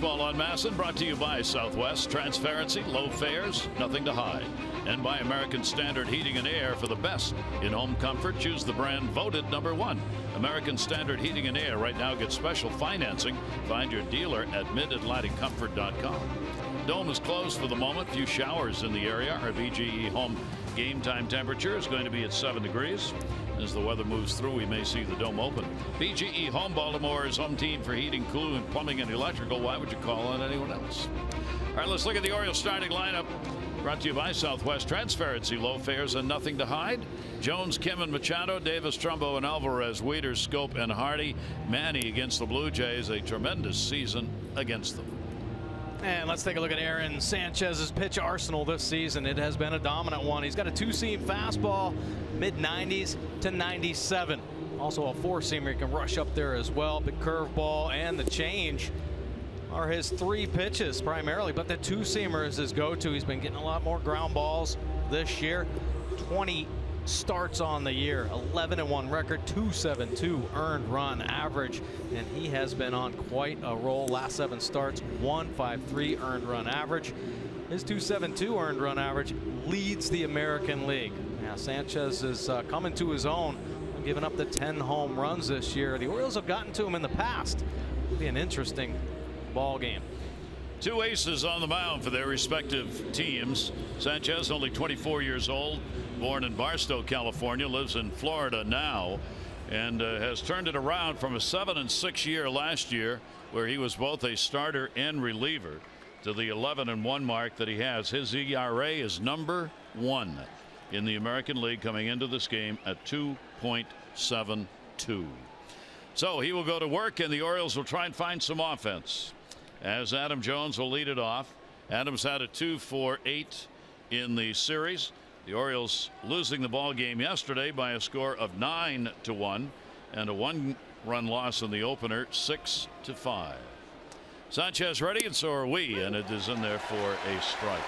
Baseball on MASN brought to you by Southwest. Transparency, low fares, nothing to hide. And by American Standard Heating and Air. For the best in home comfort, choose the brand voted #1. American Standard Heating and Air right now gets special financing. Find your dealer at midatlanticcomfort.com. Dome is closed for the moment. Few showers in the area. Our BGE home game time temperature is going to be at 7 degrees. As the weather moves through, we may see the Dome open. BGE Home, Baltimore's home team for heating, cooling, plumbing, and electrical. Why would you call on anyone else? All right, let's look at the Orioles starting lineup. Brought to you by Southwest. Transparency, low fares, and nothing to hide. Jones, Kim, and Machado, Davis, Trumbo, and Alvarez, Wieters, Scope, and Hardy. Manny against the Blue Jays. A tremendous season against them. And let's take a look at Aaron Sanchez's pitch arsenal this season. It has been a dominant one. He's got a two-seam fastball, mid-90s to 97. Also a four-seamer he can rush up there as well. Big curveball and the change are his three pitches primarily, but the two-seamer is his go-to. He's been getting a lot more ground balls this year. 20 starts on the year, 11-1 record, 2.72 earned run average, and he has been on quite a roll. Last 7 starts, 1.53 earned run average. His 2.72 earned run average leads the American League. Now Sanchez is coming to his own, giving up the 10 home runs this year. The Orioles have gotten to him in the past. It'll be an interesting ball game. Two aces on the mound for their respective teams. Sanchez, only 24 years old, born in Barstow, California, lives in Florida now, and has turned it around from a 7-6 year last year, where he was both a starter and reliever, to the 11-1 mark that he has. His ERA is number 1 in the American League coming into this game at 2.72. So he will go to work, and the Orioles will try and find some offense, as Adam Jones will lead it off. Adams had a 2 for 8 in the series. The Orioles losing the ball game yesterday by a score of 9-1, and a 1-run loss in the opener, 6-5. Sanchez ready, and so are we, and it is in there for a strike.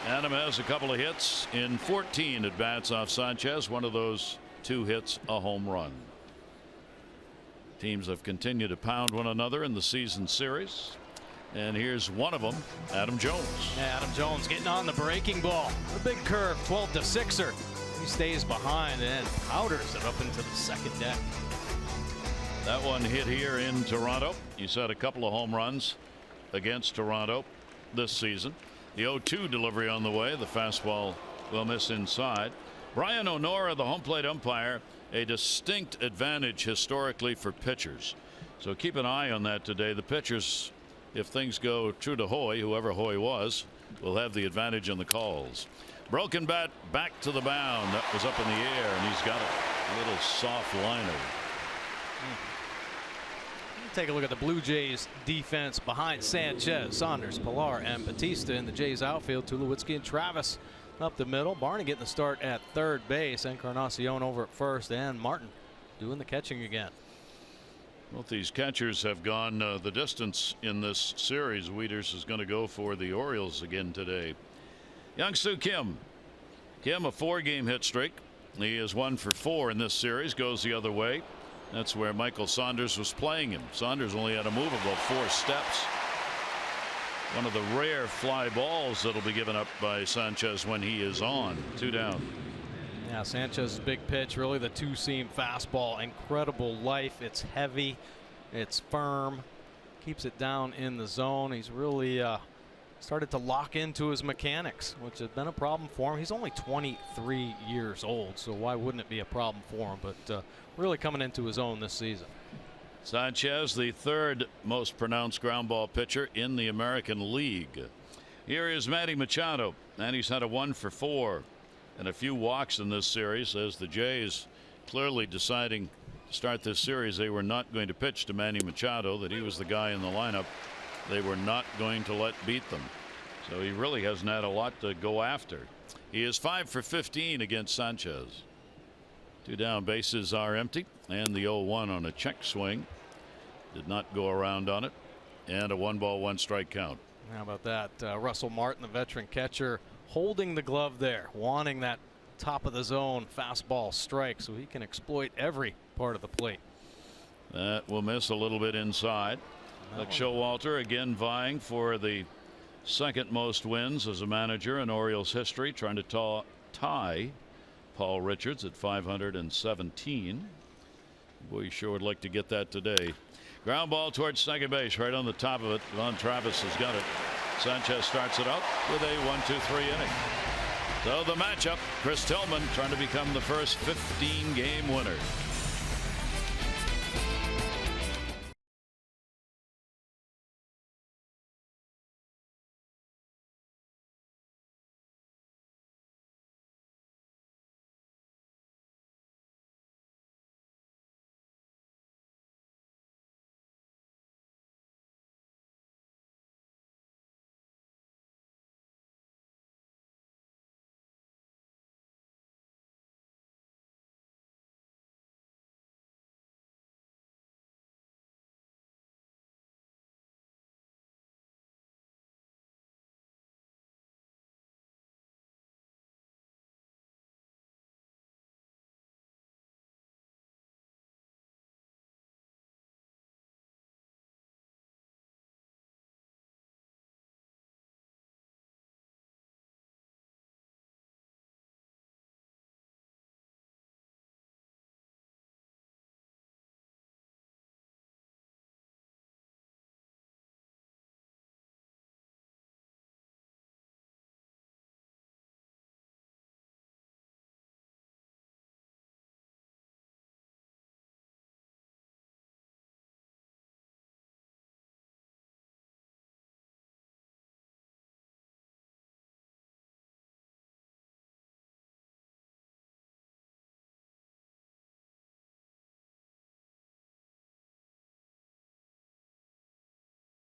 Adam has a couple of hits in 14 at bats off Sanchez. One of those 2 hits, a home run. Teams have continued to pound one another in the season series. And here's one of them, Adam Jones. Yeah, Adam Jones getting on the breaking ball. The big curve, 12-6er. He stays behind and powders it up into the second deck. That one hit here in Toronto. He's had a couple of home runs against Toronto this season. The 0-2 delivery on the way. The fastball will miss inside. Brian O'Nora, the home plate umpire, a distinct advantage historically for pitchers. So keep an eye on that today. The pitchers, if things go true to Hoy, whoever Hoy was, will have the advantage in the calls. Broken bat back to the mound. That was up in the air, and he's got a little soft liner. Take a look at the Blue Jays defense behind Sanchez, Saunders, Pilar, and Batista. In the Jays outfield, Tulowitzki and Travis up the middle. Barney getting the start at third base. Encarnacion over at first, and Martin doing the catching again. Both these catchers have gone the distance in this series. Wieters is going to go for the Orioles again today. Young-Soo Kim. Kim, a 4-game hit streak. He is 1 for 4 in this series. Goes the other way. That's where Michael Saunders was playing him. Saunders only had to move about 4 steps. One of the rare fly balls that'll be given up by Sanchez when he is on. 2 down. Yeah, Sanchez's big pitch, really the two-seam fastball. Incredible life. It's heavy. It's firm. Keeps it down in the zone. He's really started to lock into his mechanics, which has been a problem for him. He's only 23 years old, so why wouldn't it be a problem for him? But really coming into his own this season. Sanchez, the 3rd most pronounced ground ball pitcher in the American League. Here is Manny Machado, and he's had a 1 for 4 and a few walks in this series, as the Jays clearly deciding to start this series they were not going to pitch to Manny Machado, that he was the guy in the lineup they were not going to let beat them. So he really hasn't had a lot to go after. He is 5 for 15 against Sanchez. 2 down, bases are empty, and the 0-1 on a check swing did not go around on it, and a 1-ball 1-strike count. How about that? Russell Martin, the veteran catcher, holding the glove there, wanting that top of the zone fastball strike so he can exploit every part of the plate. That will miss a little bit inside. Buck Showalter again vying for the second most wins as a manager in Orioles history, trying to tie Paul Richards at 517. Boy, you sure would like to get that today. Ground ball towards second base, right on the top of it. Von Travis has got it. Sanchez starts it out with a 1-2-3 inning. So the matchup, Chris Tillman trying to become the first 15-game winner.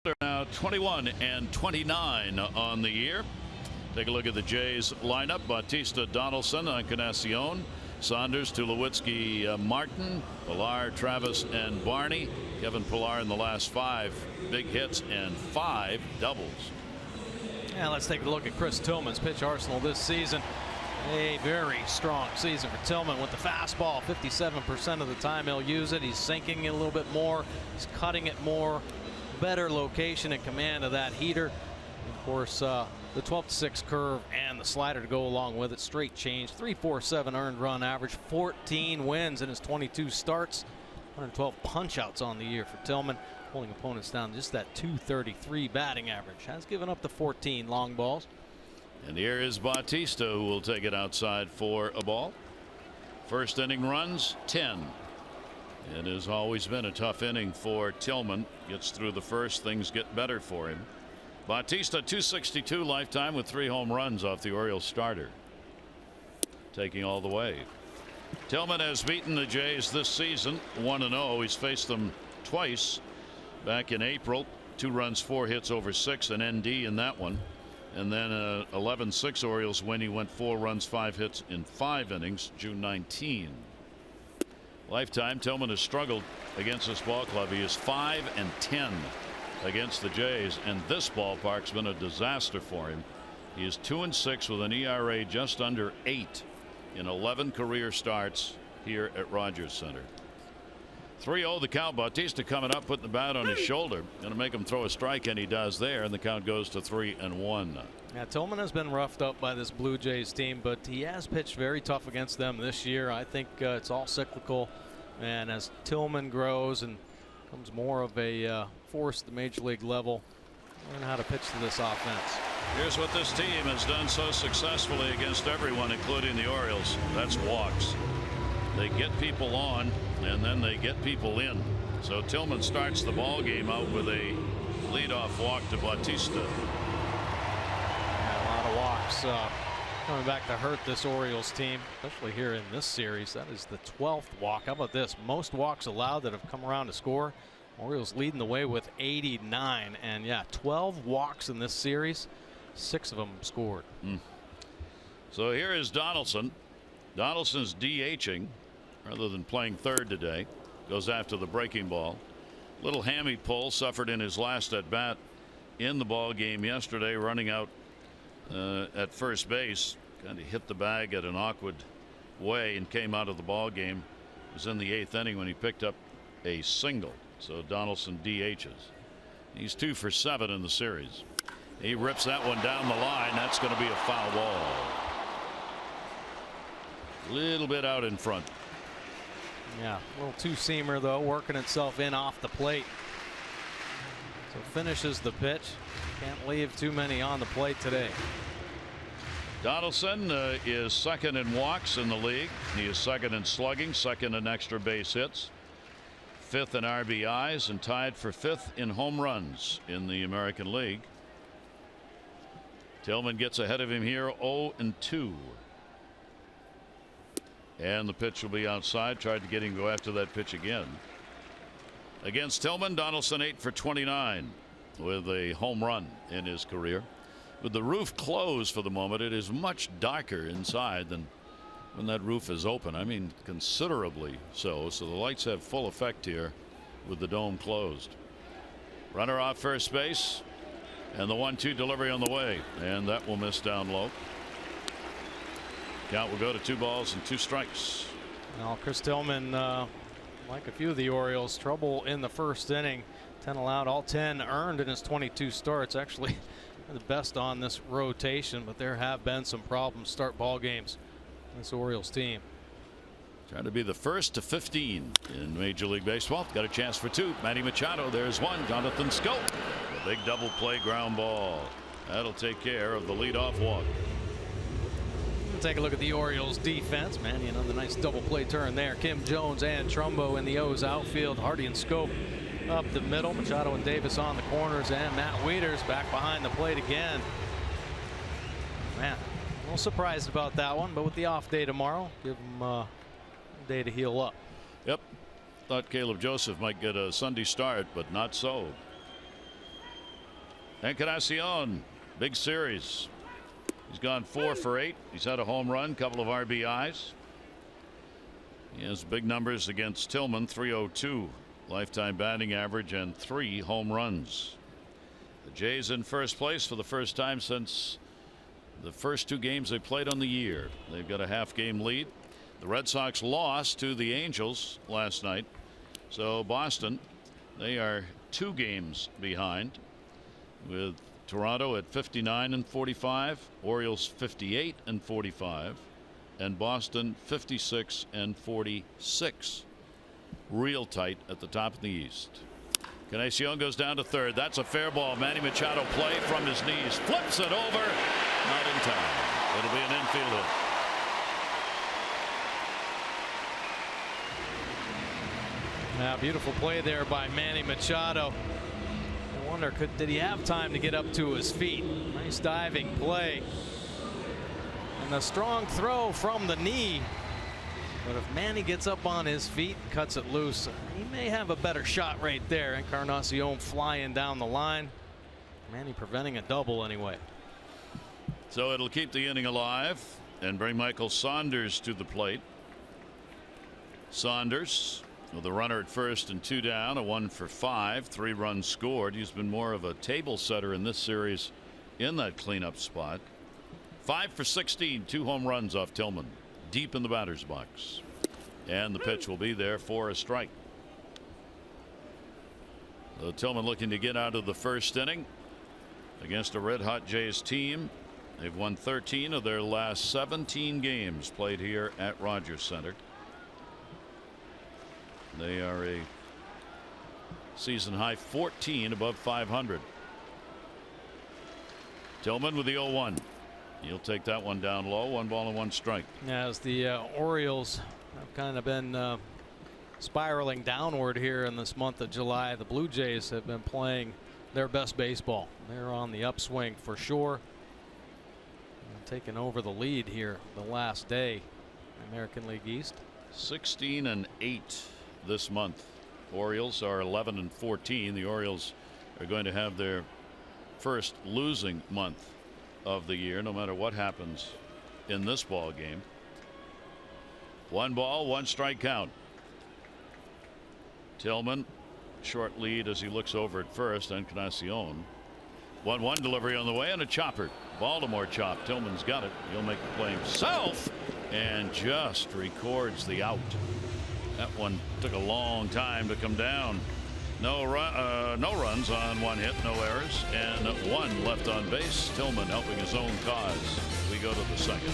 They're now 21 and 29 on the year. Take a look at the Jays lineup. Bautista, Donaldson, Encarnacion, Saunders, Tulowitzki, Martin, Pilar, Travis, and Barney. Kevin Pilar in the last 5 big hits and 5 doubles. Yeah, let's take a look at Chris Tillman's pitch arsenal this season. A very strong season for Tillman with the fastball. 57% of the time he'll use it. He's sinking it a little bit more. He's cutting it more. Better location and command of that heater. And of course, the 12-6 curve and the slider to go along with it. Straight change. 3.47 earned run average. 14 wins in his 22 starts. 112 punch outs on the year for Tillman. Pulling opponents down to just that 233 batting average. Has given up the 14 long balls. And here is Bautista, who will take it outside for a ball. First inning runs 10. It has always been a tough inning for Tillman. Gets through the first, things get better for him. Bautista 262 lifetime with 3 home runs off the Orioles starter. Taking all the way. Tillman has beaten the Jays this season 1-0. He's faced them twice back in April. 2 runs, 4 hits over 6, an ND in that one. And then 11-6 Orioles win. He went 4 runs, 5 hits in 5 innings, June 19. Lifetime, Tillman has struggled against this ball club. He is 5-10 against the Jays, and this ballpark's been a disaster for him. He is 2-6 with an ERA just under 8 in 11 career starts here at Rogers Center. 3-0 the count. Bautista coming up, putting the bat on his shoulder. Going to make him throw a strike, and he does there, and the count goes to 3-1. Yeah, Tillman has been roughed up by this Blue Jays team, but he has pitched very tough against them this year. I think it's all cyclical, and as Tillman grows and becomes more of a force at the major league level, learn how to pitch to this offense. Here's what this team has done so successfully against everyone, including the Orioles. That's walks. They get people on, and then they get people in. So Tillman starts the ball game out with a leadoff walk to Bautista. A lot of walks coming back to hurt this Orioles team, especially here in this series. That is the 12th walk. How about this? Most walks allowed that have come around to score. Orioles leading the way with 89, and yeah, 12 walks in this series. 6 of them scored. So here is Donaldson. Donaldson's DHing rather than playing third today. Goes after the breaking ball. Little hammy pull suffered in his last at bat in the ball game yesterday, running out at first base. Kind of hit the bag at an awkward way and came out of the ball game. It was in the 8th inning when he picked up a single. So Donaldson DHs. He's 2 for 7 in the series. He rips that one down the line. That's going to be a foul ball. A little bit out in front. Yeah, a little two-seamer though, working itself in off the plate. So finishes the pitch. Can't leave too many on the plate today. Donaldson is second in walks in the league. He is second in slugging, second in extra base hits, fifth in RBIs, and tied for fifth in home runs in the American League. Tillman gets ahead of him here, 0-2. And the pitch will be outside. Tried to get him to go after that pitch again. Against Tillman, Donaldson 8 for 29 with a home run in his career. With the roof closed for the moment, it is much darker inside than when that roof is open. I mean, considerably so. So the lights have full effect here with the dome closed. Runner off first base, and the 1-2 delivery on the way, and that will miss down low. Count will go to 2 balls and 2 strikes. Well, Chris Tillman, like a few of the Orioles, trouble in the first inning. 10 allowed, all 10 earned in his 22 starts. Actually, the best on this rotation, but there have been some problems start ball games. This Orioles team trying to be the first to 15 in Major League Baseball. Got a chance for 2. Manny Machado. There's 1. Jonathan Schoop. A big double play ground ball. That'll take care of the leadoff walk. Take a look at the Orioles defense. Manny, another nice double play turn there. Kim Jones and Trumbo in the O's outfield. Hardy and Schoop up the middle. Machado and Davis on the corners, and Matt Wieters back behind the plate again. Man, a little surprised about that one, but with the off day tomorrow, give him a day to heal up. Yep. Thought Caleb Joseph might get a Sunday start, but not so. Encarnacion, big series. He's gone 4 for 8. He's had a home run, couple of RBIs. He has big numbers against Tillman, 302 lifetime batting average and 3 home runs. The Jays in first place for the first time since the first 2 games they played on the year. They've got a half-game lead. The Red Sox lost to the Angels last night. So Boston, they are 2 games behind, with Toronto at 59 and 45, Orioles 58 and 45, and Boston 56 and 46. Real tight at the top of the East. Encarnacion goes down to third. That's a fair ball. Manny Machado play from his knees, flips it over, not in time. It'll be an infield hit. Now, beautiful play there by Manny Machado. I wonder, did he have time to get up to his feet? Nice diving play. And the strong throw from the knee. But if Manny gets up on his feet and cuts it loose, he may have a better shot right there. Encarnacion flying down the line. Manny preventing a double anyway. So it'll keep the inning alive and bring Michael Saunders to the plate. Saunders with a runner at first and 2 down, a 1 for 5, 3 runs scored. He's been more of a table setter in this series in that cleanup spot. 5 for 16, 2 home runs off Tillman, deep in the batter's box. And the pitch will be there for a strike. So Tillman looking to get out of the first inning against a red-hot Jays team. They've won 13 of their last 17 games played here at Rogers Center. They are a season high 14 above 500. Tillman with the 0-1. He'll take that one down low. 1 ball and 1 strike. As the Orioles have kind of been spiraling downward here in this month of July, the Blue Jays have been playing their best baseball. They're on the upswing for sure. Taking over the lead here the last day. American League East. 16 and 8 this month. Orioles are 11 and 14. The Orioles are going to have their first losing month of the year, no matter what happens in this ball game. 1 ball, 1 strike count. Tillman, short lead as he looks over at first. Encarnacion. 1-1 delivery on the way and a chopper. Baltimore chop. Tillman's got it. He'll make the play himself and just records the out. That one took a long time to come down. No runs on 1 hit, no errors, and 1 left on base. Tillman helping his own cause. We go to the second.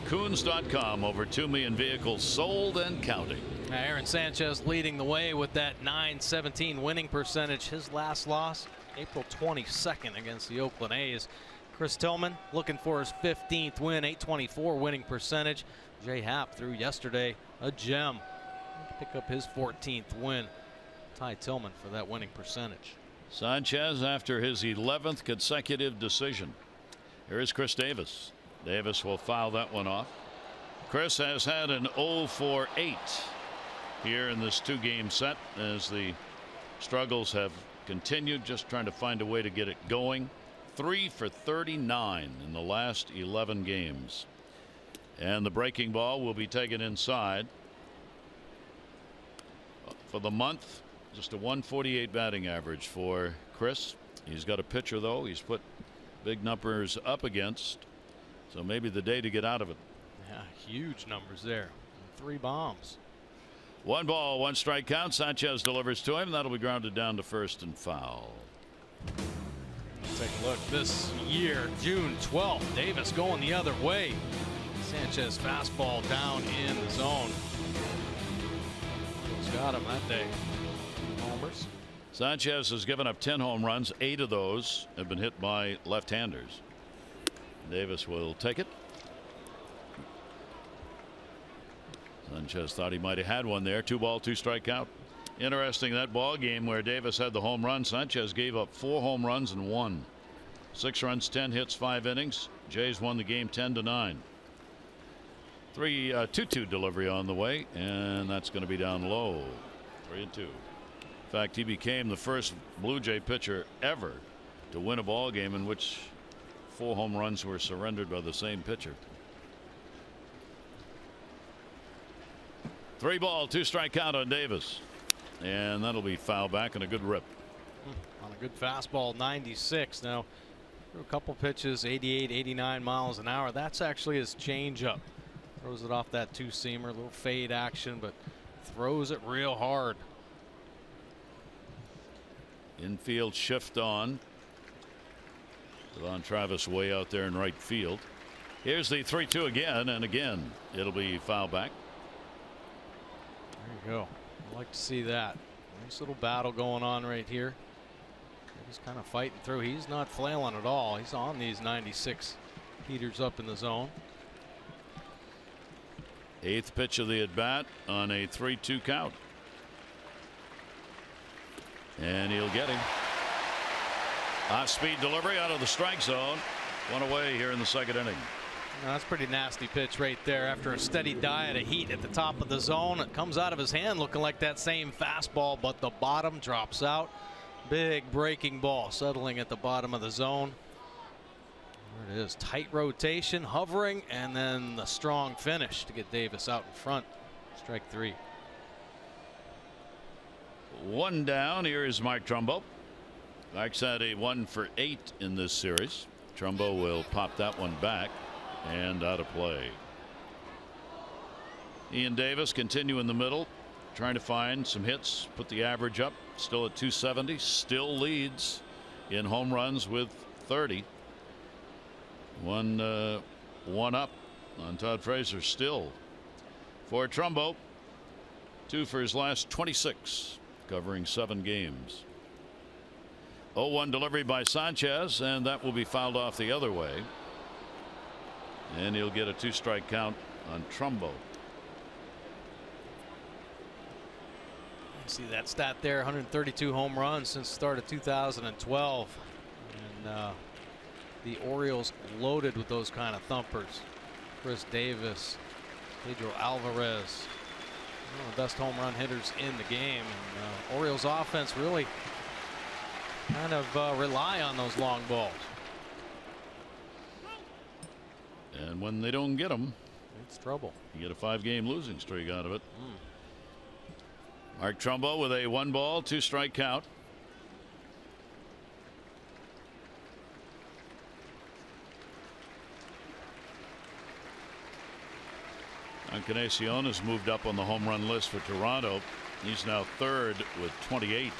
Coons.com, over 2 million vehicles sold and counting. Aaron Sanchez leading the way with that .917 winning percentage. His last loss April 22nd against the Oakland A's. Chris Tillman looking for his 15th win, .824 winning percentage. Jay Happ threw yesterday a gem. Pick up his 14th win. Ty Tillman for that winning percentage. Sanchez after his 11th consecutive decision. Here is Chris Davis. Davis will foul that one off. Chris has had an 0 for 8 here in this 2-game set as the struggles have continued, just trying to find a way to get it going. 3 for 39 in the last 11 games. And the breaking ball will be taken inside. For the month, just a 148 batting average for Chris. He's got a pitcher, though, he's put big numbers up against. So maybe the day to get out of it. Yeah, huge numbers there. 3 bombs. 1 ball, 1 strike count. Sanchez delivers to him. That'll be grounded down to first and foul. Take a look this year, June 12th. Davis going the other way. Sanchez fastball down in the zone. He's got him that day. Homers. Sanchez has given up 10 home runs. 8 of those have been hit by left-handers. Davis will take it. Sanchez thought he might have had one there. 2 ball, 2 strike count. Interesting, that ball game where Davis had the home run, Sanchez gave up 4 home runs and 1. 6 runs, 10 hits, 5 innings. Jays won the game 10-9. 2-2 delivery on the way, and that's going to be down low. 3-2. In fact, he became the first Blue Jay pitcher ever to win a ball game in which 4 home runs were surrendered by the same pitcher. 3 ball, 2 strike count on Davis, and that'll be foul back and a good rip. On a good fastball, 96. Now, threw a couple pitches, 88, 89 miles an hour. That's actually his changeup. Throws it off that 2-seamer, a little fade action, but throws it real hard. Infield shift on. Devon Travis way out there in right field. Here's the 3-2 again, and again it'll be foul back. There you go. I'd like to see that. Nice little battle going on right here. He's kind of fighting through. He's not flailing at all. He's on these 96 heaters up in the zone. 8th pitch of the at bat on a 3-2 count. And he'll get him. Off-speed delivery out of the strike zone. 1 away here in the 2nd inning. Now, that's a pretty nasty pitch right there after a steady diet of heat at the top of the zone. It comes out of his hand looking like that same fastball, but the bottom drops out. Big breaking ball settling at the bottom of the zone. There it is. Tight rotation, hovering, and then the strong finish to get Davis out in front. Strike 3. 1 down. Here is Mike Trumbo. Mike's had a 1 for 8 in this series. Trumbo will pop that one back and out of play. Ian Davis continue in the middle, trying to find some hits, put the average up, still at 270, still leads in home runs with 30. One up on Todd Frazier still. For Trumbo, 2 for his last 26, covering 7 games. 0-1 delivery by Sanchez, and that will be fouled off the other way. And he'll get a 2-strike count on Trumbo. See that stat there, 132 home runs since the start of 2012. And the Orioles loaded with those kind of thumpers. Chris Davis, Pedro Alvarez, one of the best home run hitters in the game. And Orioles offense really kind of rely on those long balls. And when they don't get them, it's trouble. You get a 5-game losing streak out of it. Mark Trumbo with a 1-ball, 2-strike count. Encarnacion has moved up on the home run list for Toronto. He's now 3rd with 28.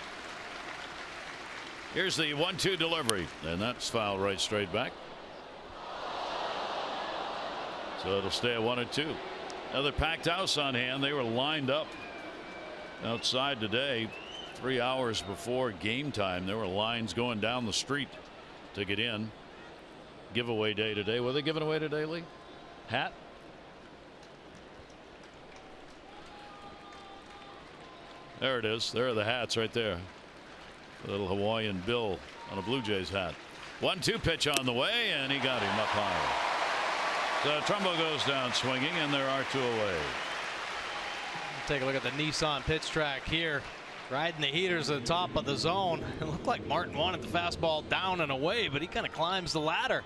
Here's the 1-2 delivery, and that's foul right straight back. So it'll stay at 1-2. Another packed house on hand. They were lined up outside today 3 hours before game time. There were lines going down the street to get in. Giveaway day today. What are they giving away today, Lee? Hat? There it is. There are the hats right there. A little Hawaiian bill on a Blue Jays hat. 1-2 pitch on the way, and he got him up high. So Trumbo goes down swinging, and there are 2 away. Take a look at the Nissan pitch track here. Riding the heaters at the top of the zone. It looked like Martin wanted the fastball down and away, but he kind of climbs the ladder.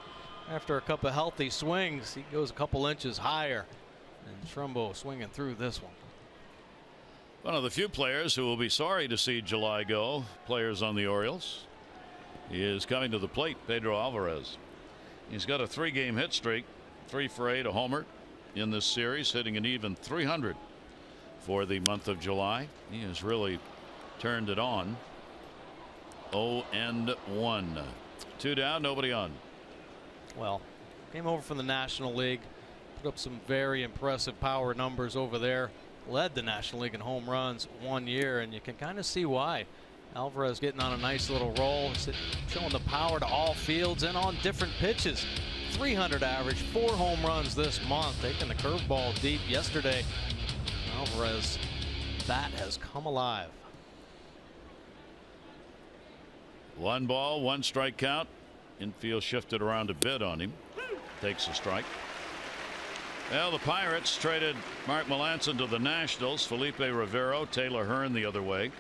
After a couple of healthy swings, he goes a couple inches higher. And Trumbo swinging through this one. One of the few players who will be sorry to see July go. Players on the Orioles. He is coming to the plate, Pedro Alvarez. He's got a 3-game hit streak, 3 for 8, a homer in this series, hitting an even 300 for the month of July. He has really turned it on. 0-1. 2 down, nobody on. Well, came over from the National League, put up some very impressive power numbers over there. Led the National League in home runs 1 year, and you can kind of see why. Alvarez getting on a nice little roll, showing the power to all fields and on different pitches. 300 average, 4 home runs this month, taking the curveball deep yesterday. Alvarez, that has come alive. 1 ball, 1 strike count. Infield shifted around a bit on him. Takes a strike. Well, the Pirates traded Mark Melancon to the Nationals, Felipe Rivero, Taylor Hearn the other way.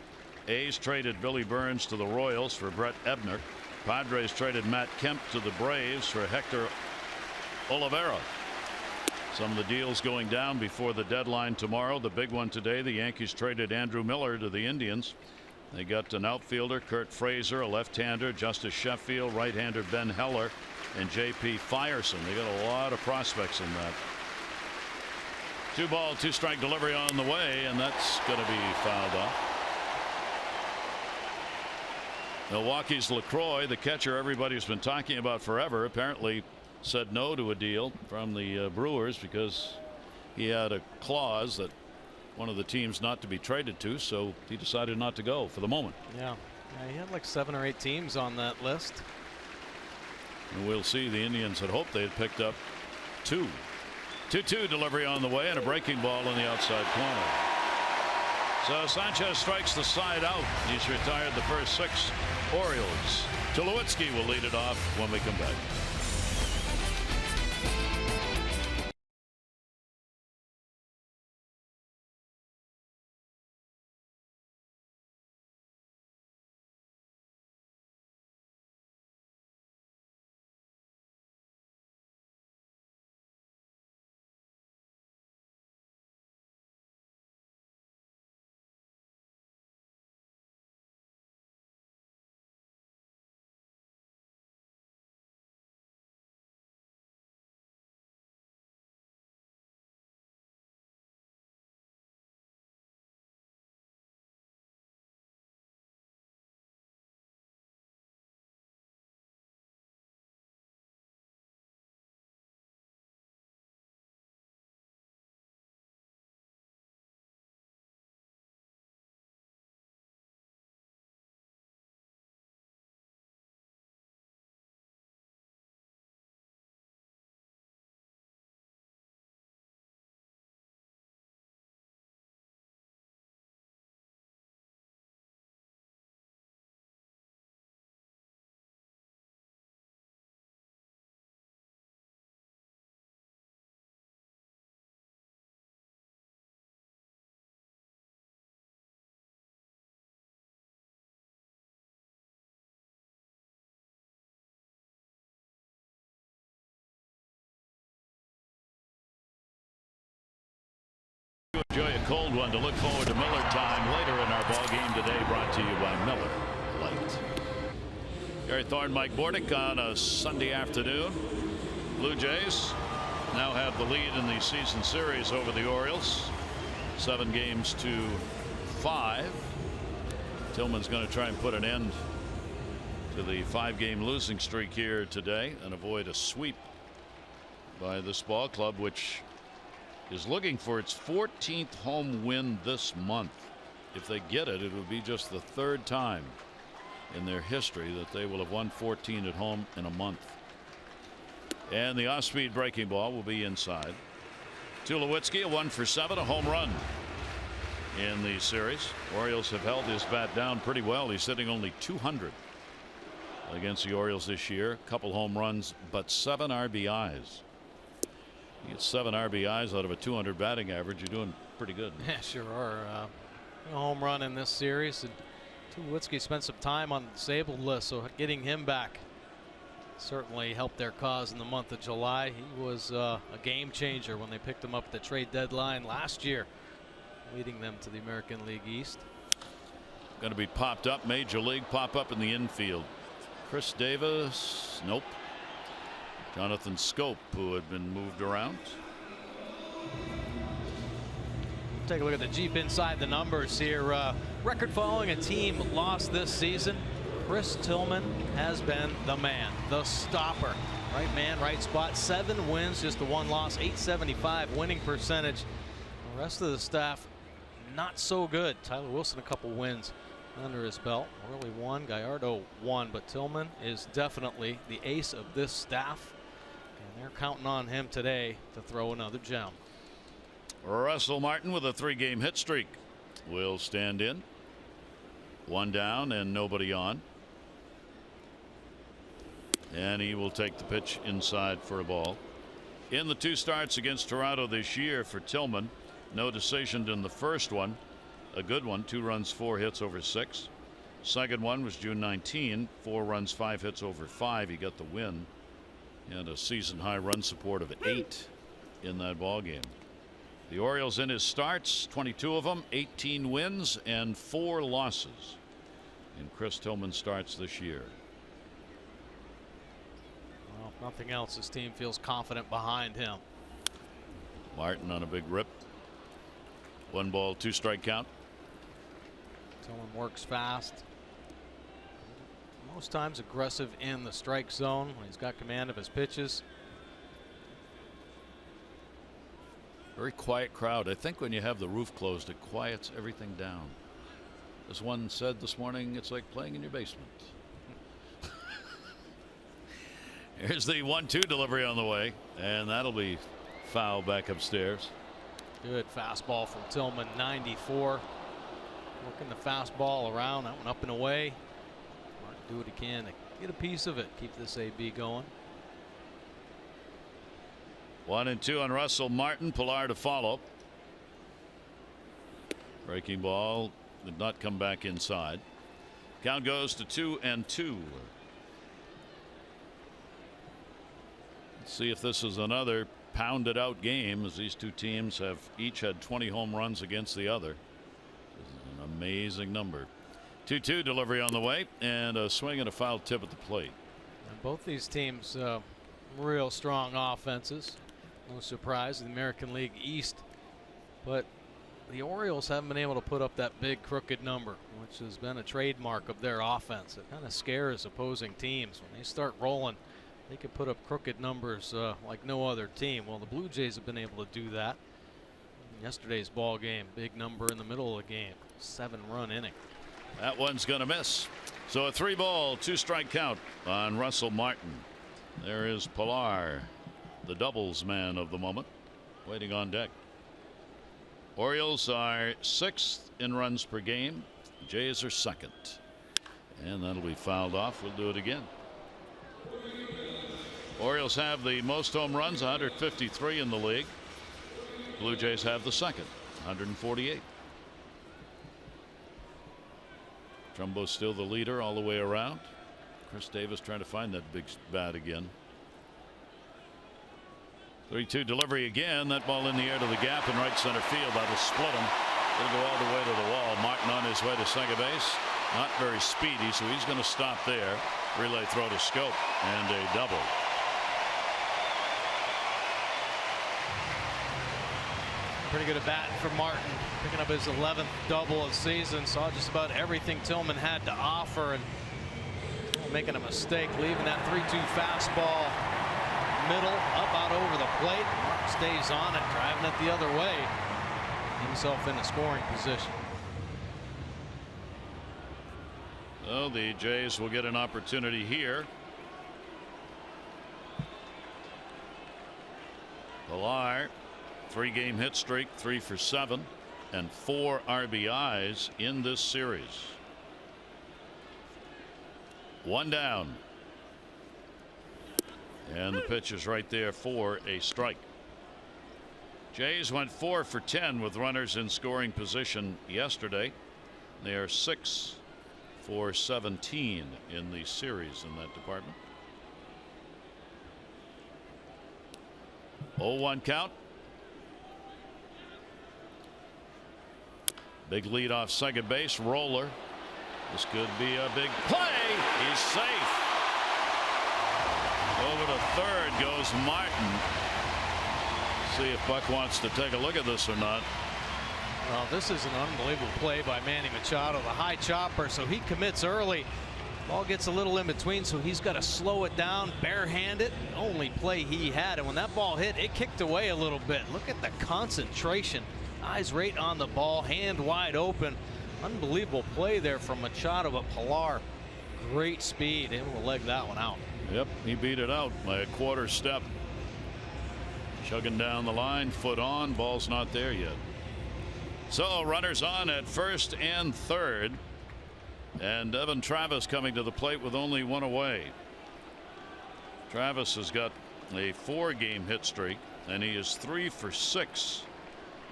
A's traded Billy Burns to the Royals for Brett Ebner. Padres traded Matt Kemp to the Braves for Hector Olivera. Some of the deals going down before the deadline tomorrow. The big one today, the Yankees traded Andrew Miller to the Indians. They got an outfielder, Kurt Fraser, a left-hander, Justice Sheffield, right-hander Ben Heller, and J.P. Fierson. They got a lot of prospects in that. 2-ball, 2-strike delivery on the way, and that's going to be fouled off. Milwaukee's LaCroix, the catcher everybody's been talking about forever, apparently said no to a deal from the Brewers because he had a clause that one of the teams not to be traded to, so he decided not to go for the moment. Yeah, he had like 7 or 8 teams on that list. And we'll see. The Indians had hoped they had picked up 2. 2-2 delivery on the way, and a breaking ball in the outside corner. So Sanchez strikes the side out. He's retired the first 6 Orioles. Tulowitzki will lead it off when we come back. cold one to look forward to Miller time later in our ball game today, brought to you by Miller Lite. Gary Thorne, Mike Bordick on a Sunday afternoon. Blue Jays now have the lead in the season series over the Orioles, 7 games to 5. Tillman's going to try and put an end to the 5-game losing streak here today and avoid a sweep by this ball club, which is looking for its 14th home win this month. If they get it, it would be just the 3rd time in their history that they will have won 14 at home in a month. And the off-speed breaking ball will be inside. Tulowitzki, a 1 for 7, a home run in the series. Orioles have held his bat down pretty well. He's hitting only .200 against the Orioles this year. A couple home runs, but 7 RBIs. You get 7 RBIs out of a .200 batting average, you're doing pretty good. Yeah, sure are. A home run in this series. And Tulowitzki spent some time on the disabled list, so getting him back certainly helped their cause in the month of July. He was a game changer when they picked him up at the trade deadline last year, leading them to the American League East. Going to be popped up. Major League pop up in the infield. Chris Davis, nope. Jonathan Scope, who had been moved around. Take a look at the Jeep inside the numbers here. Record following a team lost this season. Chris Tillman has been the man, the stopper. Right man, right spot. 7 wins, just the 1 loss. .875 winning percentage. The rest of the staff not so good. Tyler Wilson a couple wins under his belt. Worley 1, Gallardo 1, but Tillman is definitely the ace of this staff, and they're counting on him today to throw another gem. Russell Martin with a 3-game hit streak will stand in. 1 down and nobody on. And he will take the pitch inside for a ball. In the 2 starts against Toronto this year for Tillman, no decision in the first one. A good one, 2 runs, 4 hits over 6. Second one was June 19, 4 runs, 5 hits over 5. He got the win and a season high run support of 8 in that ball game. The Orioles in his starts, 22 of them, 18 wins and 4 losses in Chris Tillman starts this year. Well, if nothing else, his team feels confident behind him. Martin on a big rip. 1 ball, 2 strike count. Tillman works fast. Most times aggressive in the strike zone when he's got command of his pitches. Very quiet crowd. I think when you have the roof closed, it quiets everything down. As one said this morning, it's like playing in your basement. Here's the 1-2 delivery on the way, and that'll be foul back upstairs. Good fastball from Tillman, 94. Working the fastball around, that one up and away. Martin do what he can to get a piece of it, keep this AB going. 1-2 on Russell Martin. Pilar to follow. Breaking ball did not come back inside. Count goes to 2-2. Let's see if this is another pounded out game, as these 2 teams have each had 20 home runs against the other. This is an amazing number. 2-2 delivery on the way, and a swing and a foul tip at the plate. And both these teams real strong offenses. No surprise in the American League East, but the Orioles haven't been able to put up that big crooked number, which has been a trademark of their offense. It kind of scares opposing teams. When they start rolling, they can put up crooked numbers like no other team. Well, the Blue Jays have been able to do that. In yesterday's ball game, big number in the middle of the game, 7-run inning. That one's going to miss. So a 3-ball, 2-strike count on Russell Martin. There is Pilar, the doubles man of the moment, waiting on deck. Orioles are 6th in runs per game. Jays are 2nd. And that'll be fouled off. We'll do it again. Orioles have the most home runs, 153 in the league. Blue Jays have the 2nd, 148. Trumbo's still the leader all the way around. Chris Davis trying to find that big bat again. 3-2 delivery again. That ball in the air to the gap in right center field. That'll split him. It'll go all the way to the wall. Martin on his way to second base. Not very speedy, so he's going to stop there. Relay throw to Schoop and a double. Pretty good at batting for Martin, picking up his 11th double of the season. Saw just about everything Tillman had to offer, and making a mistake, leaving that 3-2 fastball middle up out over the plate. Martin stays on it, driving it the other way. Himself in a scoring position. So the Jays will get an opportunity here. Pilar, 3-game hit streak, 3 for 7, and 4 RBIs in this series. 1 down. And the pitch is right there for a strike. Jays went 4 for 10 with runners in scoring position yesterday. They are 6 for 17 in the series in that department. 0-1 count. Big lead off second base. Roller. This could be a big play. He's safe. Over to third goes Martin. See if Buck wants to take a look at this or not. Well, this is an unbelievable play by Manny Machado. The high chopper, so he commits early. Ball gets a little in between, so he's got to slow it down, barehanded. Only play he had, and when that ball hit, it kicked away a little bit. Look at the concentration. Eyes right on the ball, hand wide open. Unbelievable play there from Machado, but Pilar, great speed, able to leg that one out. Yep, he beat it out by a quarter step. Chugging down the line, foot on, ball's not there yet. So runners on at first and third, and Devon Travis coming to the plate with only 1 away. Travis has got a 4-game hit streak, and he is 3 for 6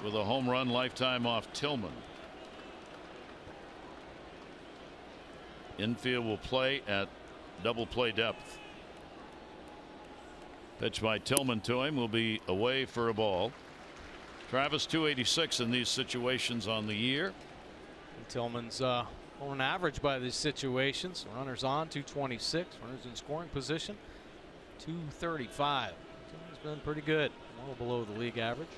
with a home run lifetime off Tillman. Infield will play at double play depth. Pitch by Tillman to him, will be away for a ball. Travis 286 in these situations on the year. And Tillman's on an average by these situations. Runners on 226, runners in scoring position 235. Tillman's been pretty good, well below the league average.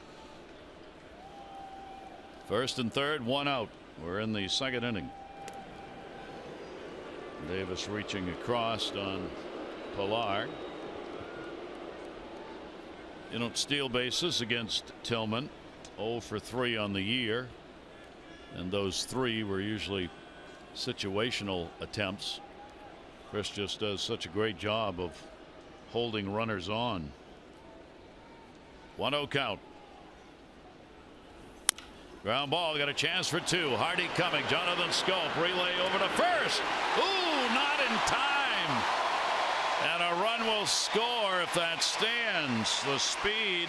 First and third, 1 out. We're in the second inning. Davis reaching across on Pilar. You don't steal bases against Tillman. 0 for 3 on the year, and those 3 were usually situational attempts. Chris just does such a great job of holding runners on. 1-0 count. Ground ball, got a chance for 2. Hardy coming. Jonathan Schoop, relay over to first. Ooh, not in time. And a run will score if that stands. The speed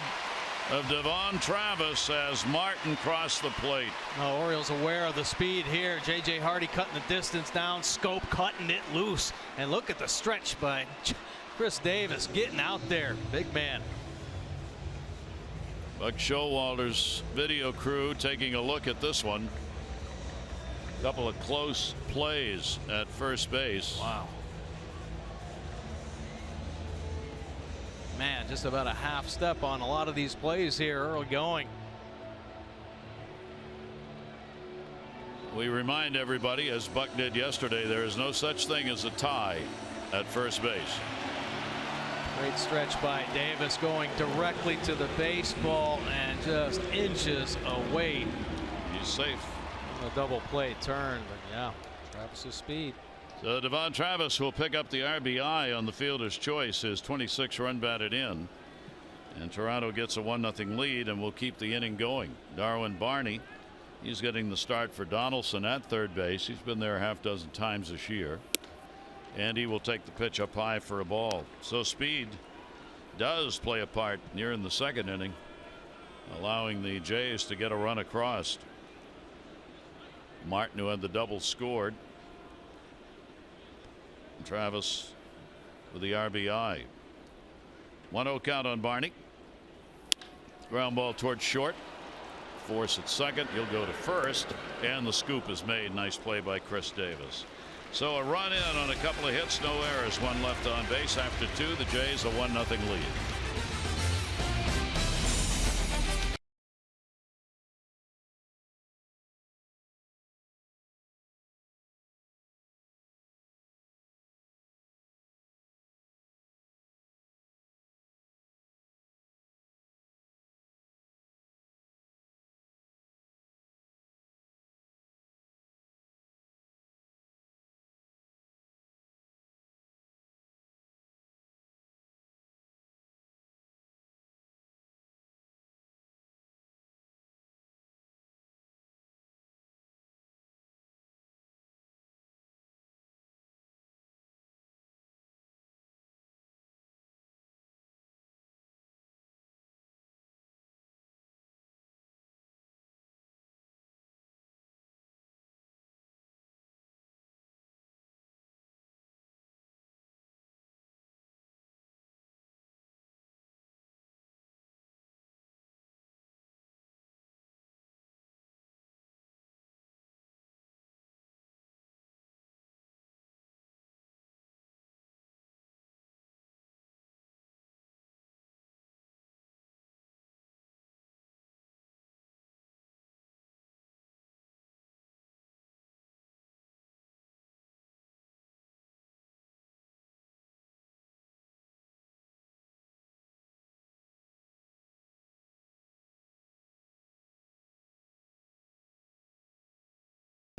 of Devon Travis as Martin crossed the plate. No, Orioles aware of the speed here. J.J. Hardy cutting the distance down. Schoop cutting it loose. And look at the stretch by Chris Davis getting out there. Big man. Buck Showalter's video crew taking a look at this one. A couple of close plays at first base. Wow. Man, just about a half step on a lot of these plays here early going. We remind everybody, as Buck did yesterday, there is no such thing as a tie at first base. Great stretch by Davis, going directly to the baseball and just inches away. He's safe. A double play turn, but yeah, Travis's speed. So Devon Travis will pick up the RBI on the fielder's choice, his 26 run batted in, and Toronto gets a 1-0 lead and will keep the inning going. Darwin Barney, he's getting the start for Donaldson at third base. He's been there a half dozen times this year, and he will take the pitch up high for a ball. So speed does play a part near in the second inning, allowing the Jays to get a run across. Martin, who had the double, scored. Travis with the RBI. 1-0 count on Barney. Ground ball towards short. force at second. He'll go to first, and the scoop is made. Nice play by Chris Davis. So a run in on a couple of hits, no errors, one left on base after two. The Jays a 1-0 lead.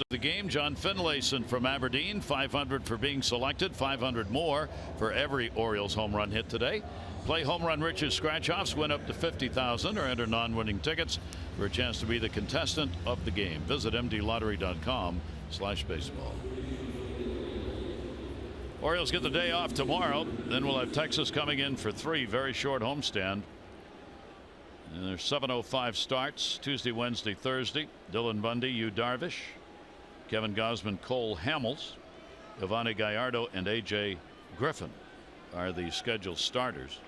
The game, John Finlayson from Aberdeen, 500 for being selected, 500 more for every Orioles home run hit today. Play Home Run Rich's scratch-offs, win up to $50,000 or enter non-winning tickets for a chance to be the contestant of the game. Visit mdlottery.com/baseball. Orioles get the day off tomorrow. Then we'll have Texas coming in for 3, very short homestand. And there's 7:05 starts Tuesday, Wednesday, Thursday. Dylan Bundy, Yu Darvish, Kevin Gausman, Cole Hamels, Giovanni Gallardo, and A.J. Griffin are the scheduled starters.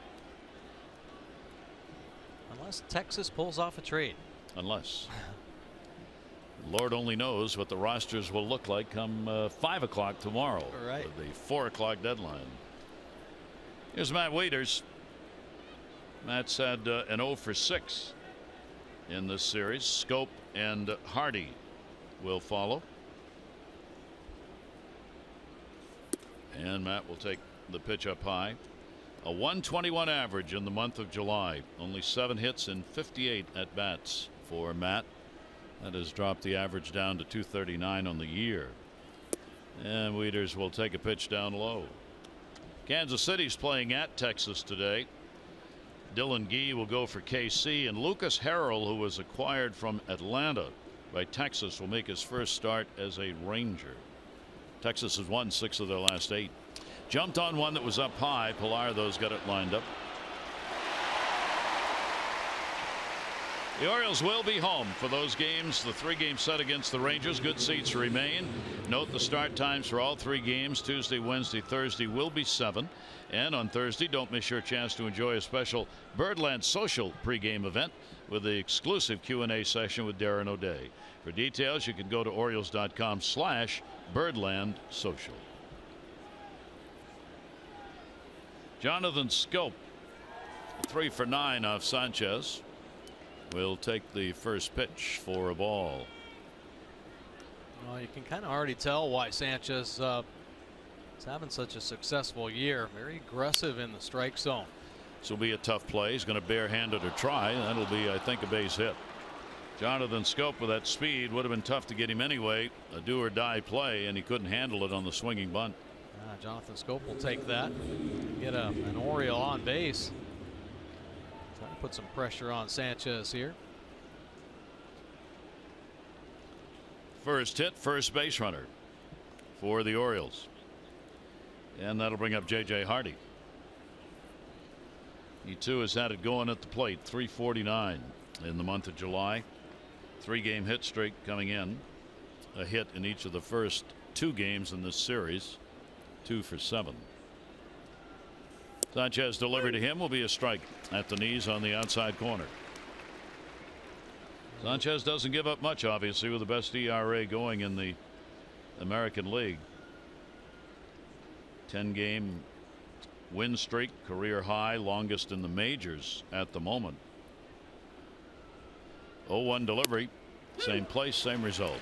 Unless Texas pulls off a trade. Unless. Lord only knows what the rosters will look like come 5 o'clock tomorrow. Right. The 4 o'clock deadline. Here's Matt Wieters. Matt's had an 0 for 6 in this series. Scope and Hardy will follow. And Matt will take the pitch up high. A 121 average in the month of July. Only 7 hits and 58 at bats for Matt. That has dropped the average down to 239 on the year. And Wieters will take a pitch down low. Kansas City's playing at Texas today. Dylan Gee will go for KC, and Lucas Harrell, who was acquired from Atlanta by Texas, will make his first start as a Ranger. Texas has won 6 of their last 8. Jumped on one that was up high. Pilar-Tho's got it lined up. The Orioles will be home for those games. The 3-game set against the Rangers. Good seats remain. Note the start times for all 3 games. Tuesday, Wednesday, Thursday will be 7. And on Thursday, don't miss your chance to enjoy a special Birdland Social pregame event with the exclusive Q&A session with Darren O'Day. For details, you can go to Orioles.com/Birdland Social. Jonathan Scope, 3 for 9 off Sanchez, will take the first pitch for a ball. Well, you can kind of already tell why Sanchez is having such a successful year. Very aggressive in the strike zone. This will be a tough play. He's going to barehand it or try. That'll be, I think, a base hit. Jonathan Scope, with that speed, would have been tough to get him anyway. A do or die play, and he couldn't handle it on the swinging bunt. Jonathan Scope will take that. Get an Oriole on base. Try to put some pressure on Sanchez here. First hit, first base runner for the Orioles. And that'll bring up J.J. Hardy. He too has had it going at the plate. 349 in the month of July. 3-game hit streak coming in. A hit in each of the first 2 games in this series. 2 for 7. Sanchez delivered to him will be a strike at the knees on the outside corner. Sanchez doesn't give up much, obviously, with the best ERA going in the American League. 10-game win streak, career high, longest in the majors at the moment. 0-1 delivery, same place, same result.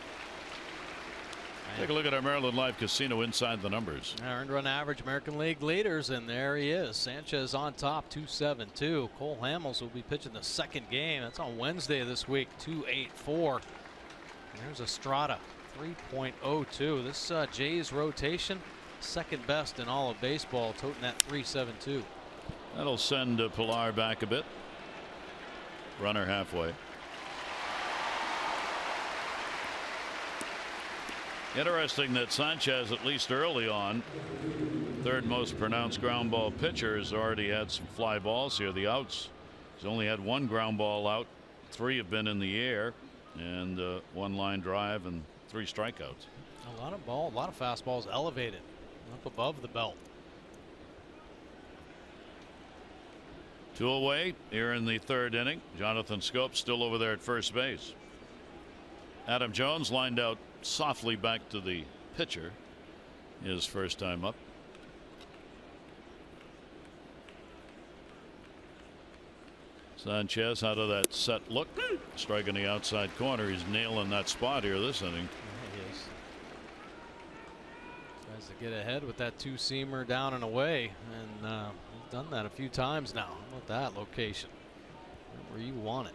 Take a look at our Maryland Live Casino inside the numbers. Earned run average, American League leaders, and there he is. Sanchez on top, 2.72. Cole Hamels will be pitching the second game. That's on Wednesday this week, 2.84. There's Estrada, 3.02. This Jays rotation, second best in all of baseball, toting that 3.72. That'll send Pilar back a bit. Runner halfway. Interesting that Sanchez, at least early on, third most pronounced ground ball pitcher, has already had some fly balls here. The outs, he's only had one ground ball out, 3 have been in the air, and 1 line drive and 3 strikeouts. A lot of fastballs elevated up above the belt. 2 away here in the 3rd inning. Jonathan Schoop still over there at first base. Adam Jones lined out softly back to the pitcher, his first time up. Sanchez out of that set look, striking the outside corner. He's nailing that spot here this inning. Yeah, he is. Tries to get ahead with that 2-seamer down and away, and he's done that a few times now. How about that location? Right where you want it.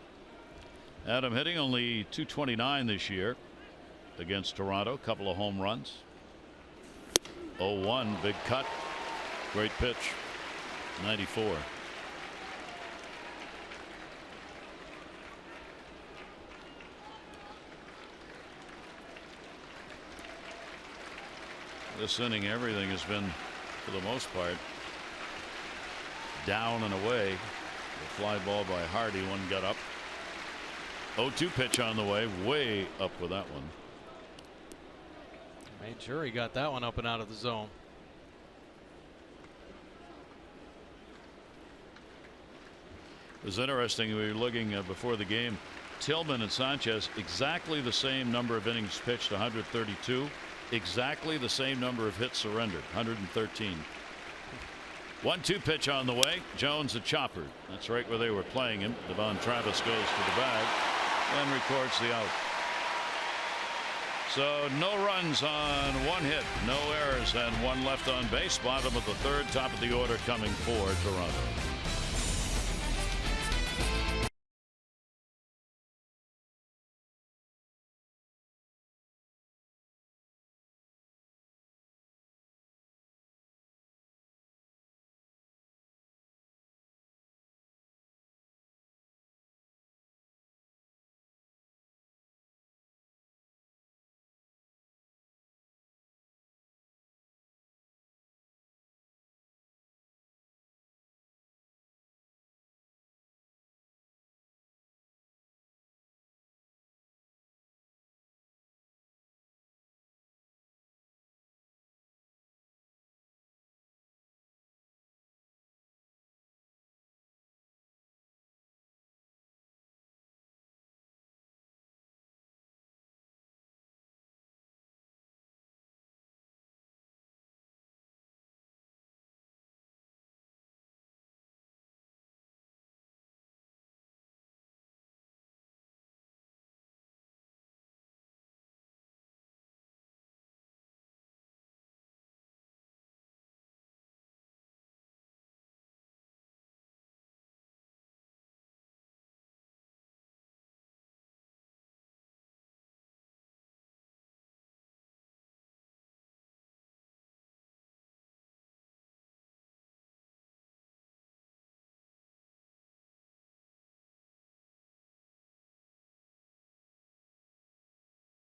Adam hitting only .229 this year against Toronto. Couple of home runs. 0-1, big cut. Great pitch. 94. This inning, everything has been, for the most part, down and away. The fly ball by Hardy, one got up. 0-2 pitch on the way up with that one. Made sure he got that one up and out of the zone. It was interesting. We were looking before the game. Tillman and Sanchez, exactly the same number of innings pitched, 132. Exactly the same number of hits surrendered, 113. 1-2 pitch on the way. Jones a chopper. That's right where they were playing him. Devon Travis goes to the bag and records the out. So no runs on 1 hit, no errors, and 1 left on base. Bottom of the 3rd, top of the order coming for Toronto.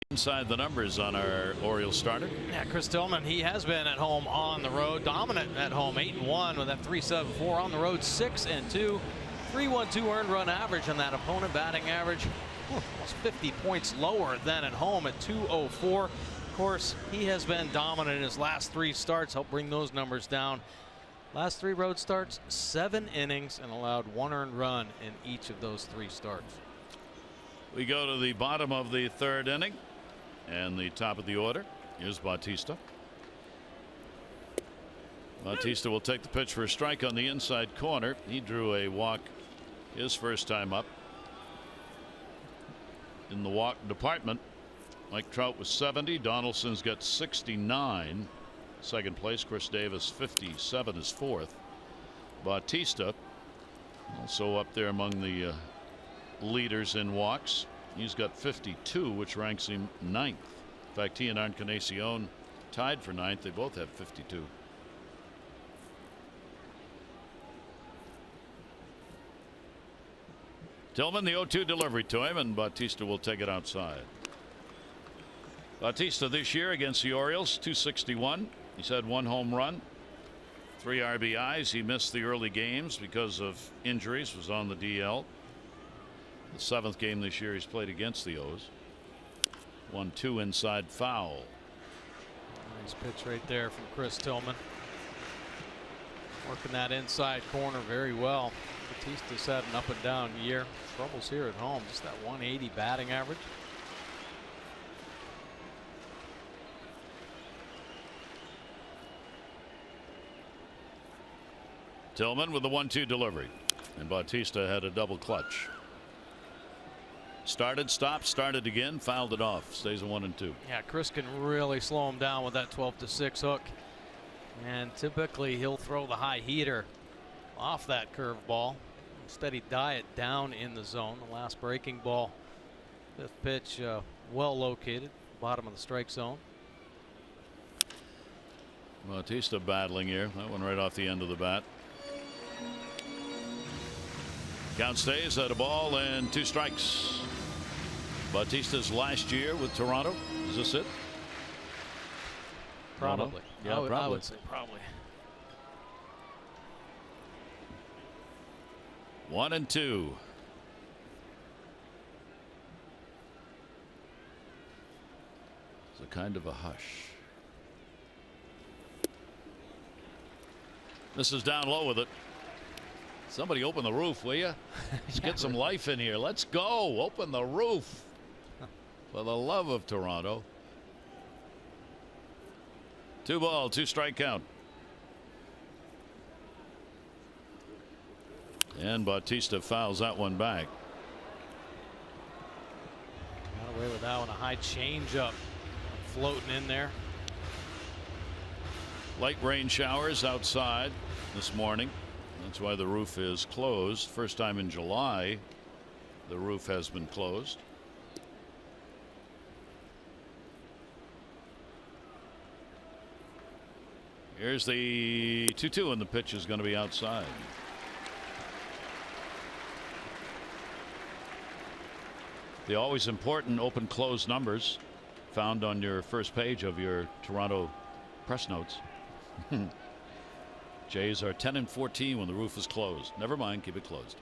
Inside the numbers on our Orioles starter. Yeah, Chris Tillman, he has been at home on the road, dominant at home, 8-1 with that 3.74 on the road, 6-2, 3.12 earned run average on that opponent. Batting average almost 50 points lower than at home at 2.04. Of course, he has been dominant in his last 3 starts. Help bring those numbers down. Last 3 road starts, 7 innings, and allowed 1 earned run in each of those 3 starts. We go to the bottom of the third inning and the top of the order. Here's Bautista. Bautista will take the pitch for a strike on the inside corner. He drew a walk his first time up. In the walk department, Mike Trout was 70. Donaldson's got 69. Second place. Chris Davis 57 is fourth. Bautista also up there among the leaders in walks. He's got 52, which ranks him ninth. In fact, he and Encarnacion tied for ninth. They both have 52. Tillman, the 0-2 delivery to him, and Bautista will take it outside. Bautista this year against the Orioles, 261. He's had 1 home run, 3 RBIs. He missed the early games because of injuries, was on the DL. The 7th game this year he's played against the O's. 1-2 inside foul. Nice pitch right there from Chris Tillman. Working that inside corner very well. Bautista's had an up and down year. Troubles here at home. Just that 180 batting average. Tillman with the 1-2 delivery, and Bautista had a double clutch. Started, stopped, started again, fouled it off. Stays a 1-2. Yeah, Chris can really slow him down with that 12-6 hook, and typically he'll throw the high heater off that curveball. Steady diet down in the zone. The last breaking ball, 5th pitch, well located, bottom of the strike zone. Bautista battling here. That one right off the end of the bat. Count stays at a ball and 2 strikes. Bautista's last year with Toronto. Is this it? Probably. Yeah, probably. I would say probably. 1-2. It's a kind of a hush. This is down low with it. Somebody open the roof, will you? Let's get some life in here. Let's go. Open the roof. For the love of Toronto. 2 ball, 2 strike count. And Bautista fouls that one back. Got away with that one. A high changeup floating in there. Light rain showers outside this morning. That's why the roof is closed. First time in July the roof has been closed. Here's the 2-2, and the pitch is going to be outside. The always important open close numbers found on your first page of your Toronto press notes. Jays are 10-14 when the roof is closed. Never mind, keep it closed.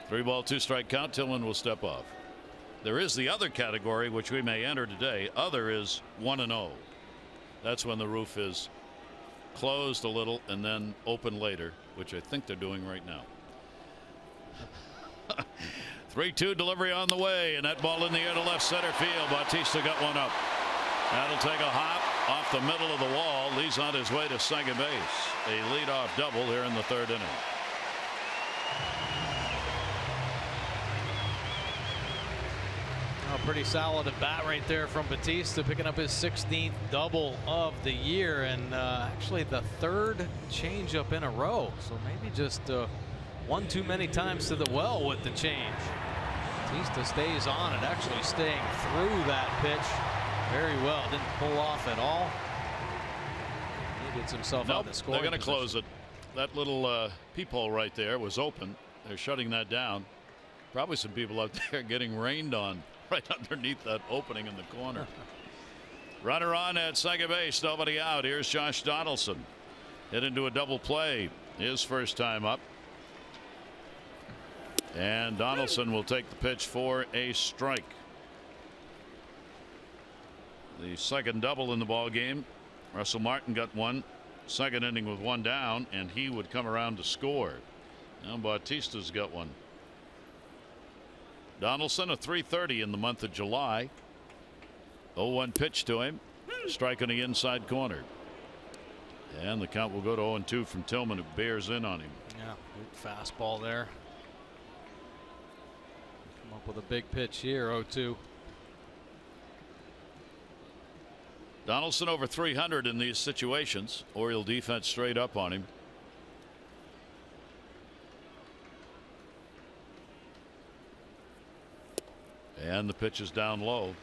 3 ball, 2 strike count. Tillman will step off. There is the other category which we may enter today. Other is 1-0. That's when the roof is closed a little and then open later, which I think they're doing right now. 3-2 delivery on the way, and that ball in the air to left center field. Bautista got one up. That'll take a hop off the middle of the wall. He's on his way to second base. A leadoff double here in the 3rd inning. A pretty solid at bat right there from Bautista, picking up his 16th double of the year, and actually the 3rd changeup in a row. So maybe just one too many times to the well with the change. Bautista stays on it, actually staying through that pitch very well. Didn't pull off at all. He gets himself out of the scoring They're going to position. close it. That little peephole right there was open. They're shutting that down. Probably some people out there getting rained on right underneath that opening in the corner. Runner on at second base, nobody out. Here's Josh Donaldson. Hit into a double play. His first time up. And Donaldson will take the pitch for a strike. The second double in the ball game. Russell Martin got one. Second inning with 1 down, and he would come around to score. Now Bautista's got one. Donaldson a .330 in the month of July. 0-1 pitch to him. Strike on the inside corner. And the count will go to 0-2 from Tillman, who bears in on him. Yeah, good fastball there. Come up with a big pitch here. 0-2. Donaldson over 300 in these situations. Oriole defense straight up on him. And the pitch is down low.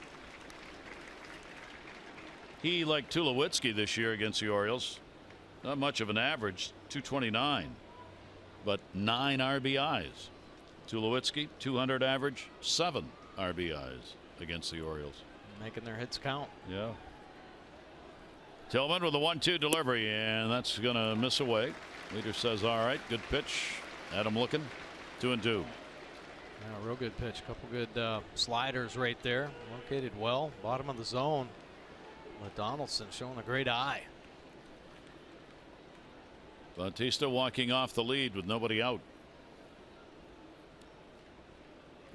He, like Tulowitzki this year against the Orioles, not much of an average, 229, but 9 RBIs. Tulowitzki 200 average, 7 RBIs against the Orioles. Making their hits count. Yeah. Tillman with a 1-2 delivery, and that's going to miss away. Leader says, all right, good pitch. Adam looking. 2-2. Yeah, real good pitch. Couple good sliders right there. Located well. Bottom of the zone. But Donaldson showing a great eye. Bautista walking off the lead with nobody out.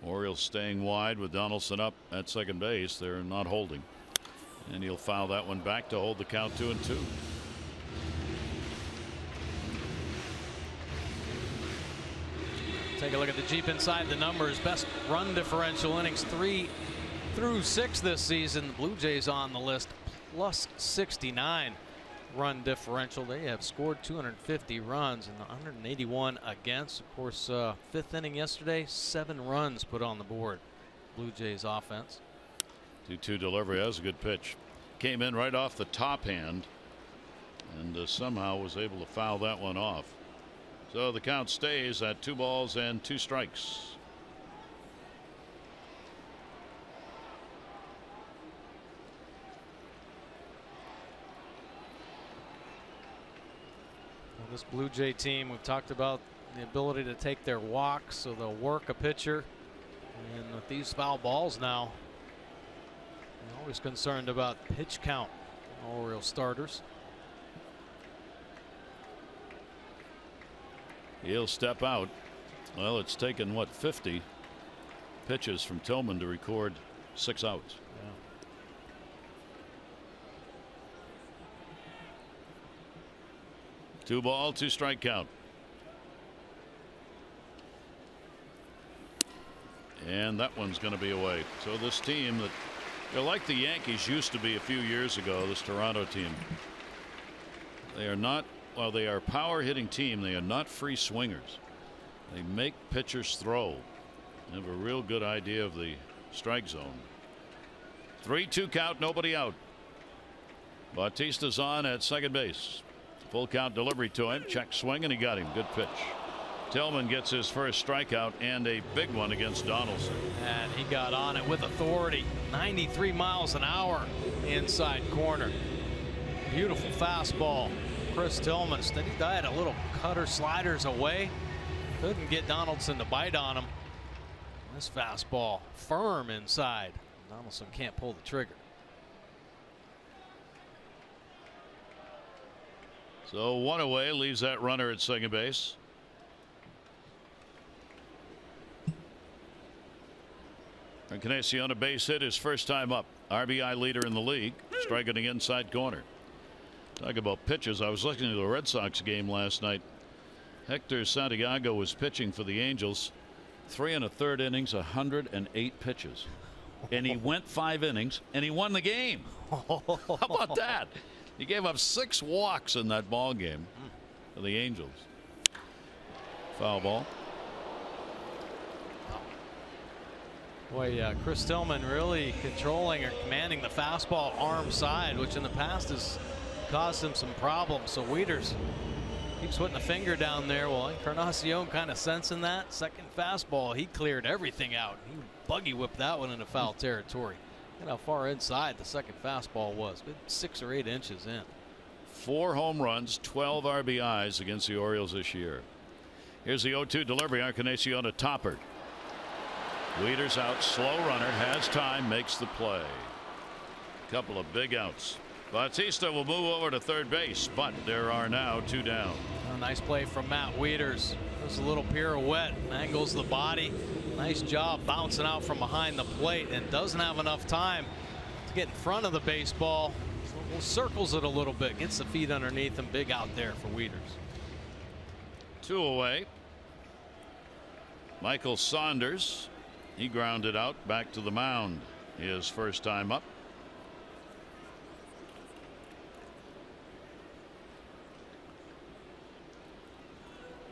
Orioles staying wide with Donaldson up at second base. They're not holding. And he'll foul that one back to hold the count 2-2. Take a look at the Jeep inside the numbers. Best run differential innings 3 through 6 this season. The Blue Jays on the list, plus 69 run differential. They have scored 250 runs and 181 against. Of course, 5th inning yesterday, 7 runs put on the board. Blue Jays offense. 2-2 delivery. That was a good pitch. Came in right off the top hand and somehow was able to foul that one off. So the count stays at 2 balls and 2 strikes. Well, this Blue Jay team, we've talked about the ability to take their walks, so they'll work a pitcher. And with these foul balls now, I'm always concerned about pitch count. Oriole starters. He'll step out. Well, it's taken what, 50 pitches from Tillman to record 6 outs. Yeah. 2 ball, 2 strike count. And that one's going to be away. So this team that they're like the Yankees used to be a few years ago, this Toronto team. They are not, while they are a power hitting team, they are not free swingers. They make pitchers throw. They have a real good idea of the strike zone. 3-2 count, nobody out. Bautista's on at second base. Full count delivery to him. Check swing, and he got him. Good pitch. Tillman gets his first strikeout and a big one against Donaldson. And he got on it with authority. 93 miles an hour inside corner. Beautiful fastball. Chris Tillman, steady diet, a little cutter sliders away. Couldn't get Donaldson to bite on him. This fastball firm inside. Donaldson can't pull the trigger. So 1 away leaves that runner at second base. Encarnacion, a base hit, his first time up. RBI leader in the league, striking the inside corner. Talk about pitches. I was looking at the Red Sox game last night. Hector Santiago was pitching for the Angels. 3 1/3 innings, 108 pitches. And he went 5 innings and he won the game. How about that? He gave up 6 walks in that ball game for the Angels. Foul ball. Boy, Chris Tillman really controlling or commanding the fastball arm side, which in the past has caused him some problems. So Wieters keeps putting a finger down there. Well, Encarnacion kind of sensing that. Second fastball, he cleared everything out. He buggy whipped that one into foul territory. Look at how far inside the second fastball was. Good 6 or 8 inches in. 4 home runs, 12 RBIs against the Orioles this year. Here's the 0-2 delivery. Encarnacion a topper. Wieters out, slow runner, has time, makes the play. Couple of big outs. Bautista will move over to third base, but there are now 2 down. A nice play from Matt Wieters. There's a little pirouette, angles the body. Nice job bouncing out from behind the plate, and doesn't have enough time to get in front of the baseball. So circles it a little bit, gets the feet underneath him. Big out there for Wieters. 2 away. Michael Saunders, he grounded out back to the mound his first time up.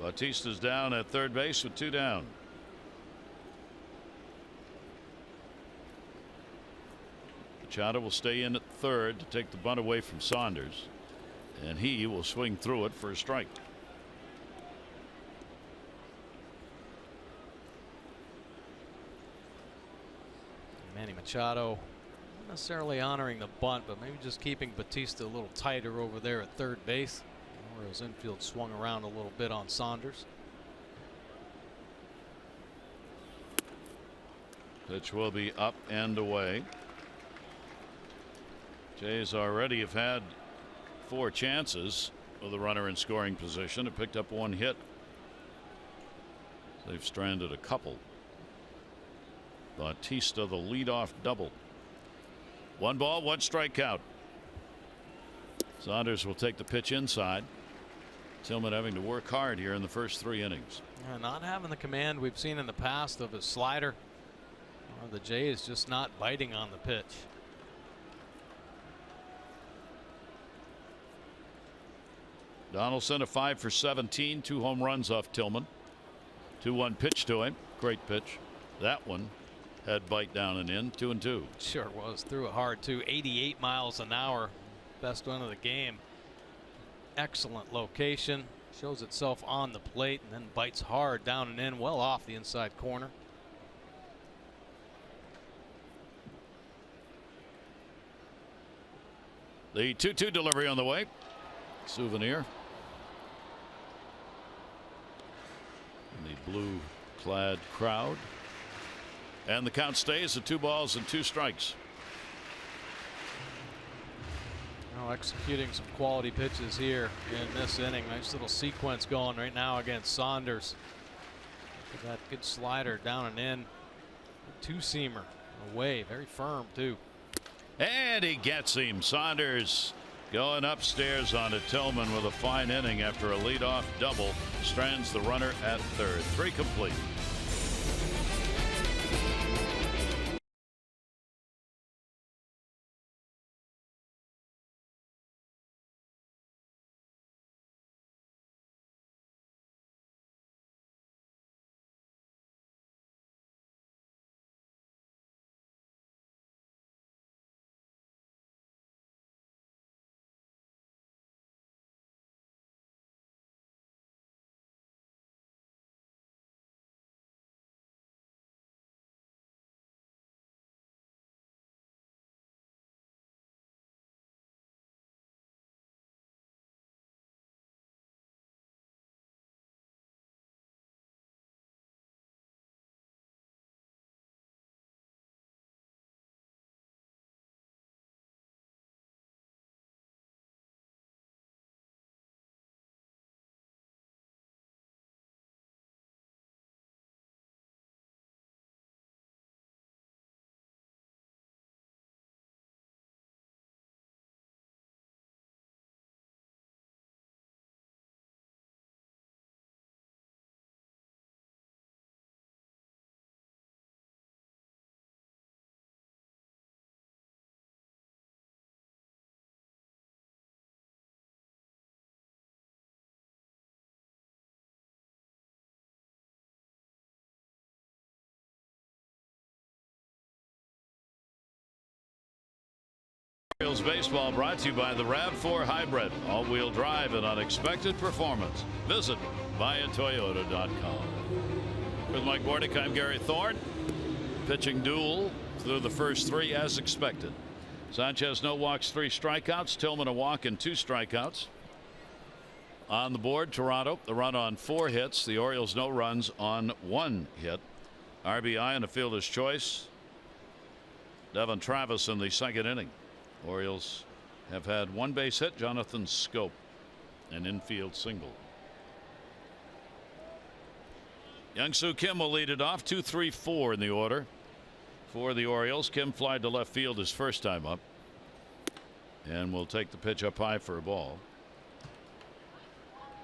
Bautista's down at third base with 2 down. Machado will stay in at third to take the bunt away from Saunders, and he will swing through it for a strike. Manny Machado not necessarily honoring the bunt, but maybe just keeping Bautista a little tighter over there at third base. Orioles infield swung around a little bit on Saunders. Pitch will be up and away. Jays already have had 4 chances with a runner in scoring position and picked up 1 hit. They've stranded a couple. Bautista the leadoff double. 1 ball, 1 strikeout. Saunders will take the pitch inside. Tillman having to work hard here in the first 3 innings. Not having the command we've seen in the past of his slider. The Jays just not biting on the pitch. Donaldson a 5 for 17, 2 home runs off Tillman. 2-1 pitch to him. Great pitch. That one had bite down and in. 2-2. Sure was. Threw it hard too. 88 miles an hour. Best one of the game. Excellent location. Shows itself on the plate and then bites hard down and in, well off the inside corner. The 2-2 delivery on the way. Souvenir. And the blue clad crowd. And the count stays at 2 balls and 2 strikes. Now executing some quality pitches here in this inning. Nice little sequence going right now against Saunders. That good slider down and in. 2-seamer away, very firm too. And he gets him. Saunders going upstairs onto Tillman with a fine inning after a leadoff double. Strands the runner at third. 3 complete. Orioles baseball brought to you by the RAV4 Hybrid, all-wheel drive and unexpected performance. Visit viatoyota.com. With Mike Bordick, I'm Gary Thorne. Pitching duel through the first 3 as expected. Sanchez no walks, 3 strikeouts. Tillman a walk and 2 strikeouts. On the board, Toronto the run on 4 hits. The Orioles no runs on 1 hit. RBI and a fielder's choice. Devon Travis in the 2nd inning. Orioles have had 1 base hit. Jonathan Scope, an infield single. Young-Soo Kim will lead it off. 2, 3, 4 in the order for the Orioles. Kim flied to left field his first time up, and will take the pitch up high for a ball.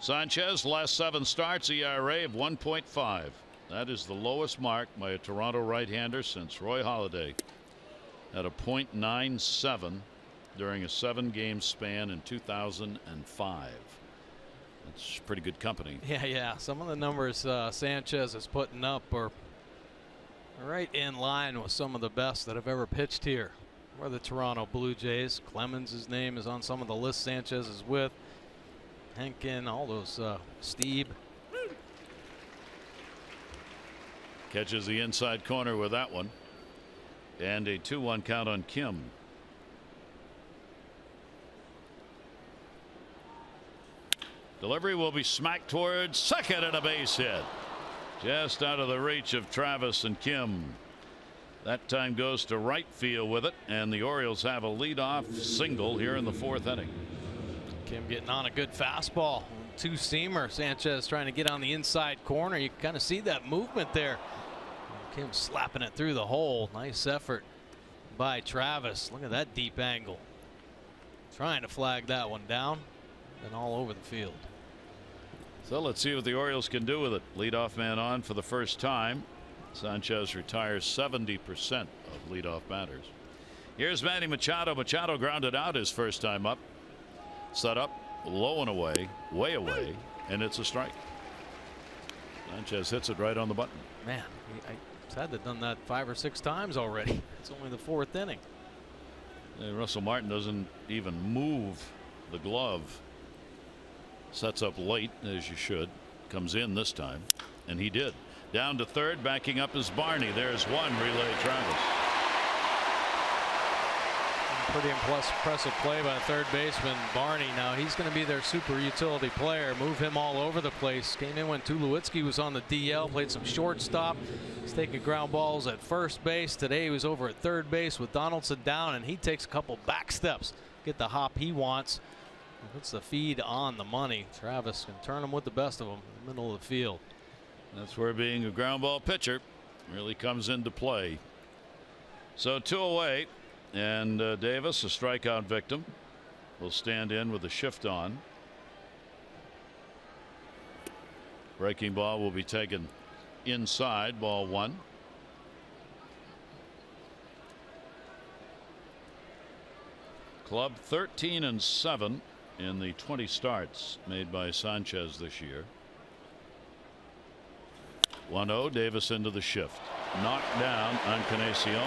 Sanchez, last 7 starts, ERA of 1.5. That is the lowest mark by a Toronto right-hander since Roy Halladay at a .97 during a 7-game span in 2005. That's pretty good company. Yeah. Some of the numbers Sanchez is putting up are right in line with some of the best that have ever pitched here. Or the Toronto Blue Jays. Clemens' name is on some of the lists Sanchez is with. Henkin, all those, Steve. Catches the inside corner with that one. And a 2-1 count on Kim. Delivery will be smacked towards second and a base hit. Just out of the reach of Travis and Kim. That time goes to right field with it, and the Orioles have a leadoff single here in the 4th inning. Kim getting on a good fastball. 2-seamer. Sanchez trying to get on the inside corner. You kind of see that movement there. Kim slapping it through the hole. Nice effort by Travis. Look at that deep angle. Trying to flag that one down and all over the field. So let's see what the Orioles can do with it. Leadoff man on for the first time. Sanchez retires 70% of leadoff batters. Here's Manny Machado. Machado grounded out his first time up. Set up, low and away, way away, and it's a strike. Sanchez hits it right on the button. Man, he's had to done that 5 or 6 times already. It's only the 4th inning. Russell Martin doesn't even move the glove. Sets up late, as you should. Comes in this time, and he did. Down to third, backing up is Barney. There's one. Relay Travis. Pretty impressive play by third baseman Barney. Now he's going to be their super utility player. Move him all over the place. Came in when Tulowitzki was on the DL. Played some shortstop. He's taking ground balls at first base. Today he was over at third base with Donaldson down, and he takes a couple back steps. Get the hop he wants. Puts the feed on the money. Travis can turn him with the best of them in the middle of the field. That's where being a ground ball pitcher really comes into play. So 2 away, and Davis, a strikeout victim, will stand in with the shift on. Breaking ball will be taken inside, ball 1. Club 13-7 in the 20 starts made by Sanchez this year. 1-0, Davis into the shift. Knocked down on Encarnacion.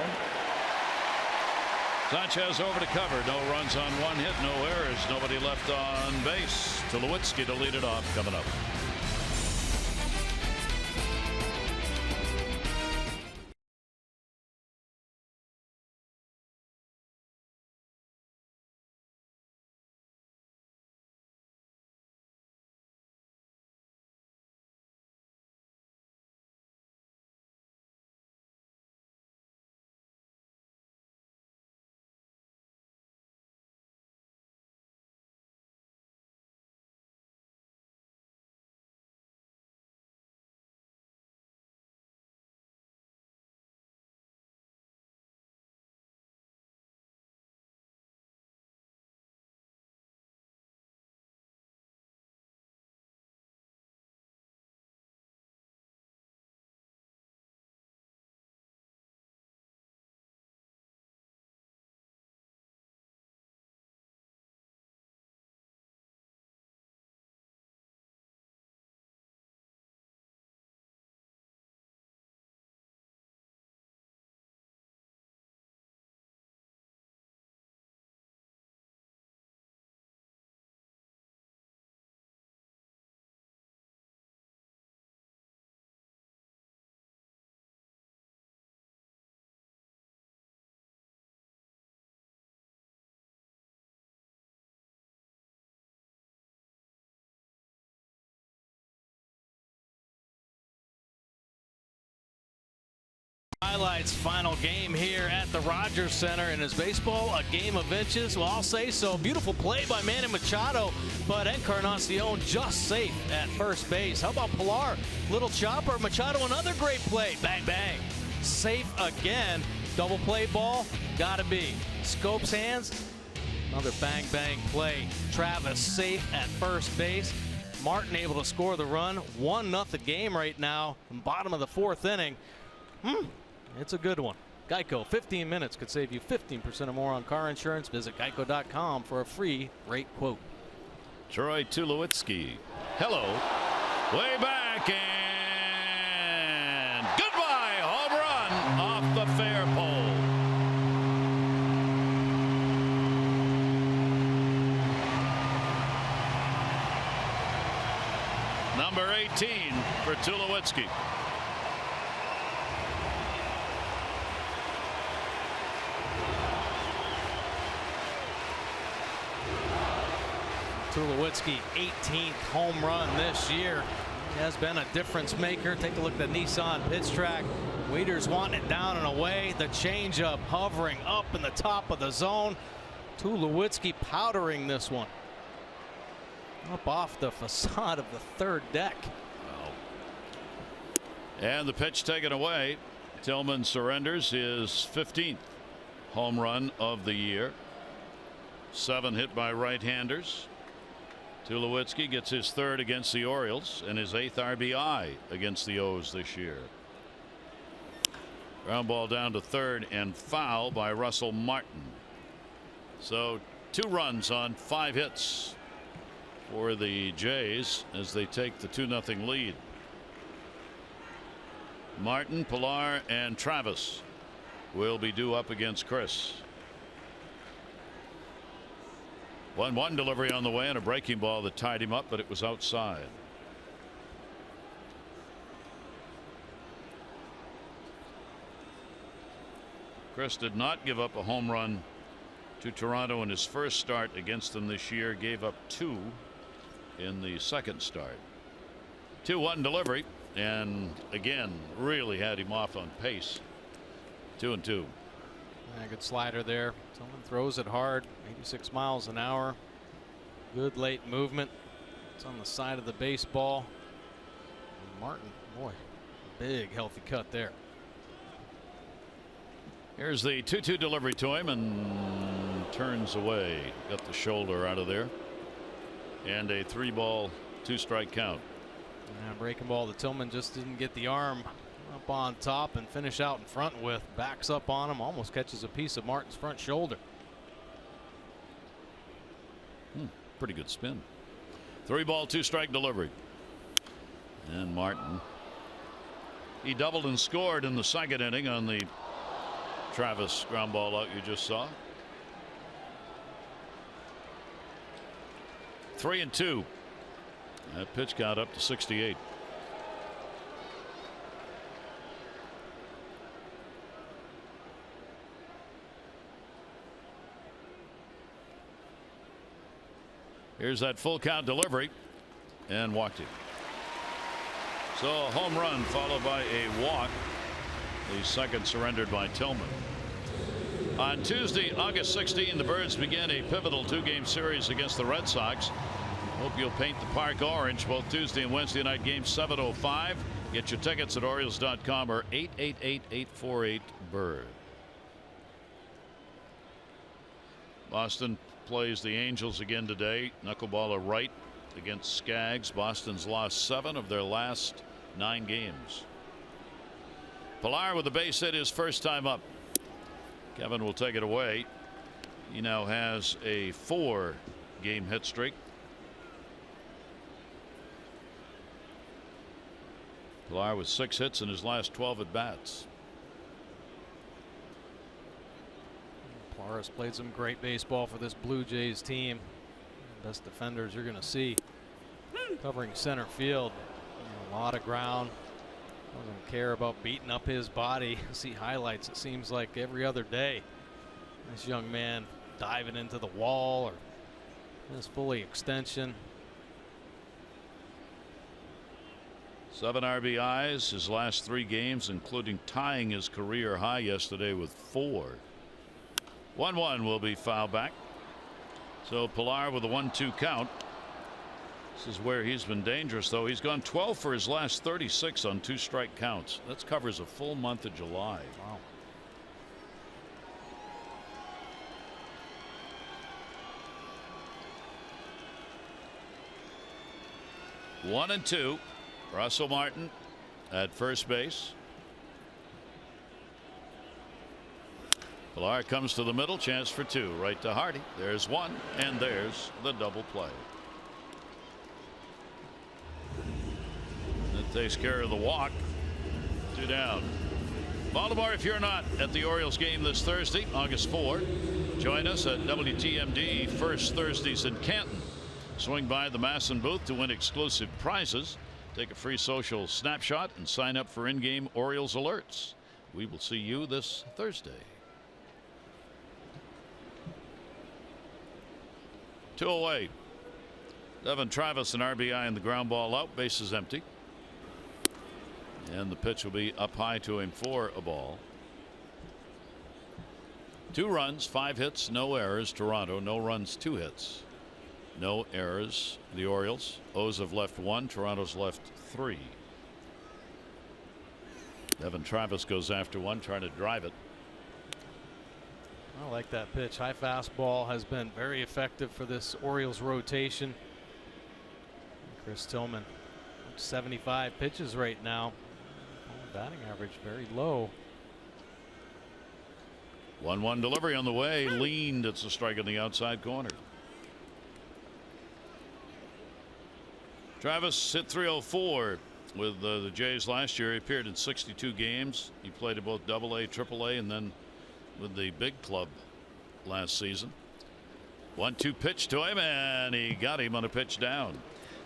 Sanchez over to cover. No runs on 1 hit, no errors, nobody left on base. Tulowitzki to lead it off coming up. Highlights, final game here at the Rogers Center. And is baseball a game of inches? Well, I'll say so. Beautiful play by Manny Machado, but Encarnacion just safe at first base. How about Pilar? Little chopper. Machado, another great play. Bang, bang. Safe again. Double play ball. Gotta be. Scopes hands. Another bang, bang play. Travis safe at first base. Martin able to score the run. 1-0 game right now. Bottom of the 4th inning. It's a good one. Geico, 15 minutes could save you 15% or more on car insurance. Visit geico.com for a free rate quote. Troy Tulowitzki. Hello. Way back and goodbye. Home run off the fair pole. Number 18 for Tulowitzki. Tulowitzki, 18th home run this year. He has been a difference maker. Take a look at the Nissan pitch track. Waiters wanting it down and away. The changeup hovering up in the top of the zone. Tulowitzki powdering this one. Up off the facade of the 3rd deck. And the pitch taken away. Tillman surrenders his 15th home run of the year. 7 hit by right-handers. Tulowitzki gets his 3rd against the Orioles and his 8th RBI against the O's this year. Ground ball down to 3rd and foul by Russell Martin. So 2 runs on 5 hits for the Jays as they take the 2-0 lead. Martin, Pilar, and Travis will be due up against Chris. 1-1 delivery on the way and a breaking ball that tied him up, but it was outside. Chris did not give up a home run to Toronto in his first start against them this year. Gave up 2 in the second start. 2-1 delivery, and again really had him off on pace. 2-2. Good slider there. Tillman throws it hard, 86 miles an hour. Good late movement. It's on the side of the baseball. And Martin, boy, big healthy cut there. Here's the 2-2 delivery to him and turns away. Got the shoulder out of there. And a 3-ball 2-strike count. And breaking ball to Tillman just didn't get the arm up on top and finish out in front with. Backs up on him, almost catches a piece of Martin's front shoulder. Pretty good spin. 3-ball 2-strike delivery. And Martin, he doubled and scored in the second inning on the Travis ground ball out you just saw. 3-2. That pitch count up to 68. Here's that full count delivery and walked him. So a home run followed by a walk. The second surrendered by Tillman. On Tuesday, August 16, the Birds begin a pivotal 2-game series against the Red Sox. Hope you'll paint the park orange both Tuesday and Wednesday night games 7:05. Get your tickets at Orioles.com or 888-848-BIRD. Boston plays the Angels again today. Knuckleballer right against Skaggs. Boston's lost 7 of their last 9 games. Pilar with the base hit his first time up. Kevin will take it away. He now has a 4-game hit streak. Pilar with 6 hits in his last 12 at bats. Pilar has played some great baseball for this Blue Jays team. Best defenders you're going to see. Covering center field. A lot of ground. Doesn't care about beating up his body. See highlights, it seems like every other day. This young man diving into the wall or his fully extension. 7 RBIs his last 3 games, including tying his career high yesterday with 4. 1-1 will be fouled back. So Pilar with a 1-2 count. This is where he's been dangerous, though. He's gone 12 for his last 36 on 2 strike counts. That covers a full month of July. Wow. One and 2. Russell Martin at first base. Pilar comes to the middle, chance for 2, right to Hardy. There's 1, and there's the double play. That takes care of the walk. 2 down. Baltimore, if you're not at the Orioles game this Thursday, August 4, join us at WTMD First Thursdays in Canton. Swing by the Masson booth to win exclusive prizes. Take a free social snapshot and sign up for in-game Orioles alerts. We will see you this Thursday. 2 away. Devon Travis an RBI and the ground ball out. Bases empty. And the pitch will be up high to him for a ball. 2 runs, 5 hits, no errors. Toronto, no runs, 2 hits. No errors. The Orioles. O's have left 1. Toronto's left 3. Devon Travis goes after 1, trying to drive it. I like that pitch. High fastball has been very effective for this Orioles rotation. Chris Tillman, 75 pitches right now. Batting average very low. 1-1 delivery on the way. Leaned. It's a strike on the outside corner. Travis hit .304 with the Jays last year. He appeared in 62 games. He played at both AA, AAA, and then with the big club last season. 1-2 pitch to him, and he got him on a pitch down.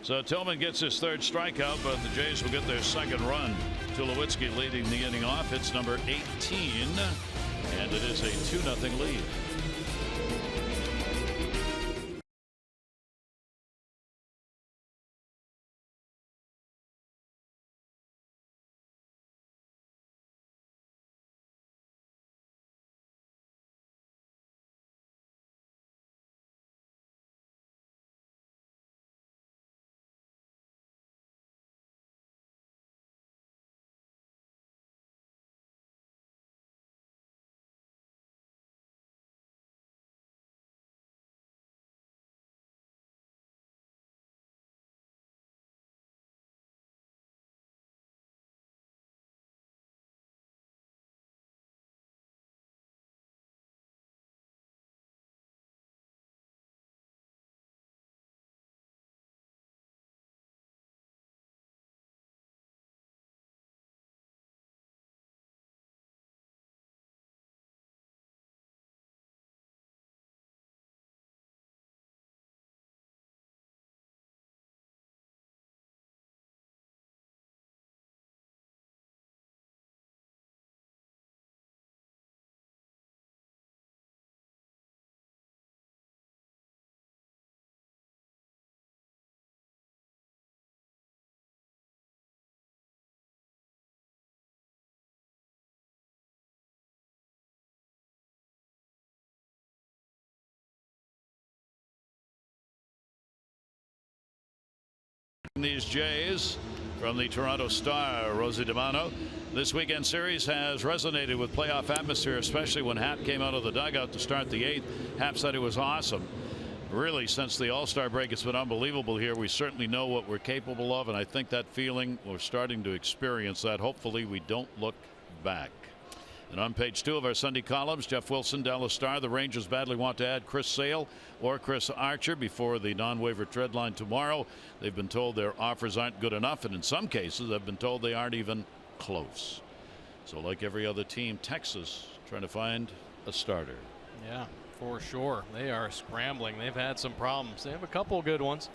So Tillman gets his 3rd strikeout, but the Jays will get their 2nd run. Tulowitzki leading the inning off. It's number 18, and it is a 2-0 lead. These Jays from the Toronto Star, Rosie DiMano. This weekend series has resonated with playoff atmosphere, especially when Happ came out of the dugout to start the 8th. Happ said it was awesome. Really, since the All-Star break, it's been unbelievable here. We certainly know what we're capable of, and I think that feeling, we're starting to experience that. Hopefully we don't look back. And on page 2 of our Sunday columns, Jeff Wilson, Dallas Star. The Rangers badly want to add Chris Sale or Chris Archer before the non-waiver trade line tomorrow. They've been told their offers aren't good enough, and in some cases they've been told they aren't even close. So like every other team, Texas trying to find a starter. Yeah, for sure. They are scrambling. They've had some problems. They have a couple good ones.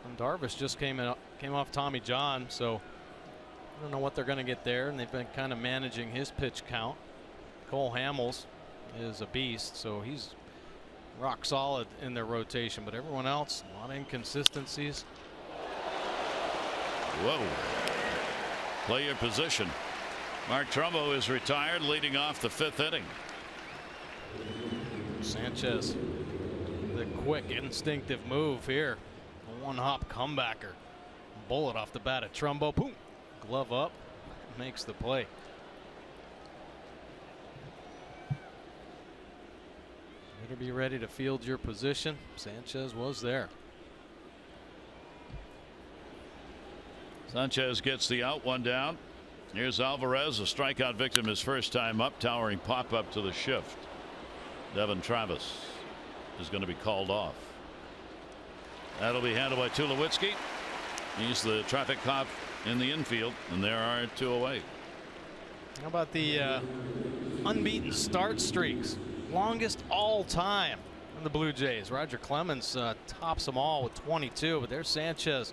And Darvish just came off Tommy John, so I don't know what they're going to get there, and they've been kind of managing his pitch count. Cole Hamels is a beast, so he's rock solid in their rotation, but everyone else, a lot of inconsistencies. Whoa. Play your position. Mark Trumbo is retired, leading off the 5th inning. Sanchez, the quick instinctive move here. A one-hop comebacker. Bullet off the bat at Trumbo. Boom. Glove up. Makes the play. Better be ready to field your position. Sanchez was there. Sanchez gets the out, 1 down. Here's Alvarez, a strikeout victim his first time up. Towering pop up to the shift. Devin Travis is going to be called off. That'll be handled by Tulowitzki. He's the traffic cop in the infield, and there are 2 away. How about the unbeaten start streaks? Longest all time in the Blue Jays. Roger Clemens tops them all with 22, but there's Sanchez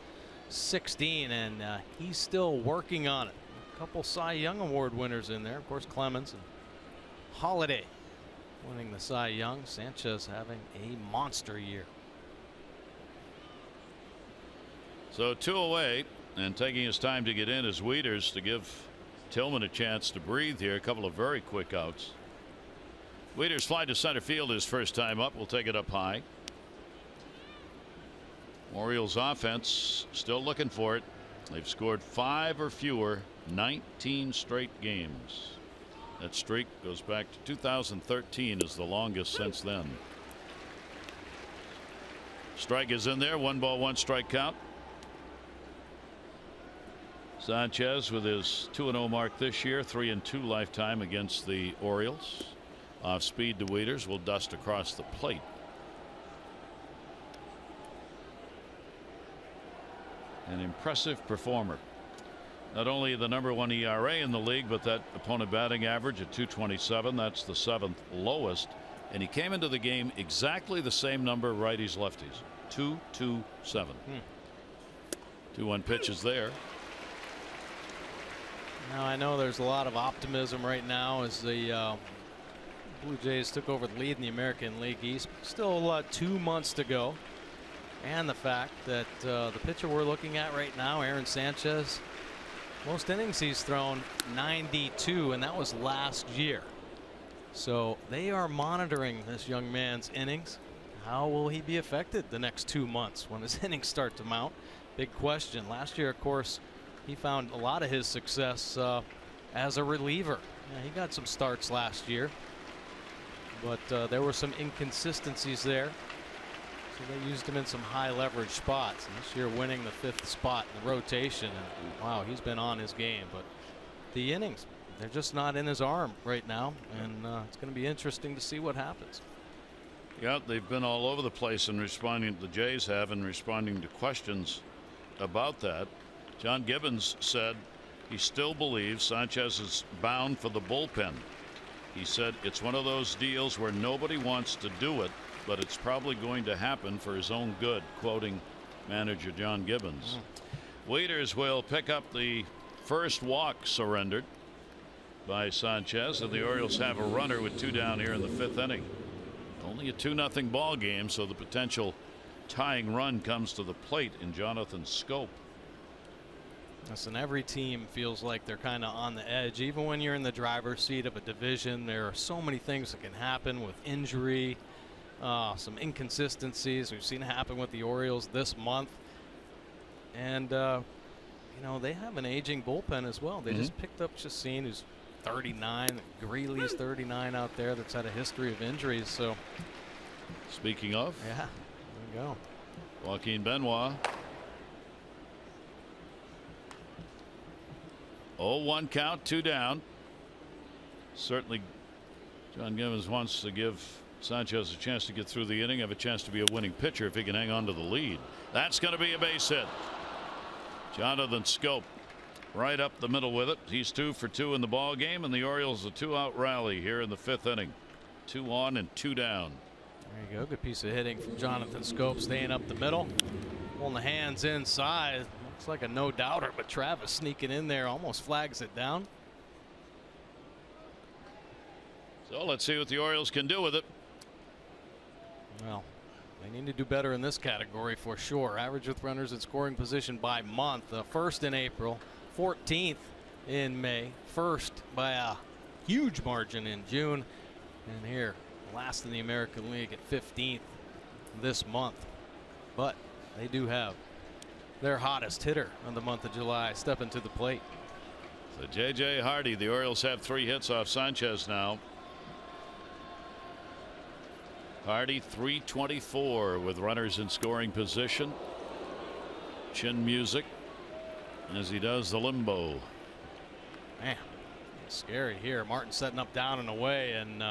16, and he's still working on it. A couple Cy Young Award winners in there. Of course, Clemens and Holiday winning the Cy Young. Sanchez having a monster year. So 2 away, and taking his time to get in is Wieters to give Tillman a chance to breathe here. A couple of very quick outs. Wieters fly to center field his first time up. Will take it up high. Orioles offense still looking for it. They've scored 5 or fewer 19 straight games. That streak goes back to 2013 is the longest since then. Strike is in there. 1 ball 1 strike count. Sanchez with his 2-0 mark this year, 3-2 lifetime against the Orioles. Off speed to Wieters, will dust across the plate. An impressive performer. Not only the #1 ERA in the league, but that opponent batting average at .227. That's the 7th lowest. And he came into the game exactly the same number righties lefties. 2-2-7. 2-1 pitches there. Now I know there's a lot of optimism right now as the Blue Jays took over the lead in the American League East. Still 2 months to go. And the fact that the pitcher we're looking at right now, Aaron Sanchez, most innings he's thrown 92, and that was last year. So they are monitoring this young man's innings. How will he be affected the next 2 months when his innings start to mount? Big question. Last year, of course, he found a lot of his success as a reliever. Yeah, he got some starts last year, but there were some inconsistencies there. So they used him in some high leverage spots. And this year winning the 5th spot in the rotation. And wow, he's been on his game. But the innings, they're just not in his arm right now. And it's going to be interesting to see what happens. Yeah, they've been all over the place in responding. The Jays have in responding to questions about that. John Gibbons said he still believes Sanchez is bound for the bullpen. He said it's one of those deals where nobody wants to do it, but it's probably going to happen for his own good, quoting manager John Gibbons. Wieters will pick up the first walk surrendered by Sanchez, and the Orioles have a runner with 2 down here in the 5th inning. Only a 2-0 ball game, so the potential tying run comes to the plate in Jonathan Schoop. Listen, every team feels like they're kind of on the edge. Even when you're in the driver's seat of a division, there are so many things that can happen with injury, some inconsistencies. We've seen it happen with the Orioles this month. And, you know, they have an aging bullpen as well. They just picked up Chacin, who's 39. Greeley's 39 out there that's had a history of injuries. So, speaking of, yeah, there you go. Joaquin Benoit. 0-1 count, 2 down. Certainly John Gibbons wants to give Sanchez a chance to get through the inning, have a chance to be a winning pitcher if he can hang on to the lead. That's going to be a base hit. Jonathan Schoop right up the middle with it. He's 2 for 2 in the ball game, and the Orioles a 2-out rally here in the 5th inning. 2 on and 2 down. There you go. Good piece of hitting from Jonathan Schoop, staying up the middle, pulling the hands inside. Looks like a no-doubter, but Travis sneaking in there almost flags it down. So let's see what the Orioles can do with it. Well, they need to do better in this category for sure. Average with runners in scoring position by month. First in April, 14th in May, first by a huge margin in June, and here last in the American League at 15th this month. But they do have their hottest hitter of the month of July stepping to the plate. So J.J. Hardy, the Orioles have 3 hits off Sanchez now. Hardy .324 with runners in scoring position. Chin music as he does the limbo. Man, it's scary here. Martin setting up down and away, and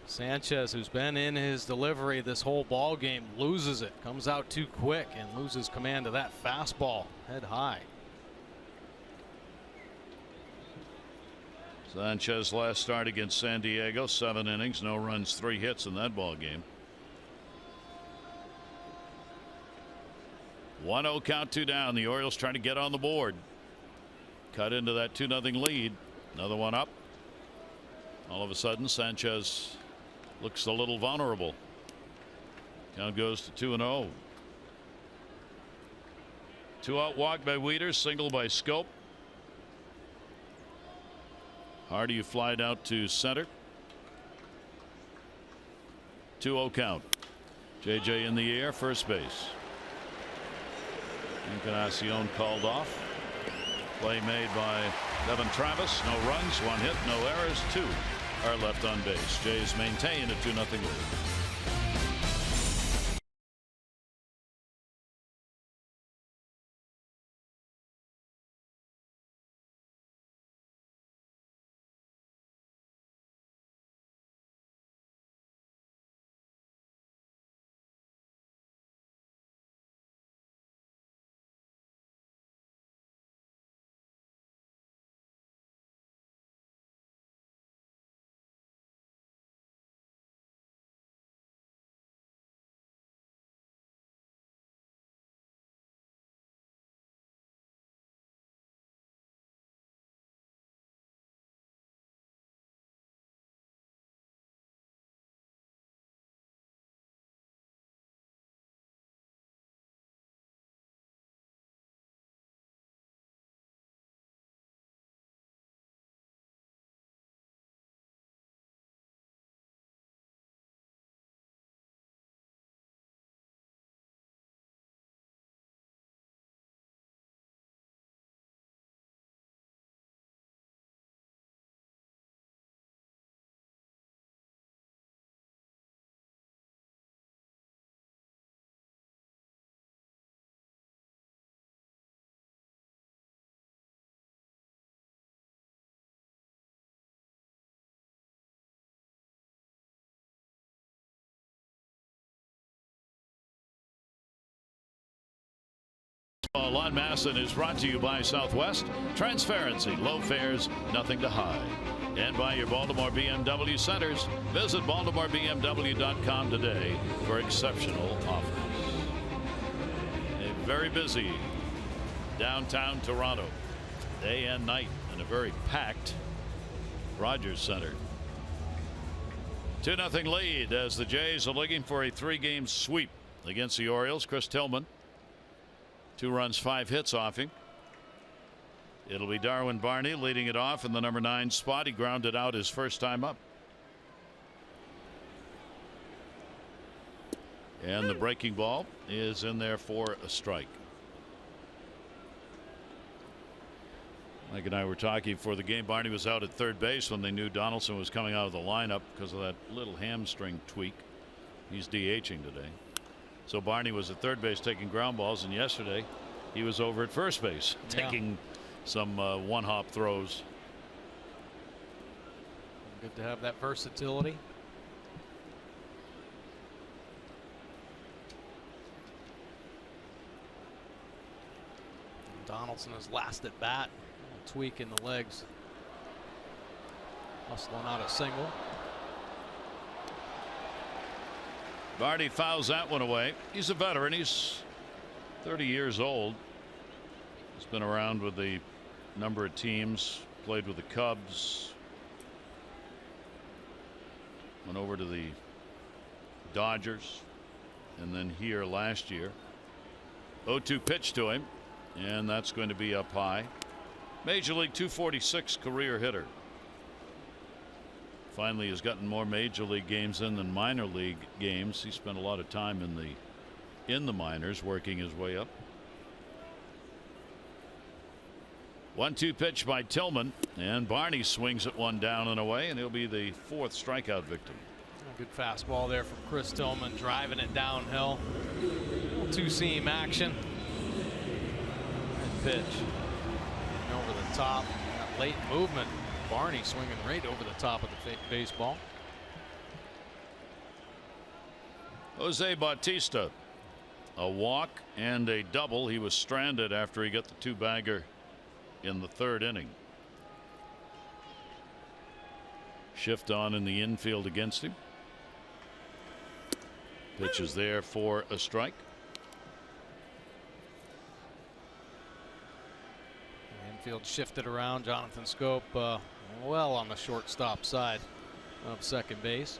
Sanchez, who's been in his delivery this whole ball game, loses it, comes out too quick and loses command of that fastball head high. Sanchez last start against San Diego, 7 innings, no runs, 3 hits in that ball game. 1-0 count, 2 down. The Orioles trying to get on the board. Cut into that 2-0 lead. Another one up. All of a sudden Sanchez looks a little vulnerable. Count goes to 2-0. 2-out walk by Wieters, single by Schoop. Hardy flied out to center. 2-0 count. JJ in the air, first base. Encarnacion called off. Play made by Devin Travis. No runs, 1 hit, no errors, 2 are left on base. Jays maintain a 2-0 lead. Lon Masson is brought to you by Southwest. Transparency, low fares, nothing to hide. And by your Baltimore BMW centers. Visit BaltimoreBMW.com today for exceptional offers. A very busy downtown Toronto, day and night, and a very packed Rogers Center. 2-0 lead as the Jays are looking for a 3-game sweep against the Orioles. Chris Tillman, 2 runs, 5 hits off him. It'll be Darwin Barney leading it off in the number 9 spot. He grounded out his first time up. And the breaking ball is in there for a strike. Mike and I were talking before the game. Barney was out at third base when they knew Donaldson was coming out of the lineup because of that little hamstring tweak. He's DHing today. So Barney was at third base taking ground balls, and yesterday he was over at first base taking some one-hop throws. Good to have that versatility. Donaldson is last at bat, a tweak in the legs, hustling out a single. Barney fouls that one away. He's a veteran. He's 30 years old. He's been around with a number of teams, played with the Cubs, went over to the Dodgers, and then here last year. 0-2 pitch to him, and that's going to be up high. Major League 246 career hitter. Finally has gotten more major league games in than minor league games. He spent a lot of time in the minors working his way up. 1-2 pitch by Tillman, and Barney swings at one down and away, and he'll be the 4th strikeout victim. Good fastball there from Chris Tillman, driving it downhill. Two-seam action. Good pitch. And over the top. That late movement. Barney swinging right over the top of the baseball. Jose Bautista, a walk and a double. He was stranded after he got the 2-bagger in the 3rd inning. Shift on in the infield against him. Pitch is there for a strike. Infield shifted around. Jonathan Schoop well on the shortstop side of second base.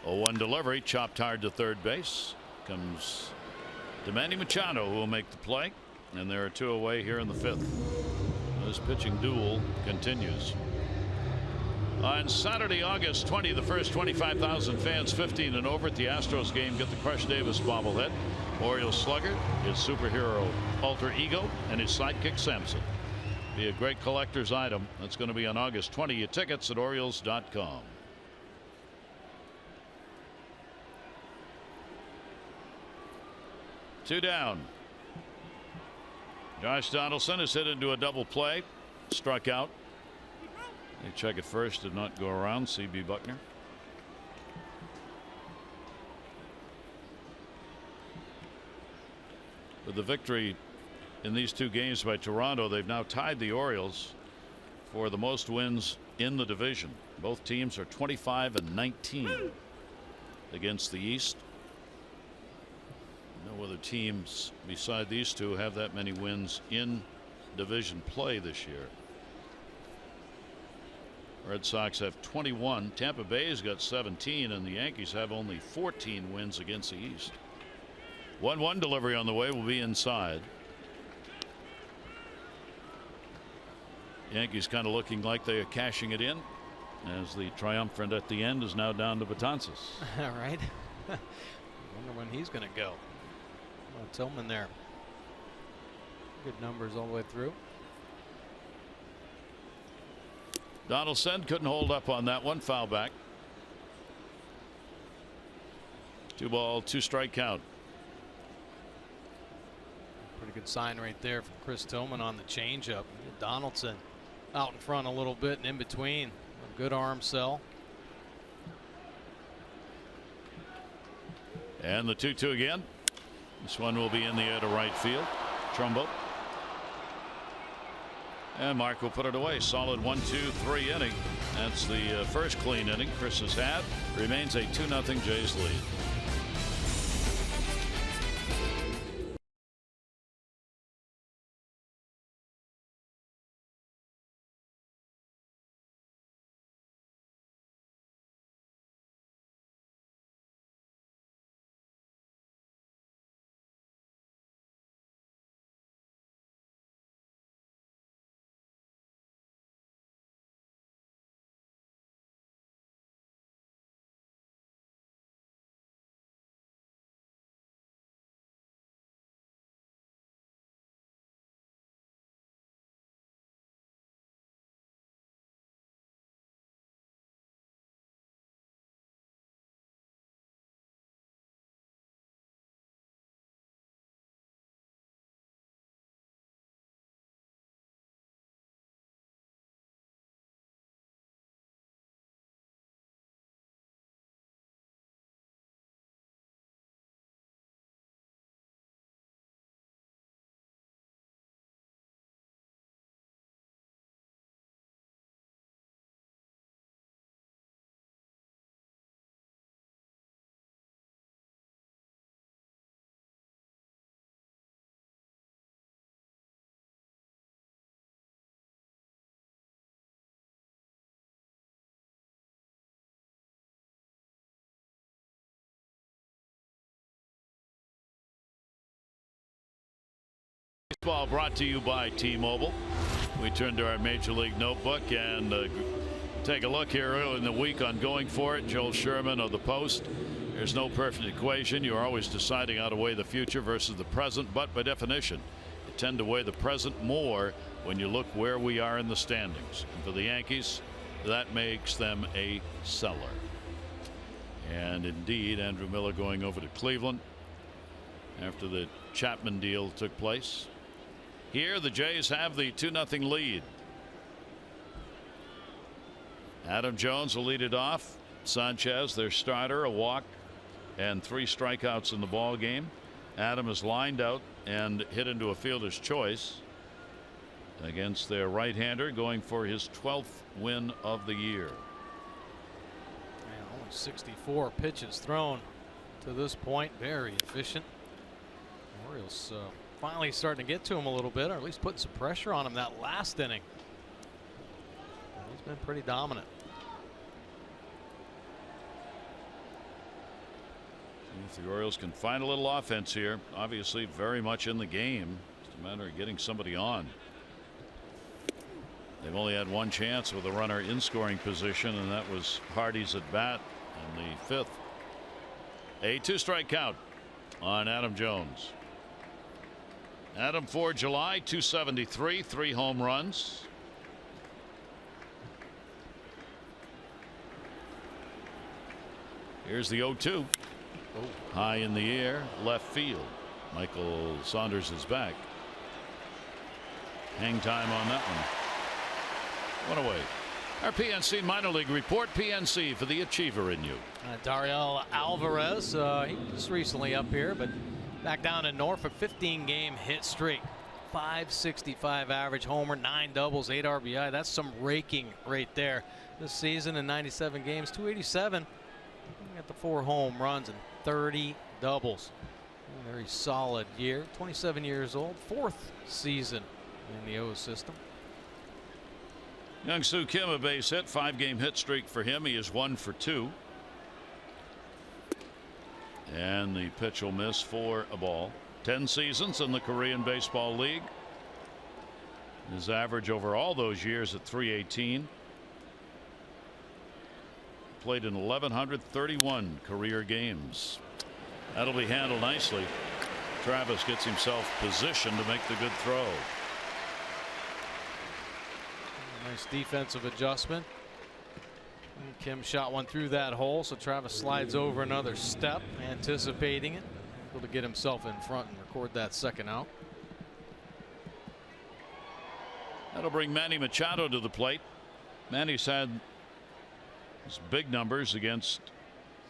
0-1 delivery, chopped hard to third base. Comes to Manny Machado, who will make the play, and there are 2 away here in the 5th. This pitching duel continues. On Saturday, August 20, the first 25,000 fans 15 and over at the Astros game get the Crush Davis bobblehead, Oriole slugger, his superhero alter ego, and his sidekick Samson. Be a great collector's item. That's going to be on August 20. Your tickets at Orioles.com. Two down. Josh Donaldson is hit into a double play, struck out. They check it first, did not go around. CB Buckner. With the victory in these 2 games by Toronto, they've now tied the Orioles for the most wins in the division. Both teams are 25-19 against the East. No other teams beside these 2 have that many wins in division play this year. Red Sox have 21. Tampa Bay's got 17, and the Yankees have only 14 wins against the East. 1-1 delivery on the way, will be inside. Yankees kind of looking like they are cashing it in, as the triumphant at the end is now down to Betances. All right. Wonder when he's going to go. Oh, Tillman there. Good numbers all the way through. Donaldson couldn't hold up on that one. Foul back. 2-ball, 2-strike count. Pretty good sign right there from Chris Tillman on the changeup. Donaldson out in front a little bit and in between. A good arm sell. And the 2-2 again. This one will be in the air to right field. Trumbo. And Mark will put it away. Solid 1-2-3 inning. That's the first clean inning Chris has had. Remains a 2-0 Jays lead. Baseball brought to you by T-Mobile. We turn to our Major League notebook and take a look here early in the week on Going For It. Joel Sherman of the Post. There's no perfect equation. You're always deciding how to weigh the future versus the present, but by definition, you tend to weigh the present more when you look where we are in the standings. And for the Yankees, that makes them a seller. And indeed, Andrew Miller going over to Cleveland after the Chapman deal took place. Here, the Jays have the 2-0 lead. Adam Jones will lead it off. Sanchez, their starter, a walk and 3 strikeouts in the ball game. Adam is lined out and hit into a fielder's choice against their right-hander, going for his 12th win of the year. Man, only 64 pitches thrown to this point. Very efficient. Orioles finally starting to get to him a little bit, or at least putting some pressure on him that last inning. He's been pretty dominant. If the Orioles can find a little offense here, obviously very much in the game. It's a matter of getting somebody on. They've only had one chance with a runner in scoring position, and that was Hardy's at bat in the 5th. A 2-strike count on Adam Jones. Adam for July, 273, 3 home runs. Here's the 0-2. High in the air, left field. Michael Saunders is back. Hang time on that one. One away. Our PNC minor league report. PNC for the achiever in you. Dariel Alvarez, he was recently up here, but back down in Norfolk. 15-game hit streak. 565 average homer, 9 doubles, 8 RBI. That's some raking right there. This season in 97 games, 287. Got the 4 home runs and 30 doubles. A very solid year. 27 years old, 4th season in the O system. Young Soo Kim, a base hit, 5-game hit streak for him. He is 1 for 2. And the pitch will miss for a ball. 10 seasons in the Korean Baseball League. His average over all those years at .318. Played in 1,131 career games. That'll be handled nicely. Travis gets himself positioned to make the good throw. Nice defensive adjustment. And Kim shot one through that hole, so Travis slides over another step, anticipating it, able to get himself in front and record that second out. That'll bring Manny Machado to the plate. Manny's had his big numbers against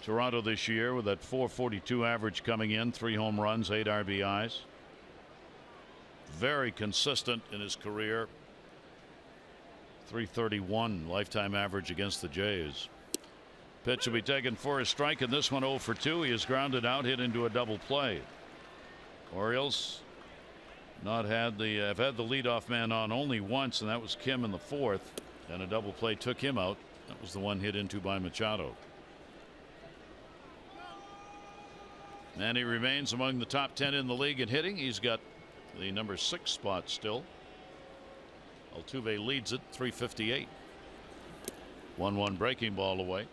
Toronto this year with that .442 average coming in, 3 home runs, 8 RBIs. Very consistent in his career. .331 lifetime average against the Jays. Pitch will be taken for a strike, and this one 0 for 2. He is grounded out, hit into a double play. Orioles have had the leadoff man on only once, and that was Kim in the 4th, and a double play took him out. That was the one hit into by Machado. And he remains among the top 10 in the league in hitting. He's got the number 6 spot still. Altuve leads it, 358. 1-1 breaking ball away.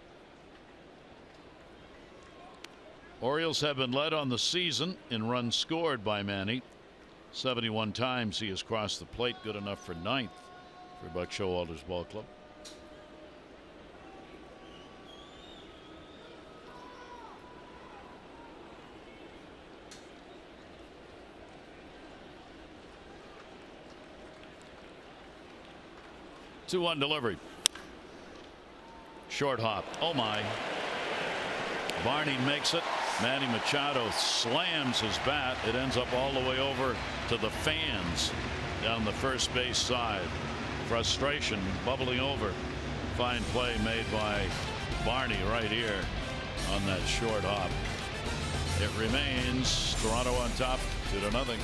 Orioles have been led on the season in runs scored by Manny. 71 times he has crossed the plate, good enough for 9th for Buck Showalter's ball club. Two-one delivery. Short hop. Oh my. Barney makes it. Manny Machado slams his bat. It ends up all the way over to the fans down the first base side. Frustration bubbling over. Fine play made by Barney right here on that short hop. It remains Toronto on top 2-0.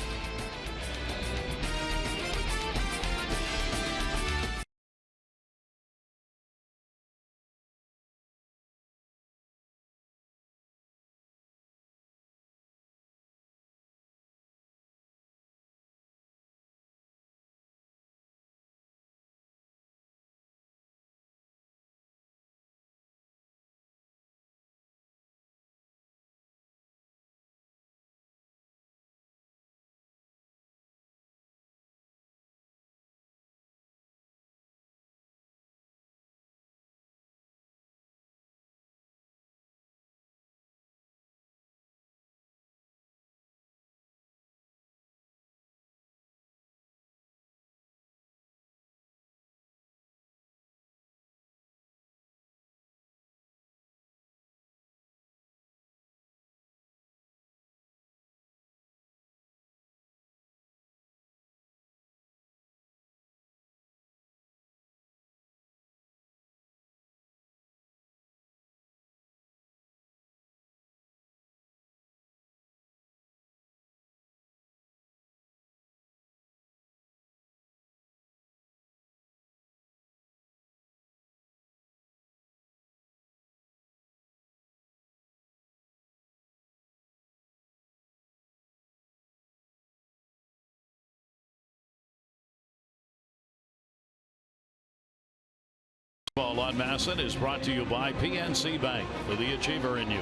Baseball on Masson is brought to you by PNC Bank, for the achiever in you,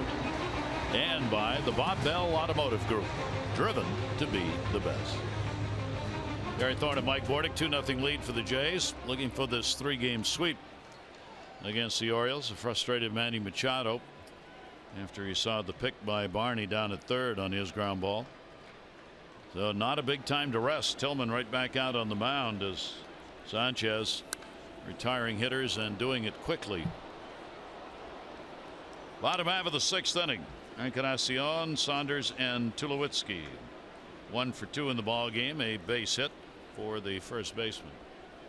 and by the Bob Bell Automotive Group, driven to be the best. Gary Thorne and Mike Bordick, 2-0 lead for the Jays, looking for this 3-game sweep against the Orioles. A frustrated Manny Machado after he saw the pick by Barney down at third on his ground ball. So not a big time to rest. Tillman right back out on the mound as Sanchez retiring hitters and doing it quickly. Bottom half of the 6th inning. Encarnacion, Saunders, and Tulowitzki. 1 for 2 in the ball game. A base hit for the first baseman.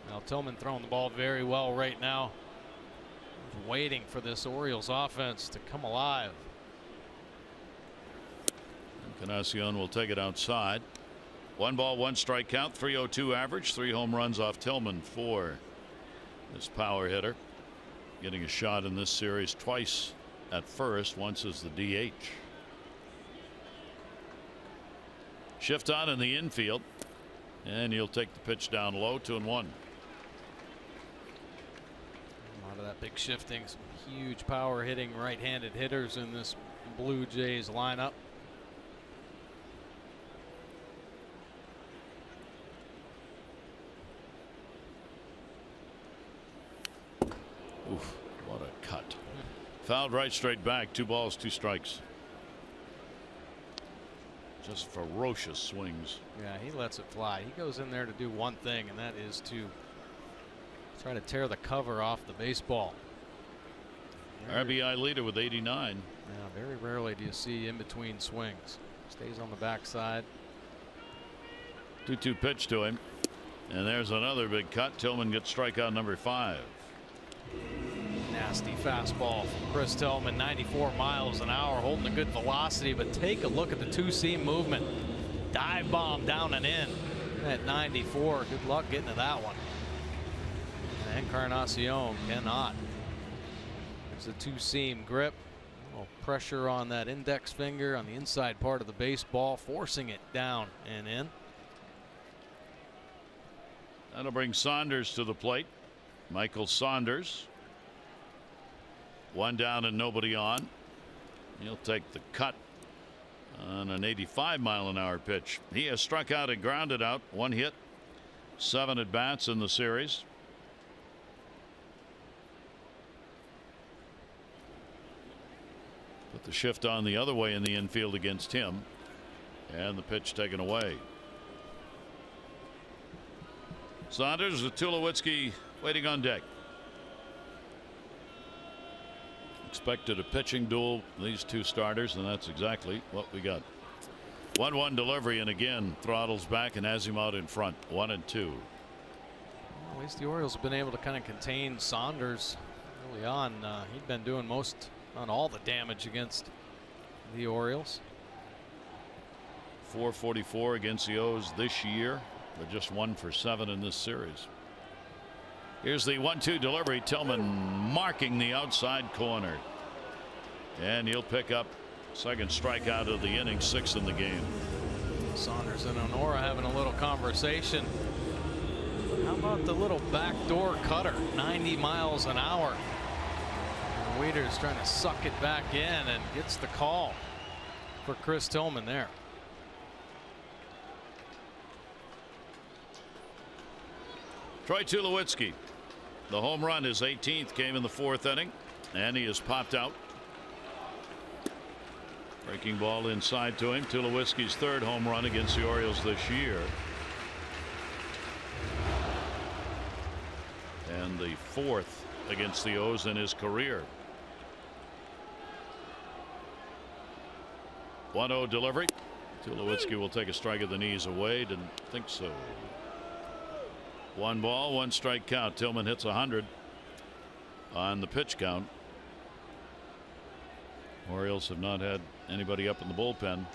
Now Tillman throwing the ball very well right now. Waiting for this Orioles offense to come alive. Encarnacion will take it outside. 1 ball, 1 strike count, 302 average, 3 home runs off Tillman for this power hitter. Getting a shot in this series twice at first, once as the DH. Shift on in the infield, and he'll take the pitch down low, 2-1. A lot of that big shifting, some huge power hitting right-handed hitters in this Blue Jays lineup. Oof, what a cut. Fouled right straight back. 2 balls, 2 strikes. Just ferocious swings. Yeah, he lets it fly. He goes in there to do one thing, and that is to try to tear the cover off the baseball. RBI leader with 89. Yeah, very rarely do you see in between swings. Stays on the backside. 2-2 pitch to him. And there's another big cut. Tillman gets strikeout number 5. Nasty fastball from Chris Tillman, 94 miles an hour, holding a good velocity, but take a look at the 2-seam movement. Dive bomb down and in at 94. Good luck getting to that one. And Encarnacion cannot. There's a 2-seam grip. A little pressure on that index finger on the inside part of the baseball, forcing it down and in. That'll bring Saunders to the plate. Michael Saunders. 1 down and nobody on. He'll take the cut on an 85-mile-an-hour pitch. He has struck out and grounded out. 1 hit, 7 at bats in the series. Put the shift on the other way in the infield against him, and the pitch taken away. Saunders with Tulowitzki waiting on deck. Expected a pitching duel, these 2 starters, and that's exactly what we got. 1-1 delivery, and again throttles back and has him out in front. 1-2. Well, at least the Orioles have been able to kind of contain Saunders early on. He'd been doing most, not all, the damage against the Orioles. 444 against the O's this year, but just 1 for 7 in this series. Here's the 1-2 delivery. Tillman marking the outside corner, and he'll pick up second strikeout of the inning, 6th in the game. Saunders and Honora having a little conversation. How about the little backdoor cutter, 90 miles an hour? And Wieters trying to suck it back in and gets the call for Chris Tillman there. Troy Tulowitzki. The home run, his 18th, came in the 4th inning, and he is popped out. Breaking ball inside to him. Tulowitzki's 3rd home run against the Orioles this year, and the 4th against the O's in his career. 1-0 delivery. Tulowitzki will take a strike at the knees away. Didn't think so. 1 ball, 1 strike count. Tillman hits 100 on the pitch count. Orioles have not had anybody up in the bullpen.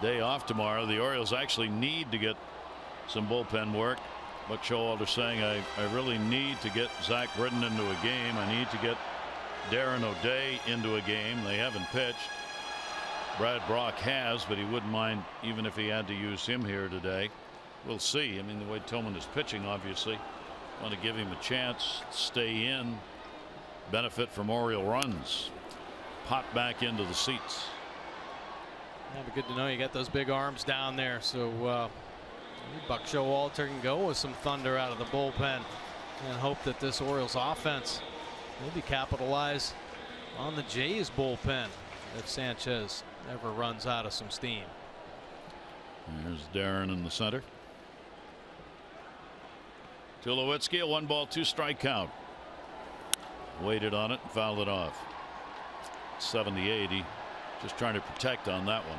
Day off tomorrow. The Orioles actually need to get some bullpen work. But Showalter saying, I really need to get Zach Britton into a game. I need to get Darren O'Day into a game. They haven't pitched. Brad Brock has, but he wouldn't mind even if he had to use him here today. we'll see. I mean, the way Tillman is pitching, obviously, want to give him a chance, stay in, benefit from Oriole runs, pop back into the seats. Yeah, but good to know you got those big arms down there. So Buck Showalter can go with some thunder out of the bullpen and hope that this Orioles offense maybe capitalize on the Jays bullpen if Sanchez ever runs out of some steam. There's Darren in the center. Tulowitzki, a 1-ball 2-strike count. Waited on it and fouled it off. 70-80. Just trying to protect on that one.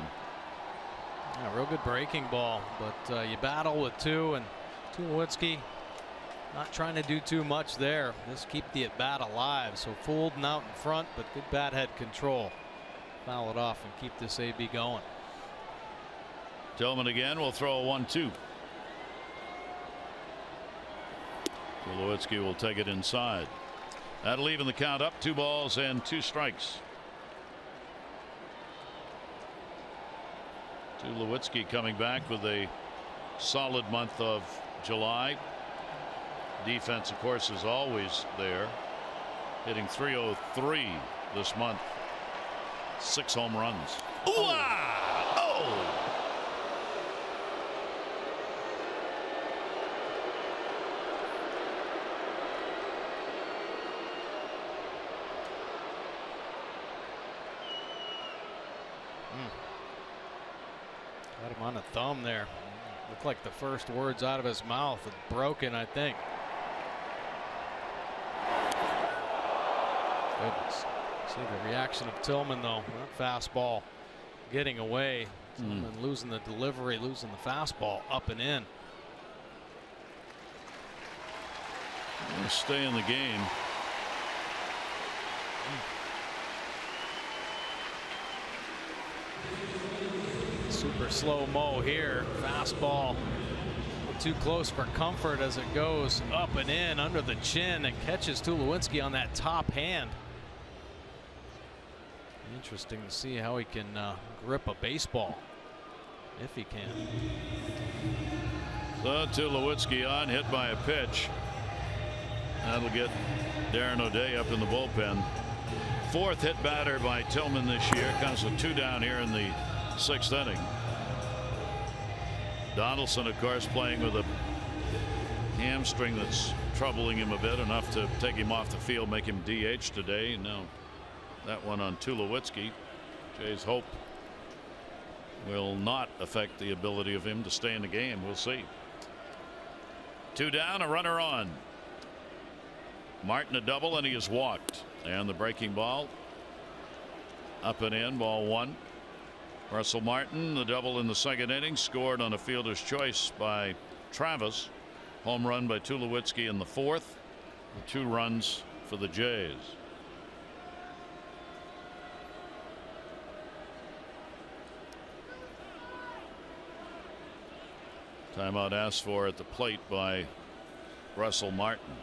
Yeah, real good breaking ball, but you battle with two, and Tulowitzki not trying to do too much there. Just keep the at bat alive. So fooled and out in front, but good bat head control. Foul it off and keep this AB going. Tillman again will throw a 1-2. Tulowitzki will take it inside. That'll even the count up. 2 balls and 2 strikes. Tulowitzki coming back with a solid month of July. Defense, of course, is always there. Hitting .303 this month. 6 home runs. Ooh-ah! Oh! Got him on the thumb there. Looked like the first words out of his mouth had broken, I think. Goodness. See the reaction of Tillman, though. That fastball getting away. Tillman losing the delivery, losing the fastball up and in. We'll stay in the game. Super slow-mo here. Fastball too close for comfort as it goes up and in under the chin and catches Tulowitzki on that top hand. Interesting to see how he can grip a baseball, if he can. So Tulowitzki on, hit by a pitch. That'll get Darren O'Day up in the bullpen. 4th hit batter by Tillman this year. Comes with 2 down here in the 6th inning. Donaldson, of course, playing with a hamstring that's troubling him a bit, enough to take him off the field, make him DH today. Now that one on Tulowitzki. Jays hope will not affect the ability of him to stay in the game. We'll see. 2 down, a runner on. Martin a double, and he is walked. And the breaking ball up and in, ball 1. Russell Martin, the double in the 2nd inning, scored on a fielder's choice by Travis. Home run by Tulowitzki in the 4th. 2 runs for the Jays. Timeout asked for at the plate by Russell Martin.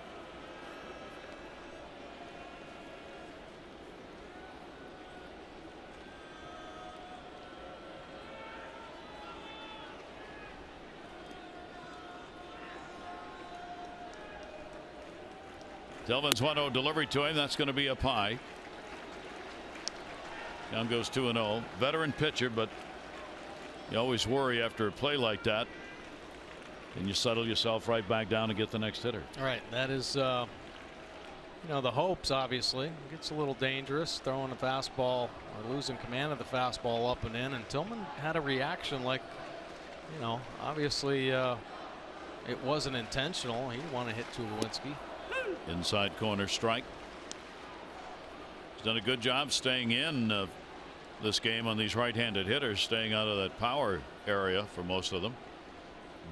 Tillman's 1-0 delivery to him. That's going to be up high. Down goes 2-0. Veteran pitcher, but you always worry after a play like that. Can you settle yourself right back down and get the next hitter? All right. That is, you know, the hopes, obviously. It gets a little dangerous throwing a fastball or losing command of the fastball up and in. And Tillman had a reaction like, you know, obviously it wasn't intentional. He didn't want to hit Tulowitzki. Inside corner strike. He's done a good job staying in this game on these right-handed hitters, staying out of that power area for most of them.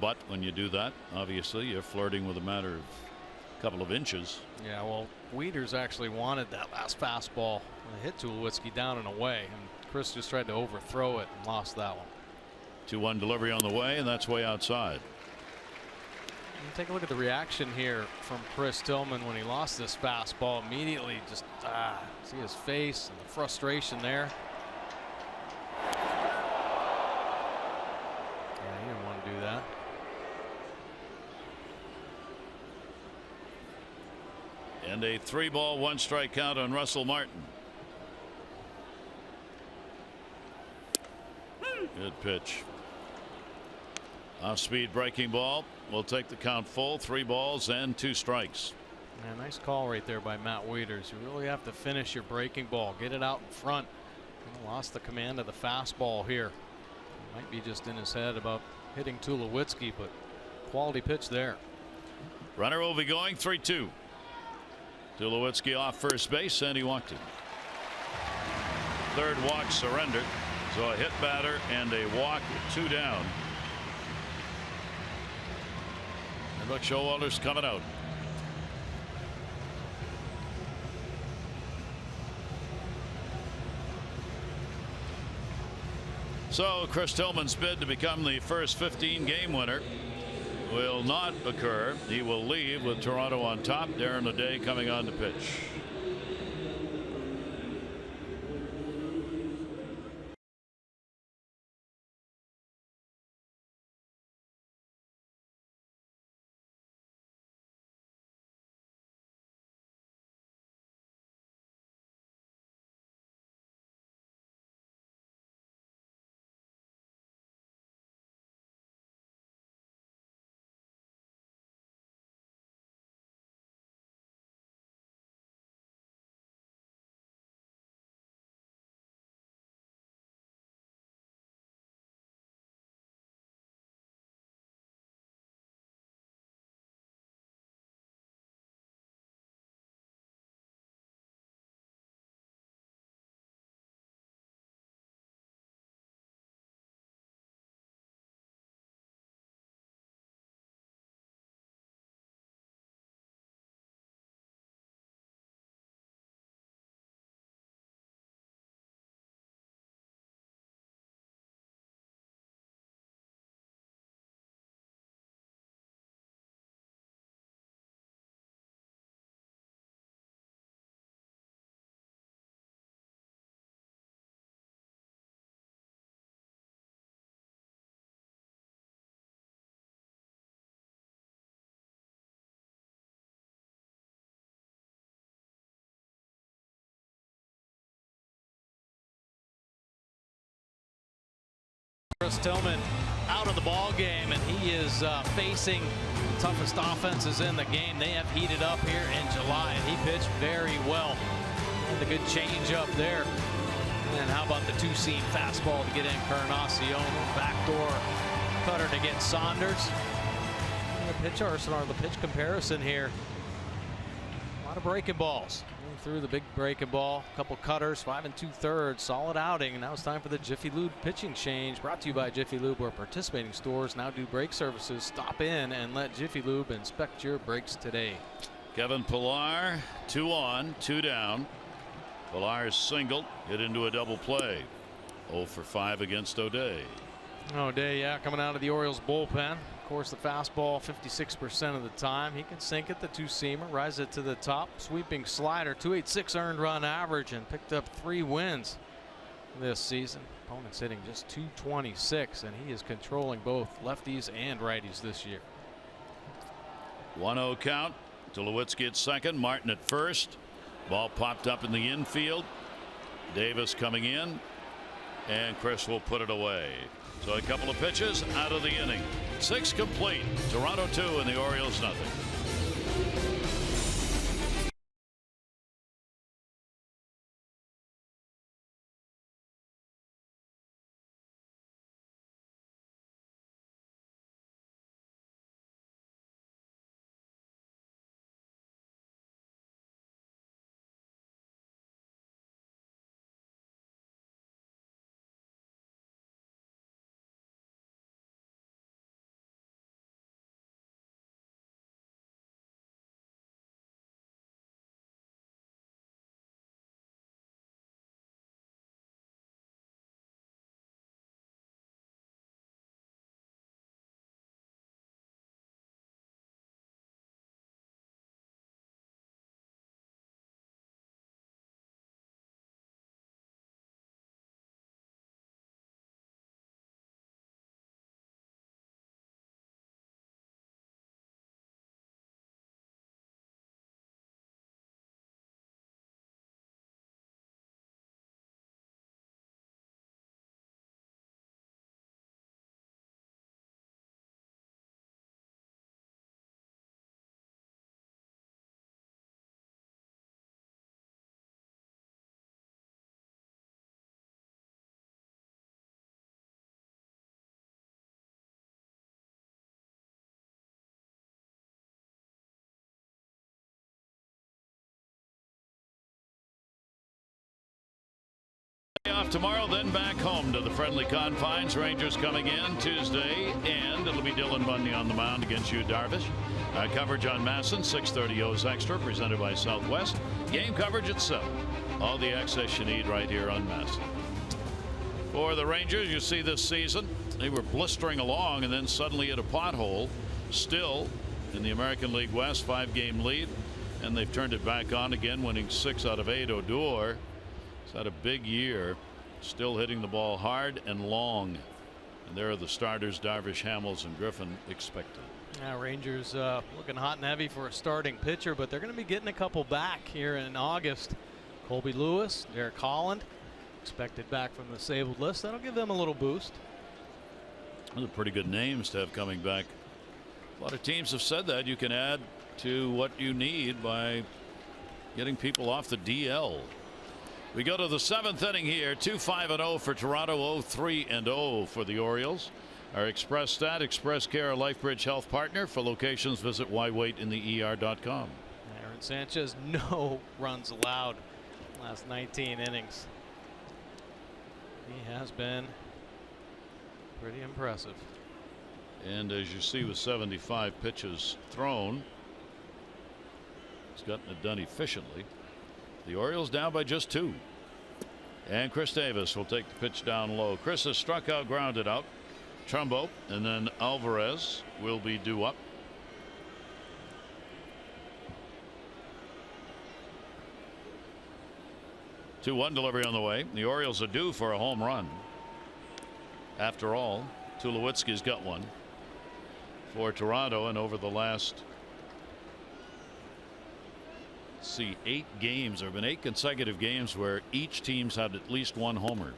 But when you do that, obviously you're flirting with a matter of a couple of inches. Yeah, well, Wieters actually wanted that last fastball. It hit Tulowitzki down and away, and Chris just tried to overthrow it and lost that one. 2-1 delivery on the way, and that's way outside. Take a look at the reaction here from Chris Tillman when he lost this fastball. Immediately just see his face and the frustration there. Yeah, he didn't want to do that. And a 3-ball, 1-strike count on Russell Martin. Good pitch. Off-speed breaking ball will take the count full. 3 balls and 2 strikes. Yeah, nice call right there by Matt Wieters. You really have to finish your breaking ball. Get it out in front. Lost the command of the fastball here. Might be just in his head about hitting Tulowitzki, but quality pitch there. Runner will be going 3-2. Tulowitzki off first base, and he walked it. Third walk surrendered. So a hit batter and a walk with 2 down. And Buck Showalter's coming out. So Chris Tillman's bid to become the first 15-game winner will not occur. He will leave with Toronto on top. Darren O'Day coming on to pitch. Chris Tillman out of the ball game, and he is facing the toughest offenses in the game. They have heated up here in July, and he pitched very well. And a good change up there. And how about the 2-seam fastball to get Encarnacion? Backdoor cutter to get Saunders. And the pitch arsenal, the pitch comparison here. A lot of breaking balls. Through the big breaking ball, a couple cutters, 5 2/3, solid outing. And now it's time for the Jiffy Lube pitching change. Brought to you by Jiffy Lube, where participating stores now do brake services. Stop in and let Jiffy Lube inspect your brakes today. Kevin Pillar, 2 on, 2 down. Pillar's singled, hit into a double play. 0 for 5 against O'Day. O'Day, yeah, coming out of the Orioles bullpen. Of course, the fastball 56% of the time. He can sink it, the 2-seamer, rise it to the top. Sweeping slider, 286 earned run average, and picked up 3 wins this season. Opponent's hitting just 226, and he is controlling both lefties and righties this year. 1-0 count. Tulowitzki at second, Martin at first. Ball popped up in the infield. Davis coming in, and Chris will put it away. So a couple of pitches out of the inning. 6 complete. Toronto 2 and the Orioles nothing. off tomorrow, then back home to the friendly confines. Rangers coming in Tuesday, and it'll be Dylan Bundy on the mound against Yu Darvish. Coverage on MASN, 6:30 O's Extra, presented by Southwest. Game coverage at 7. All the access you need right here on MASN. For the Rangers, you see this season, they were blistering along and then suddenly hit a pothole. Still in the American League West, 5-game lead, and they've turned it back on again, winning 6 out of 8. Odor has had a big year, still hitting the ball hard and long. And there are the starters, Darvish, Hamels, and Griffin expected. Yeah, Rangers looking hot and heavy for a starting pitcher, but they're going to be getting a couple back here in August. Colby Lewis, Derek Holland, expected back from the disabled list. That'll give them a little boost. Those are pretty good names to have coming back. A lot of teams have said that you can add to what you need by getting people off the DL. We go to the 7th inning here. 2-5-0 for Toronto, 0-3-0 for the Orioles. Our Express Stat, Express Care, LifeBridge Health partner. For locations, visit whywaitinther.com. Aaron Sanchez, no runs allowed last 19 innings. He has been pretty impressive. And as you see, with 75 pitches thrown, he's gotten it done efficiently. The Orioles down by just 2. And Chris Davis will take the pitch down low. Chris has struck out, grounded out. Trumbo and then Alvarez will be due up. Two 2-1 delivery on the way. The Orioles are due for a home run. After all, Tulowitzki's got one for Toronto, and over the last 8 games, there have been 8 consecutive games where each team's had at least one homer.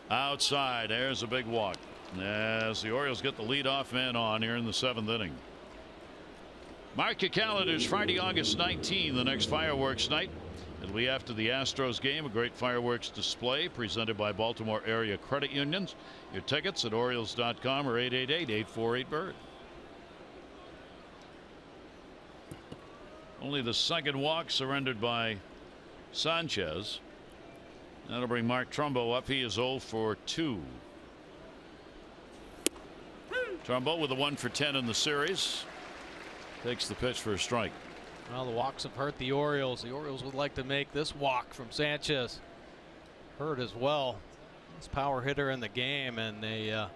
Outside, there's a big walk as the Orioles get the leadoff man on here in the 7th inning. Mark your calendars, Friday, August 19, the next fireworks night. It'll be after the Astros game, a great fireworks display presented by Baltimore Area Credit Unions. Your tickets at Orioles.com or 888-848-BIRD. Only the second walk surrendered by Sanchez. That'll bring Mark Trumbo up. He is 0 for 2. Trumbo with a 1 for 10 in the series. Takes the pitch for a strike. Well, the walks have hurt the Orioles. The Orioles would like to make this walk from Sanchez hurt as well. This power hitter in the game, and they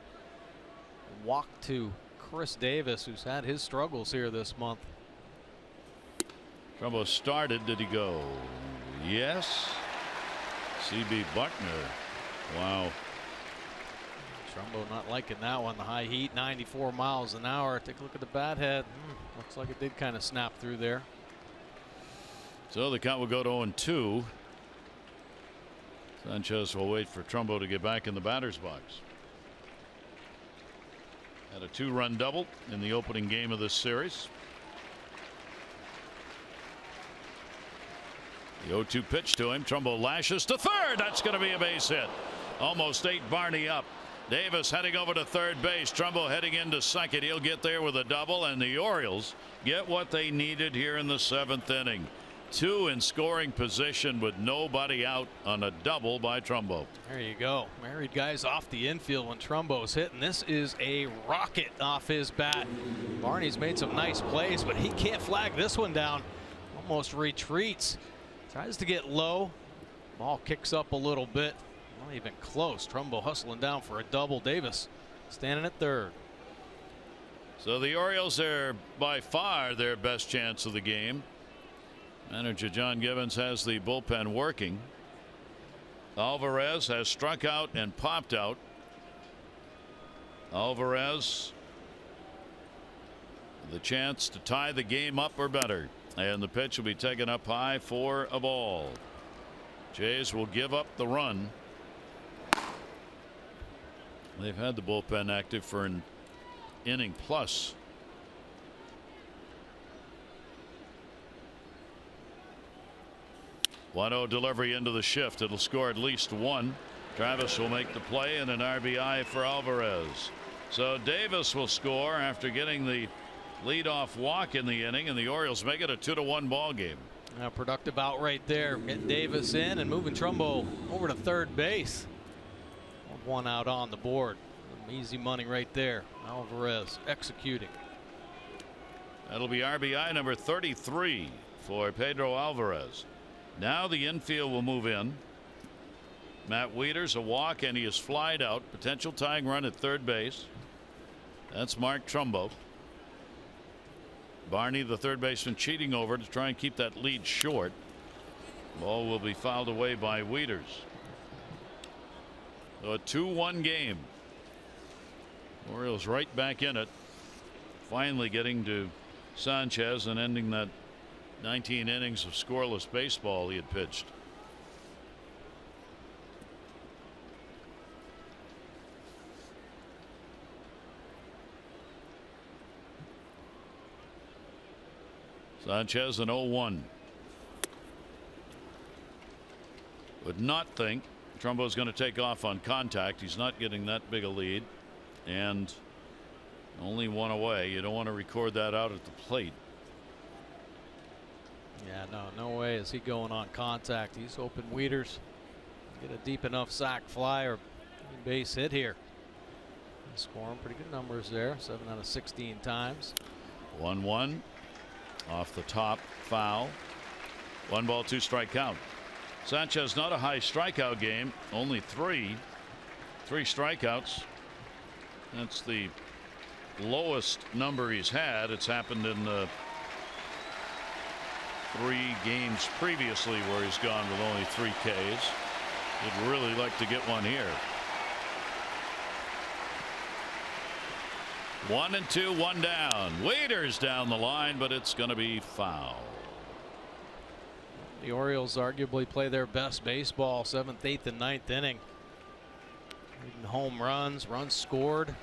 walk to Chris Davis, who's had his struggles here this month. Trumbo started. Did he go? Yes. CB Buckner. Wow. Trumbo not liking that one. The high heat, 94 miles an hour. Take a look at the bat head. Looks like it did kind of snap through there. So the count will go to 0-2. Sanchez will wait for Trumbo to get back in the batter's box. Had a 2-run double in the opening game of this series. The 0-2 pitch to him. Trumbo lashes to third. That's going to be a base hit. Almost ate Barney up. Davis heading over to third base. Trumbo heading into second. He'll get there with a double, and the Orioles get what they needed here in the 7th inning. 2 in scoring position with nobody out on a double by Trumbo. There you go. Married guys off the infield when Trumbo's hitting. This is a rocket off his bat. Barney's made some nice plays, but he can't flag this one down. Almost retreats. Tries to get low. Ball kicks up a little bit. Not even close. Trumbo hustling down for a double. Davis standing at third. So the Orioles are by far their best chance of the game. Manager John Gibbons has the bullpen working. Alvarez has struck out and popped out. Alvarez the chance to tie the game up or better, and the pitch will be taken up high for a ball. Jays will give up the run. They've had the bullpen active for an inning plus. One-0 delivery into the shift. It'll score at least 1. Travis will make the play and an RBI for Alvarez. So Davis will score after getting the leadoff walk in the inning, and the Orioles make it a 2-1 ball game. Productive out right there. Get Davis in and moving Trumbo over to third base. one out on the board. Easy money right there. Alvarez executing. That'll be RBI number 33 for Pedro Alvarez. Now the infield will move in. Matt Wieters, a walk, and he is flied out. Potential tying run at third base. That's Mark Trumbo. Barney, the third baseman, cheating over to try and keep that lead short. Ball will be fouled away by Wieters. So a 2-1 game. Orioles right back in it. Finally getting to Sanchez and ending that 19 innings of scoreless baseball he had pitched. Sanchez an 0-1. Would not think Trumbo's going to take off on contact. He's not getting that big a lead, and only one away. You don't want to record that out at the plate. Yeah, no way is he going on contact. He's hoping Wieters get a deep enough sac fly or base hit here. He's scoring pretty good numbers there, 7 out of 16 times. 1-1 off the top, foul. 1 ball, 2 strike count. Sanchez not a high strikeout game, only three strikeouts. That's the lowest number he's had. It's happened in the 3 games previously where he's gone with only 3 Ks. He'd really like to get one here. 1-2, 1 down. Wieters down the line, but it's going to be foul. The Orioles arguably play their best baseball, 7th, 8th, and 9th inning. Leading home runs scored. And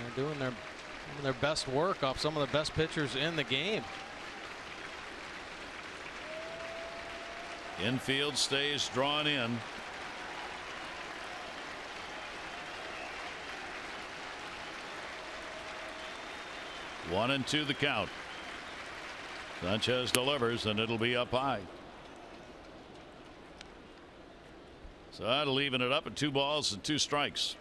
they're doing their best work off some of the best pitchers in the game. Infield stays drawn in. One and 2 the count. Sanchez delivers, and it'll be up high. So that'll even it up at 2 balls and 2 strikes.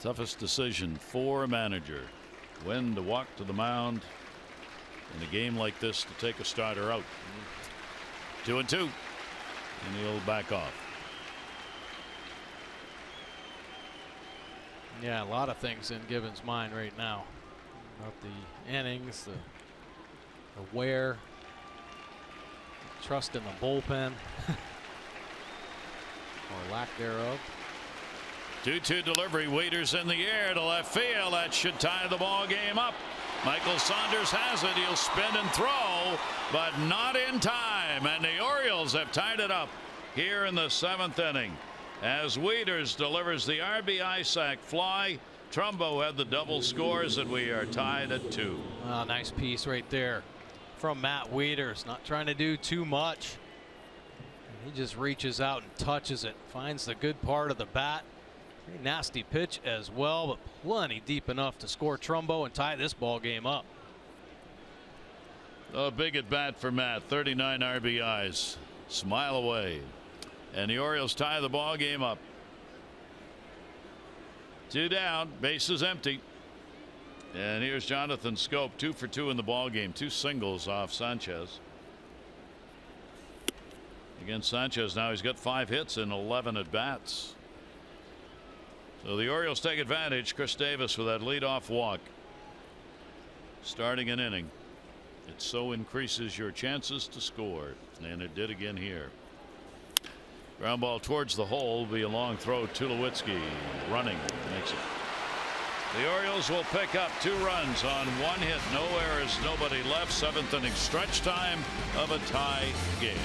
Toughest decision for a manager: when to walk to the mound in a game like this to take a starter out. 2-2, and he'll back off. Yeah, a lot of things in Gibbons' mind right now about the innings, the wear, trust in the bullpen, or lack thereof. 2-2 delivery. Wieters in the air to left field. That should tie the ball game up. Michael Saunders has it. He'll spin and throw, but not in time. And the Orioles have tied it up here in the 7th inning as Wieters delivers the RBI sac fly. Trumbo had the double scores, and we are tied at 2. Oh, nice piece right there from Matt Wieters. Not trying to do too much. He just reaches out and touches it. Finds the good part of the bat. Very nasty pitch as well, but plenty deep enough to score Trumbo and tie this ball game up. A big at bat for Matt. 39 RBIs. Smile away. And the Orioles tie the ball game up. 2 down, bases empty. And here's Jonathan Schoop, 2 for 2 in the ball game. 2 singles off Sanchez. Against Sanchez now, he's got 5 hits and 11 at bats. So the Orioles take advantage. Chris Davis with that leadoff walk, starting an inning. It so increases your chances to score, and it did again here. Ground ball towards the hole will be a long throw. Tulowitzki running makes it. The Orioles will pick up 2 runs on 1 hit, no errors, nobody left. 7th inning stretch time of a tie game.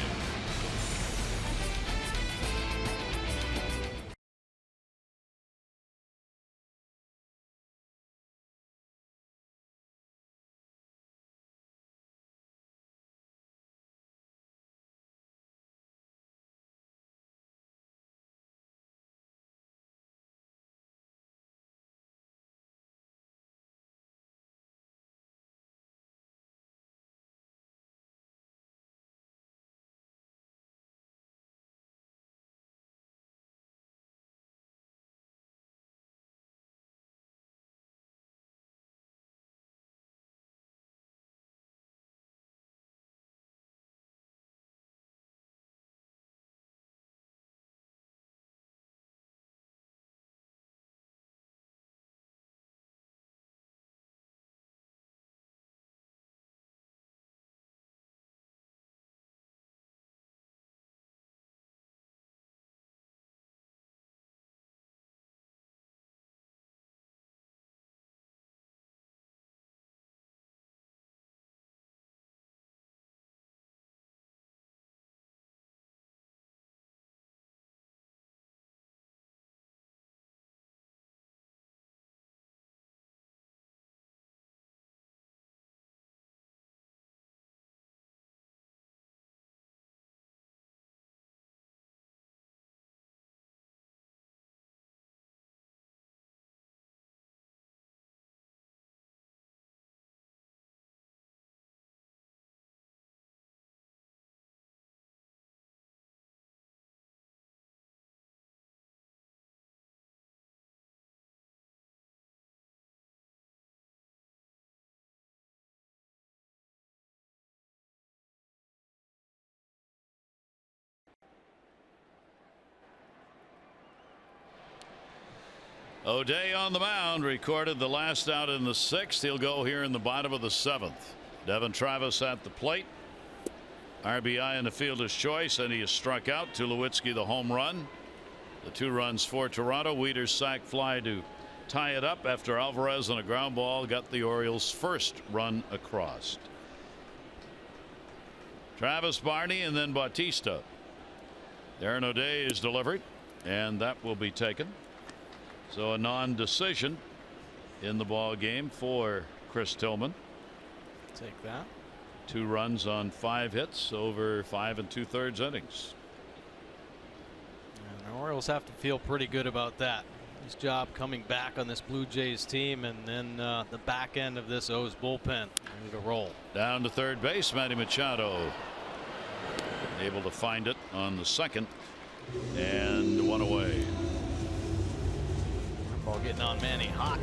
O'Day on the mound, recorded the last out in the 6th. He'll go here in the bottom of the 7th. Devon Travis at the plate. RBI in the fielder's choice, and he is struck out. Tulowitzki the home run. The 2 runs for Toronto. Wieters' sac fly to tie it up after Alvarez on a ground ball got the Orioles' first run across. Travis, Barney, and then Bautista. Darren O'Day is delivered, and that will be taken. So a non-decision in the ball game for Chris Tillman. Take that. 2 runs on 5 hits over 5 2/3 innings. And the Orioles have to feel pretty good about that. His job coming back on this Blue Jays team, and then the back end of this O's bullpen ready to roll. Down to third base, Manny Machado able to find it on the 2nd, and 1 away. Ball getting on Manny hot.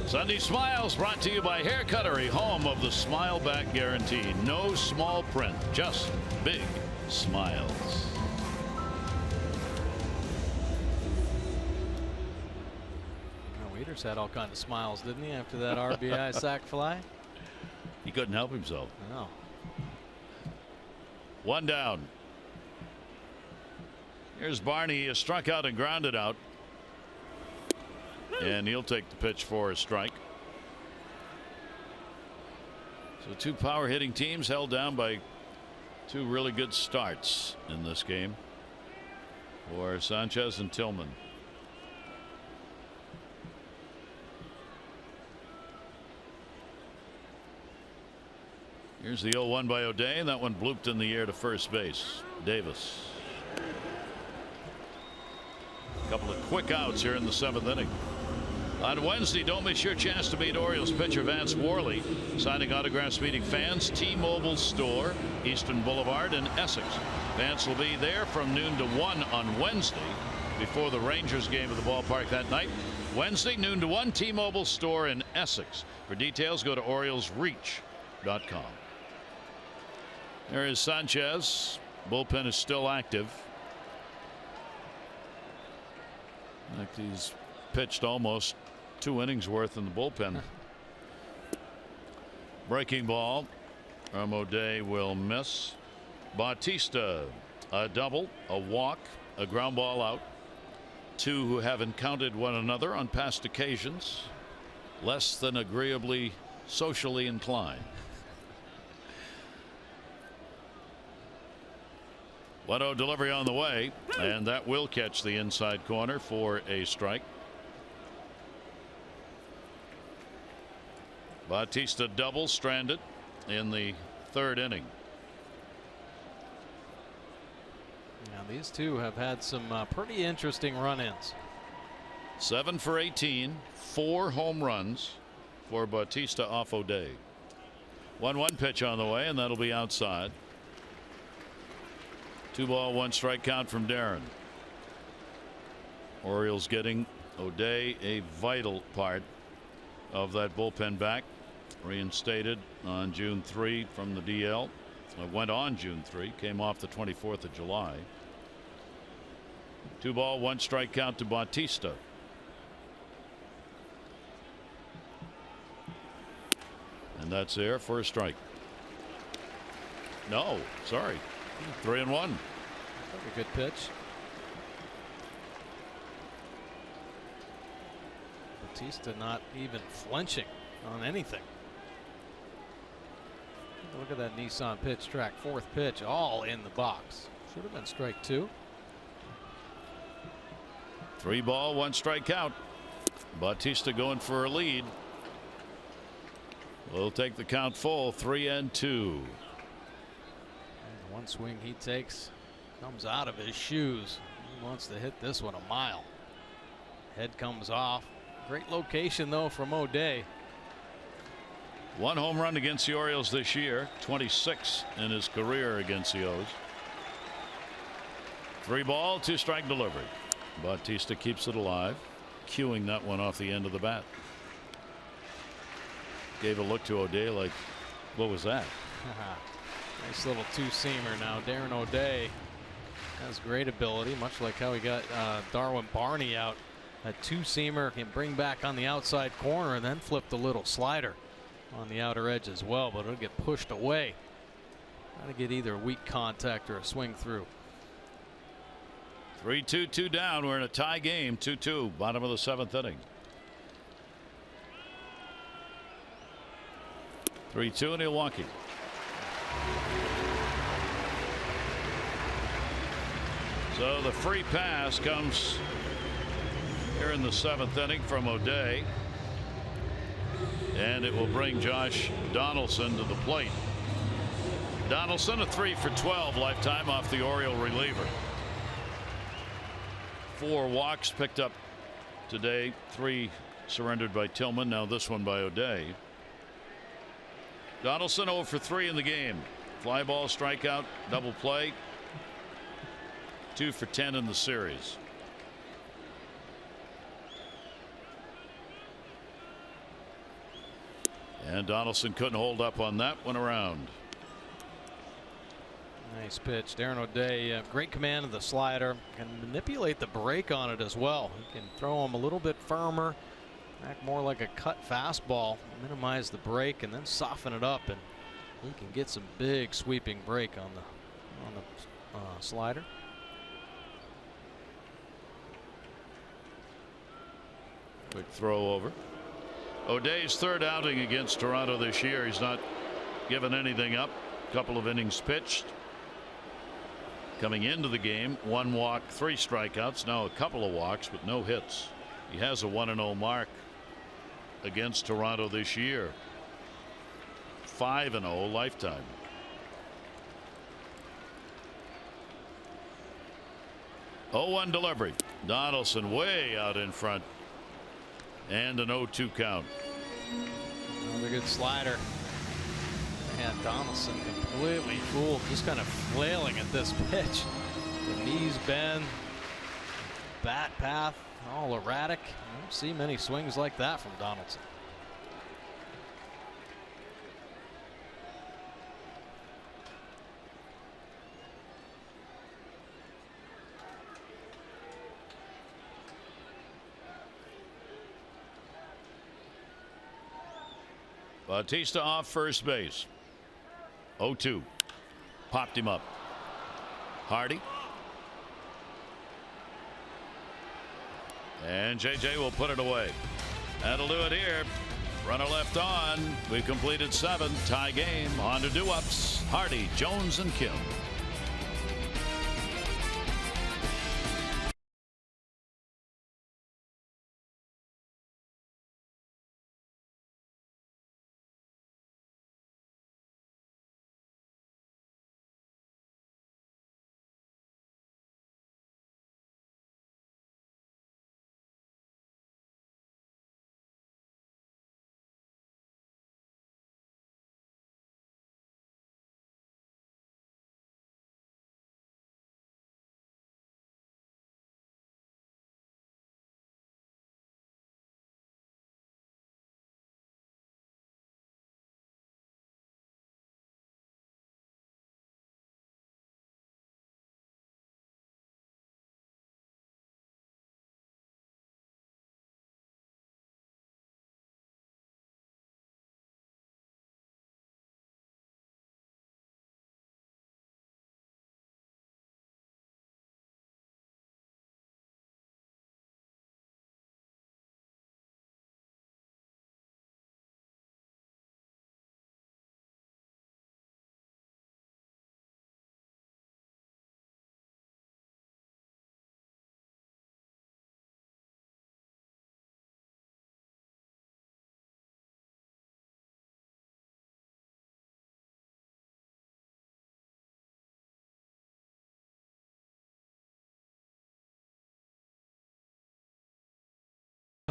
Sunday Smiles brought to you by Hair Cuttery, home of the Smile Back Guarantee. No small print, just big smiles. Wieters had all kinds of smiles, didn't he, after that RBI sac fly? He couldn't help himself. No. 1 down. Here's Barney. He struck out and grounded out. And he'll take the pitch for a strike. So 2 power hitting teams held down by 2 really good starts in this game for Sanchez and Tillman. Here's the 0-1 by O'Day, and that one blooped in the air to first base. Davis. A couple of quick outs here in the 7th inning. On Wednesday, don't miss your chance to meet Orioles pitcher Vance Worley, signing autographs, meeting fans. T-Mobile store, Eastern Boulevard in Essex. Vance will be there from noon to 1 on Wednesday before the Rangers game at the ballpark that night. Wednesday, noon to 1, T-Mobile store in Essex. For details, go to OriolesReach.com. There is Sanchez. Bullpen is still active. Like he's pitched almost 2 innings worth in the bullpen. Breaking ball from O'Day will miss. Bautista, a double, a walk, a ground ball out. 2 who have encountered one another on past occasions, less than agreeably socially inclined. 1-0 delivery on the way, and that will catch the inside corner for a strike. Bautista double stranded in the 3rd inning. Now these 2 have had some pretty interesting run-ins. 7 for 18, 4 home runs for Bautista off O'Day. 1-1 pitch on the way, and that'll be outside. 2 ball, 1 strike count from Darren. Orioles getting O'Day, a vital part of that bullpen back. Reinstated on June 3 from the DL. Went on June 3, came off the 24th of July. 2 ball, 1 strike count to Bautista. And that's there for a strike. No, sorry. 3-1. A good pitch. Bautista not even flinching on anything. Look at that Nissan pitch track. 4th pitch, all in the box. Should have been strike 2. 3 ball, 1 strike count. Bautista going for a lead. Will take the count full, 3-2. One swing he takes comes out of his shoes. He wants to hit this one a mile. Head comes off. Great location though from O'Day. 1 home run against the Orioles this year, 26 in his career against the O's. 3 ball, 2 strike delivery. Bautista keeps it alive, cueing that one off the end of the bat. Gave a look to O'Day like, what was that? Nice little 2-seamer now. Darren O'Day has great ability, much like how he got Darwin Barney out a two-seamer can bring back on the outside corner and then flip the little slider on the outer edge as well, but it'll get pushed away. Got to get either a weak contact or a swing through. 3-2, 2 down. We're in a tie game. 2-2, bottom of the 7th inning. 3-2 in Milwaukee. So the free pass comes here in the 7th inning from O'Day, and it will bring Josh Donaldson to the plate. Donaldson a 3 for 12 lifetime off the Oriole reliever. 4 walks picked up today, 3 surrendered by Tillman, now this one by O'Day. Donaldson 0 for 3 in the game. Fly ball, strikeout, double play. 2 for 10 in the series. And Donaldson couldn't hold up on that one around. Nice pitch. Darren O'Day, great command of the slider. Can manipulate the break on it as well. He can throw him a little bit firmer, act more like a cut fastball, minimize the break, and then soften it up, and he can get some big sweeping break on the slider. Quick throw over. O'Day's 3rd outing against Toronto this year. He's not given anything up. Couple of innings pitched. Coming into the game, 1 walk, 3 strikeouts. Now a couple of walks, but no hits. He has a 1-0 mark against Toronto this year. 5-0 lifetime. Oh, 1 delivery. Donaldson way out in front. And an 0-2 count. Another good slider. And Donaldson completely fooled, just kind of flailing at this pitch. The knees bend, bat path all erratic. I don't see many swings like that from Donaldson. Bautista off first base. 0-2. Popped him up. Hardy. And JJ will put it away. That'll do it here. Runner left on. We've completed 7. Tie game. On to do-ups. Hardy, Jones, and Kim.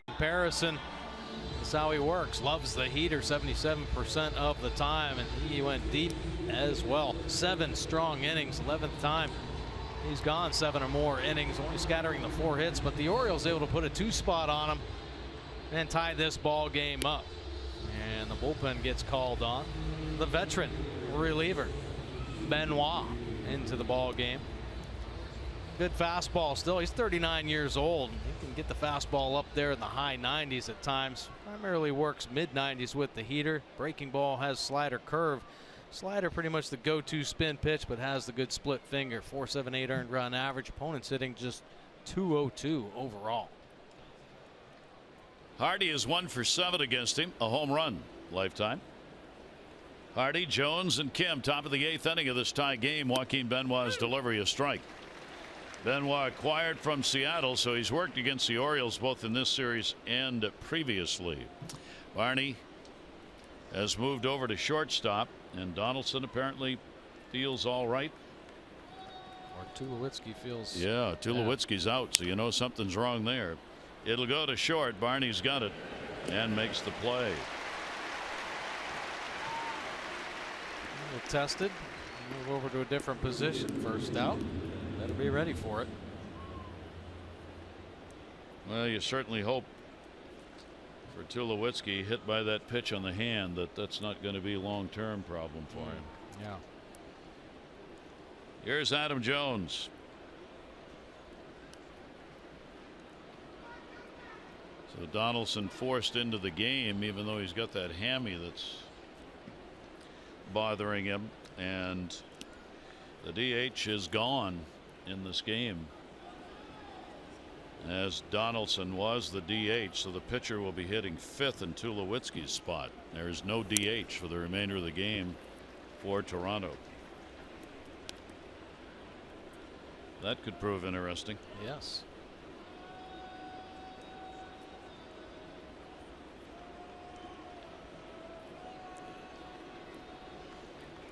Comparison. That's how he works. Loves the heater 77% of the time, and he went deep as well. 7 strong innings, 11th time he's gone 7 or more innings, only scattering the 4 hits, but the Orioles able to put a 2 spot on him and tie this ball game up. And the bullpen gets called on. The veteran reliever Benoit into the ball game. good fastball still. He's 39 years old. He can get the fastball up there in the high 90s at times. Primarily works mid 90s with the heater. Breaking ball has slider curve. Slider pretty much the go-to spin pitch, but has the good split finger. 4.78 earned run average. Opponent's hitting just 202 overall. Hardy is 1 for 7 against him, a home run lifetime. Hardy, Jones, and Kim, top of the 8th inning of this tie game. Joaquin Benoit's delivery a strike. Benoit acquired from Seattle, so he's worked against the Orioles both in this series and previously. Barney has moved over to shortstop, and Donaldson apparently feels all right. Or Tulowitzki feels. Yeah, Tulowitzki's out, so you know something's wrong there. It'll go to short. Barney's got it and makes the play. Tested. Move over to a different position. First out. Better be ready for it. Well, you certainly hope for Tulowitzki, hit by that pitch on the hand, that's not going to be a long-term problem for him. Yeah. Here's Adam Jones. So Donaldson forced into the game, even though he's got that hammy that's bothering him, and the DH is gone in this game, as Donaldson was the DH, so the pitcher will be hitting 5th in Tulowitzki's spot. There is no DH for the remainder of the game for Toronto. That could prove interesting. Yes.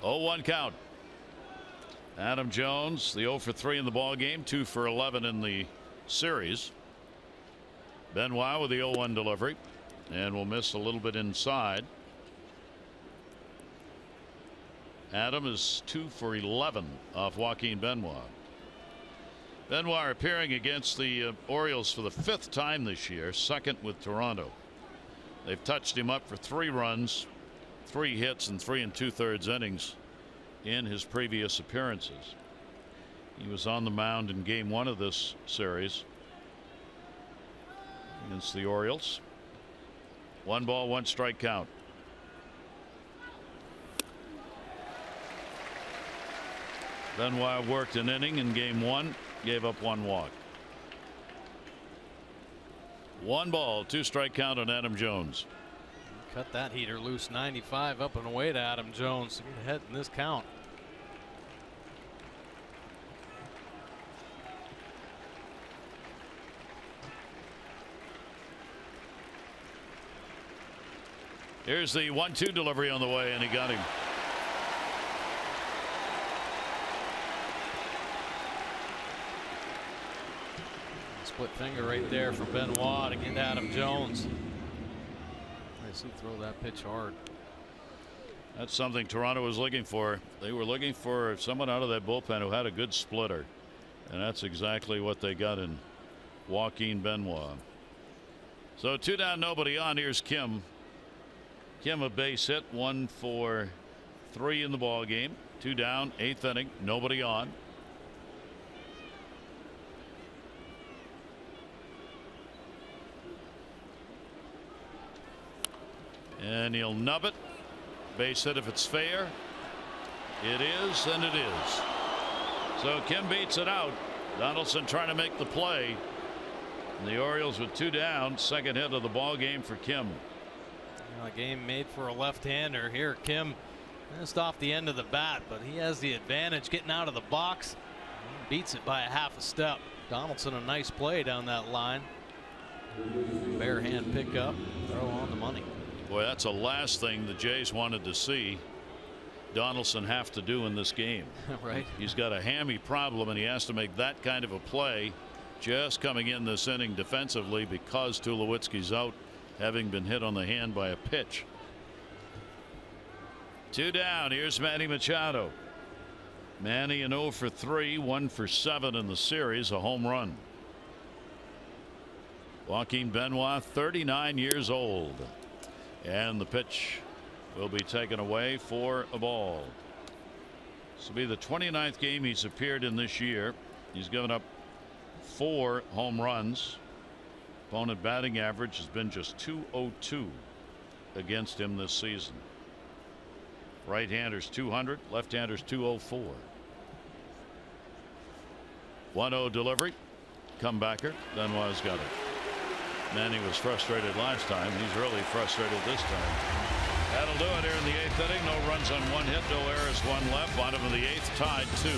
Oh, 1 count. Adam Jones, the 0 for 3 in the ball game, 2 for 11 in the series. Benoit with the 0-1 delivery, and will miss a little bit inside. Adam is 2 for 11 off Joaquin Benoit. Benoit appearing against the Orioles for the 5th time this year, 2nd with Toronto. They've touched him up for 3 runs, 3 hits, and 3 2/3 innings in his previous appearances. He was on the mound in game 1 of this series against the Orioles. 1 ball, 1 strike count. Benoit worked an inning in game 1, gave up 1 walk. 1 ball, 2 strike count on Adam Jones. Cut that heater loose. 95 up and away to Adam Jones. Good ahead in this count. Here's the 1-2 delivery on the way, and he got him. Split finger right there for Benoit to get Adam Jones. I see throw that pitch hard. That's something Toronto was looking for. They were looking for someone out of that bullpen who had a good splitter, and that's exactly what they got in Joaquin Benoit. So 2 down, nobody on. Here's Kim. Kim, a base hit, 1 for 3 in the ball game. 2 down, 8th inning, nobody on. And he'll nub it. Base hit if it's fair. It is, and it is. So Kim beats it out. Donaldson trying to make the play. And the Orioles with 2 down. 2nd hit of the ball game for Kim. A game made for a left-hander here. Kim missed off the end of the bat, but he has the advantage getting out of the box. He beats it by a half a step. Donaldson, a nice play down that line. Bare hand pickup, throw on the money. Boy, that's the last thing the Jays wanted to see Donaldson have to do in this game. Right. He's got a hammy problem, and he has to make that kind of a play just coming in this inning defensively because Tulowitzki's out, having been hit on the hand by a pitch. 2 down. Here's Manny Machado. Manny an 0 for 3, 1 for 7 in the series, a home run. Joaquin Benoit, 39 years old. And the pitch will be taken away for a ball. This will be the 29th game he's appeared in this year. He's given up 4 home runs. Opponent batting average has been just .202 against him this season. Right-handers 200, left-handers 204. 1-0 delivery. Comebacker. Benoit's got it. Manny was frustrated last time. He's really frustrated this time. That'll do it here in the 8th inning. No runs on 1 hit, no errors, 1 left. Bottom of the 8th, tied 2.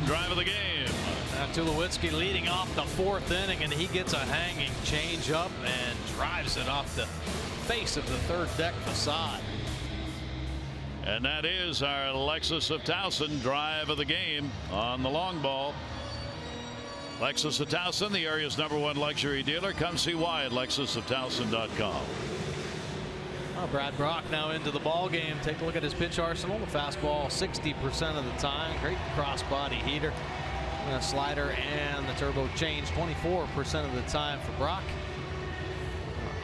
Drive of the game. Tulowitzki leading off the 4th inning, and he gets a hanging changeup and drives it off the face of the 3rd deck facade. And that is our Lexus of Towson drive of the game on the long ball. Lexus of Towson, the area's #1 luxury dealer. Come see why at lexusoftowson.com. Brad Brach now into the ball game. Take a look at his pitch arsenal. The fastball 60% of the time. Great crossbody heater. The slider and the turbo change 24% of the time for Brach.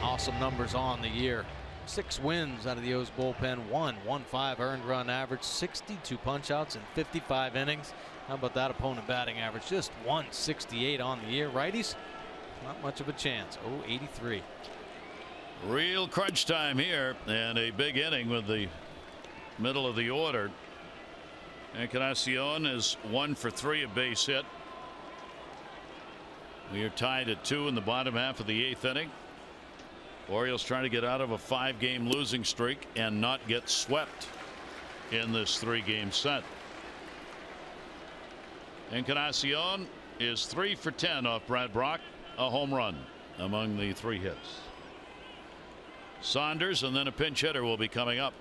Awesome numbers on the year. 6 wins out of the O's bullpen. 1.15 earned run average. 62 punchouts in 55 innings. How about that opponent batting average? Just 168 on the year. Righties, not much of a chance. 0.83. Real crunch time here, and a big inning with the middle of the order. Encarnacion is 1 for 3, a base hit. We are tied at 2 in the bottom half of the 8th inning. Orioles trying to get out of a 5-game losing streak and not get swept in this 3-game set. Encarnacion is 3 for 10 off Brad Brach, a home run among the 3 hits. Saunders and then a pinch hitter will be coming up.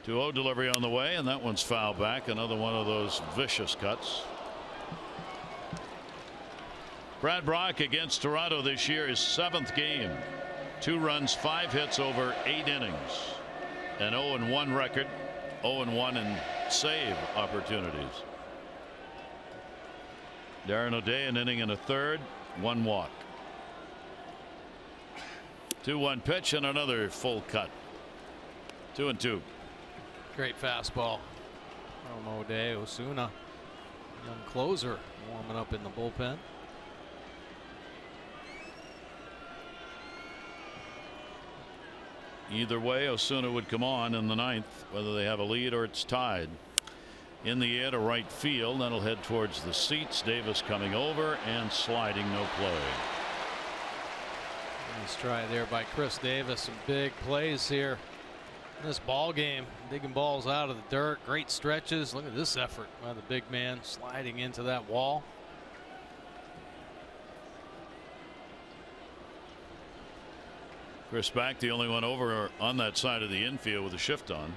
2-0 delivery on the way, and that one's foul back. Another one of those vicious cuts. Brad Brach against Toronto this year is 7th game. 2 runs, 5 hits over 8 innings. An 0-1 record. 0-1 in save opportunities. Darren O'Day an inning and a third. 1 walk. 2-1 pitch and another full cut. 2-2. Great fastball from O'Day. Osuna, young closer, warming up in the bullpen. Either way, Osuna would come on in the 9th, whether they have a lead or it's tied. In the air to right field, that'll head towards the seats. Davis coming over and sliding, no play. Nice try there by Chris Davis. Some big plays here in this ball game. Digging balls out of the dirt. Great stretches. Look at this effort by the big man sliding into that wall. Chris back, the only one over on that side of the infield with a shift on.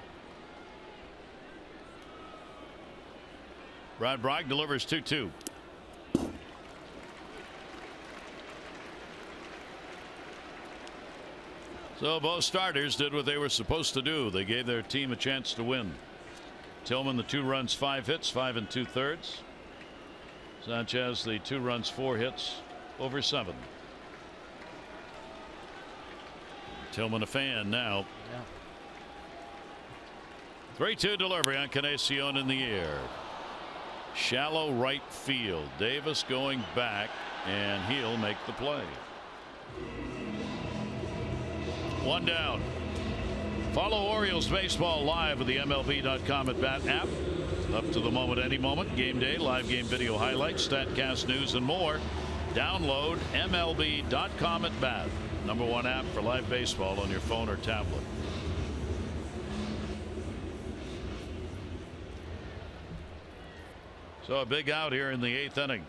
Brad Brach delivers 2-2. So both starters did what they were supposed to do. They gave their team a chance to win. Tillman, the 2 runs, 5 hits, 5 2/3. Sanchez, the 2 runs, 4 hits, over 7. Tillman a fan now. Yeah. 3-2 delivery on Encarnacion in the air. Shallow right field. Davis going back, and he'll make the play. 1 down. Follow Orioles baseball live with the MLB.com at bat app. Up to the moment, any moment. Game day, live game video highlights, StatCast news, and more. Download MLB.com at bat. #1 app for live baseball on your phone or tablet. So a big out here in the 8th inning.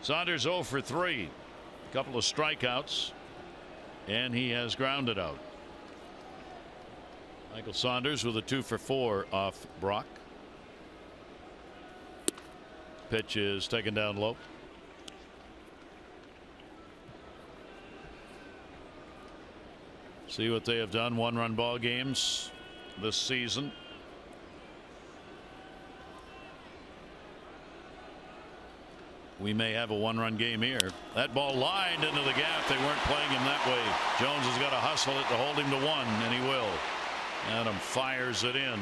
Saunders 0 for 3. A couple of strikeouts, and he has grounded out. Michael Saunders with a 2 for 4 off Brock. Pitch is taken down low. See what they have done. 1-run ball games this season. We may have a 1-run game here. That ball lined into the gap. They weren't playing him that way. Jones has got to hustle it to hold him to 1, and he will. Adam fires it in.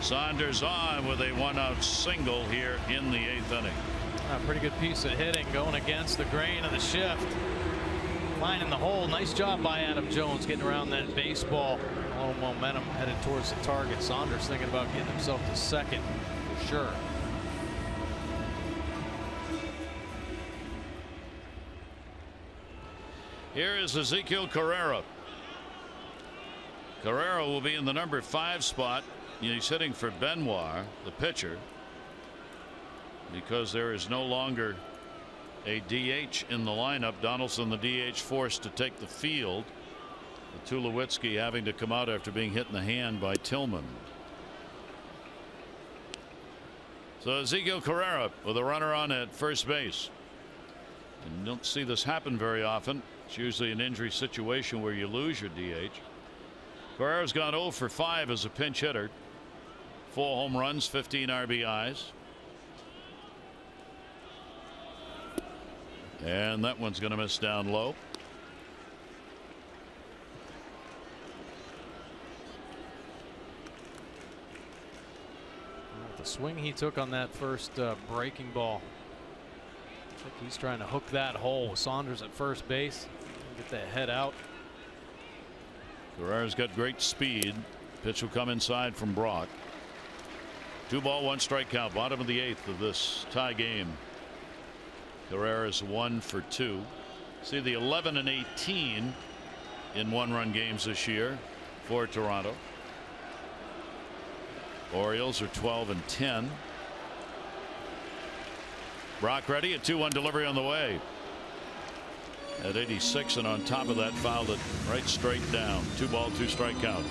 Saunders on with a 1-out single here in the 8th inning. A pretty good piece of hitting going against the grain of the shift. Finding the hole. Nice job by Adam Jones getting around that baseball. A little momentum headed towards the target. Saunders thinking about getting himself to second for sure. Here is Ezekiel Carrera. Carrera will be in the number 5 spot. He's hitting for Benoit, the pitcher, because there is no longer a DH in the lineup. Donaldson, the DH, forced to take the field. Tulowitzki having to come out after being hit in the hand by Tillman. So Ezekiel Carrera with a runner on at first base. And you don't see this happen very often. It's usually an injury situation where you lose your DH. Carrera's gone 0 for 5 as a pinch hitter. 4 home runs, 15 RBIs. And that one's going to miss down low. The swing he took on that first breaking ball. I think he's trying to hook that hole with Saunders at first base. Get that head out. Carrera's got great speed. Pitch will come inside from Brock. 2 ball, 1 strike count. Bottom of the 8th of this tie game. Carrera's 1 for 2. See the 11 and 18 in 1-run games this year for Toronto. Orioles are 12 and 10. Brock ready. A 2-1 delivery on the way. At 86, and on top of that, fouled it right straight down. 2 ball, 2 strike count.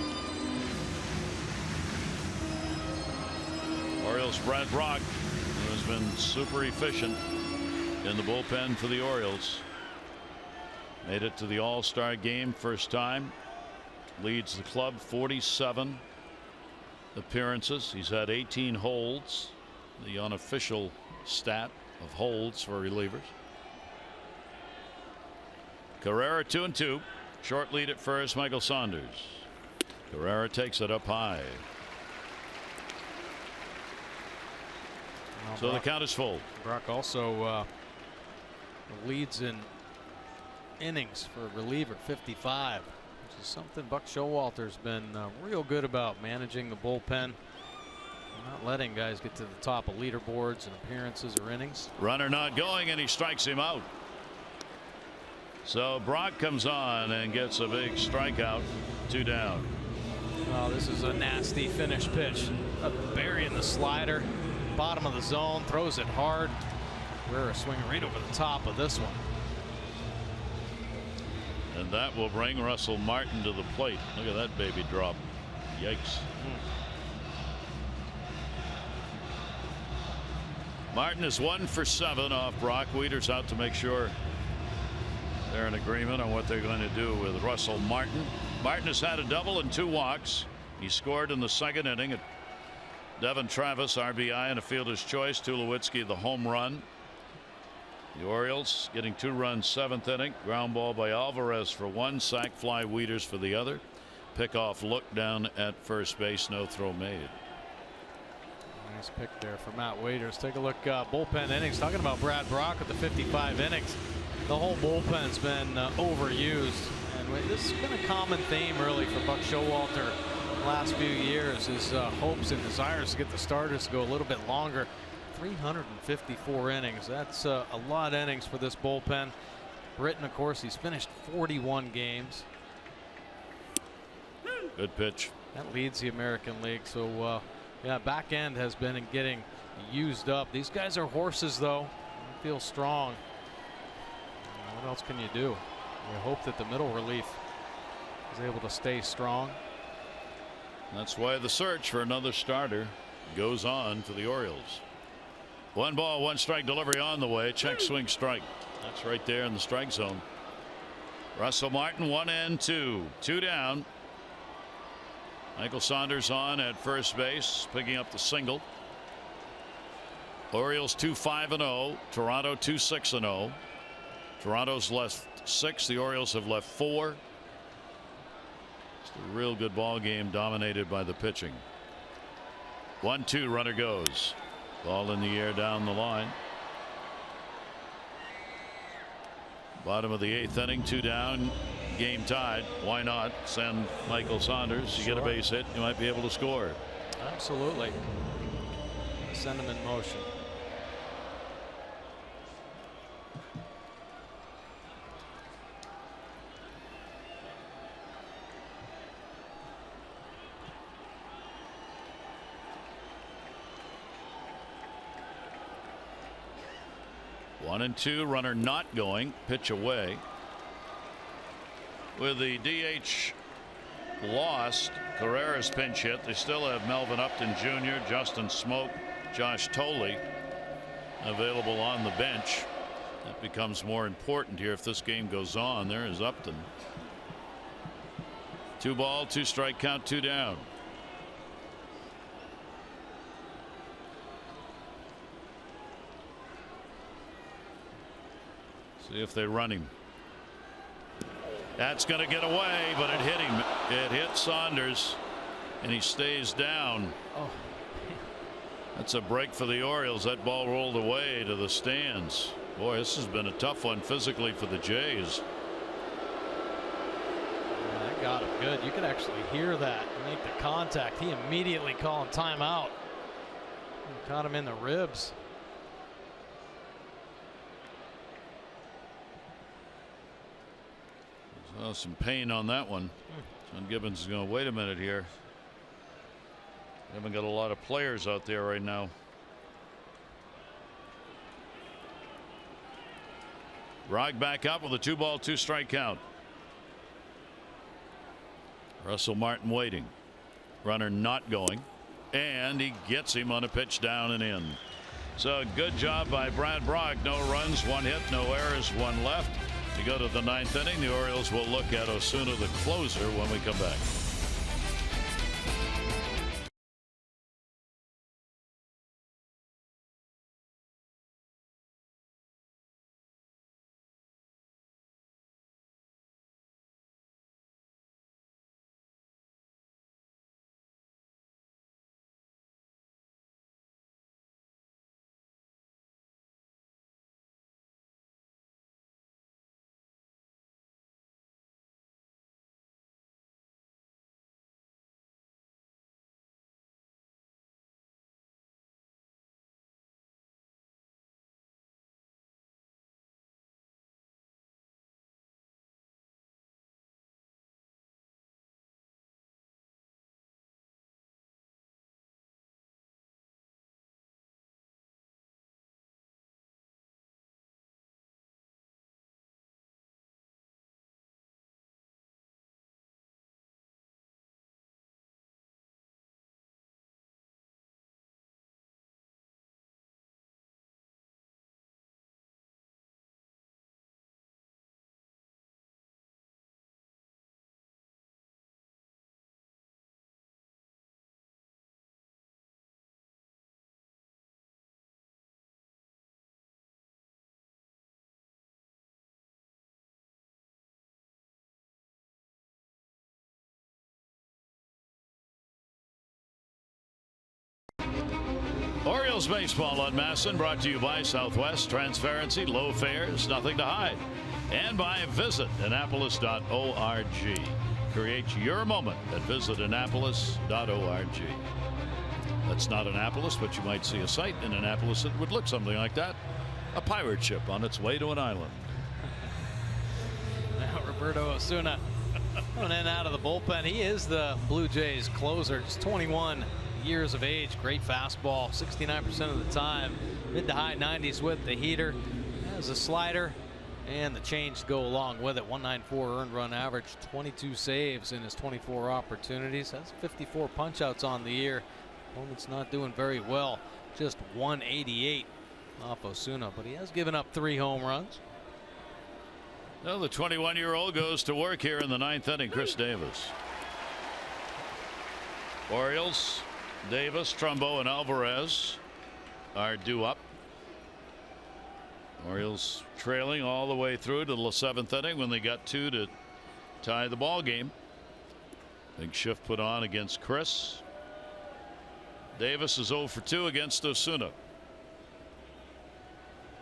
Orioles Brad Brock, who has been super efficient in the bullpen for the Orioles, made it to the All-Star game first time. Leads the club 47 appearances. He's had 18 holds, the unofficial stat of holds for relievers. Carrera 2-2. Short lead at first. Michael Saunders. Carrera takes it up high. Well, so Brock, the count is full. Brock also leads in innings for a reliever, 55, which is something Buck Showalter's been real good about, managing the bullpen, not letting guys get to the top of leaderboards and appearances or innings. Runner not going, and he strikes him out. So Brock comes on and gets a big strikeout. 2 down. Oh, this is a nasty finish pitch. Burying the slider, bottom of the zone, throws it hard. We're swinging right over the top of this one. And that will bring Russell Martin to the plate. Look at that baby drop. Yikes. Martin is 1 for 7 off Brock. Wieters out to make sure they're in agreement on what they're going to do with Russell Martin. Martin has had a double and 2 walks. He scored in the 2nd inning. Devon Travis RBI and a fielder's choice. Tulowitzki the home run. The Orioles getting 2 runs 7th inning. Ground ball by Alvarez for 1. Sac fly Wieters for the other. Pickoff look down at first base. No throw made. Nice pick there for Matt Wieters. Take a look. Bullpen innings. Talking about Brad Brach with the 55 innings. The whole bullpen's been overused, and this has been a common theme really for Buck Showalter the last few years. His hopes and desires to get the starters to go a little bit longer. 354 innings. That's a lot of innings for this bullpen. Britton, of course, he's finished 41 games. Good pitch. That leads the American League. So yeah, back end has been getting used up. These guys are horses, though. They feel strong. What else can you do? We hope that the middle relief is able to stay strong. That's why the search for another starter goes on for the Orioles. 1 ball, 1 strike delivery on the way. Check swing strike. That's right there in the strike zone. Russell Martin 1 and 2. 2 down. Michael Saunders on at first base, picking up the single. Orioles 2-5-0. Toronto 2-6-0. Toronto's left 6. The Orioles have left 4. It's a real good ball game dominated by the pitching. 1-2 runner goes. Ball in the air down the line. Bottom of the 8th inning. 2 down. Game tied. Why not send Michael Saunders? You get a base hit, you might be able to score. Absolutely. Send him in motion. One and 2, runner not going. Pitch away. With the DH lost, Carrera's pinch hit. They still have Melvin Upton Jr., Justin Smoke, Josh Thole available on the bench. That becomes more important here if this game goes on. There is Upton. 2 ball, 2 strike count, 2 down. See if they run him. That's going to get away, but it hit him. It hit Saunders, and he stays down. Oh. That's a break for the Orioles. That ball rolled away to the stands. Boy, this has been a tough one physically for the Jays. Yeah, that got him good. You could actually hear that make the contact. He immediately called timeout. He caught him in the ribs. Some pain on that one. John Gibbons is going to wait a minute here. We haven't got a lot of players out there right now. Brog back up with a 2 ball 2 strike count. Russell Martin waiting. Runner not going, and he gets him on a pitch down and in. So good job by Brad Brog. No runs, 1 hit, no errors, 1 left. To go to the 9th inning, the Orioles will look at Osuna, the closer, when we come back. Orioles baseball on MASN, brought to you by Southwest. Transparency, low fares, nothing to hide. And by visitannapolis.org. Create your moment at visitannapolis.org. That's not Annapolis, but you might see a site in Annapolis that would look something like that. A pirate ship on its way to an island. Now Roberto Osuna coming in out of the bullpen. He is the Blue Jays closer. Just 21 years of age. Great fastball 69% of the time. Mid to high 90s with the heater. Has a slider and the change to go along with it. 194 earned run average, 22 saves in his 24 opportunities. Has 54 punch-outs on the year. Opponent's not doing very well. Just 188 off Osuna, but he has given up 3 home runs. Well, the 21-year-old goes to work here in the 9th inning. Chris Davis. Orioles, Davis, Trumbo, and Alvarez are due up. Orioles trailing all the way through to the 7th inning when they got 2 to tie the ball game. Big shift put on against Chris. Davis is 0 for 2 against Osuna.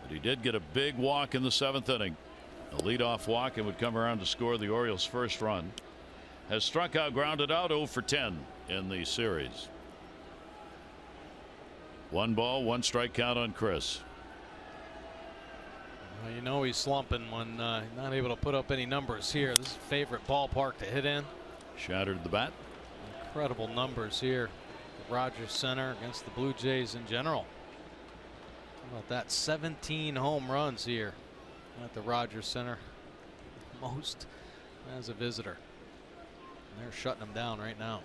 But he did get a big walk in the 7th inning. A leadoff walk and would come around to score the Orioles' first run. Has struck out, grounded out, 0 for 10 in the series. 1 ball, 1 strike count on Chris. Well, you know he's slumping when not able to put up any numbers here. This is favorite ballpark to hit in. Shattered the bat. Incredible numbers here at Rogers Center against the Blue Jays in general. How about that? 17 home runs here at the Rogers Center. Most as a visitor. And they're shutting him down right now.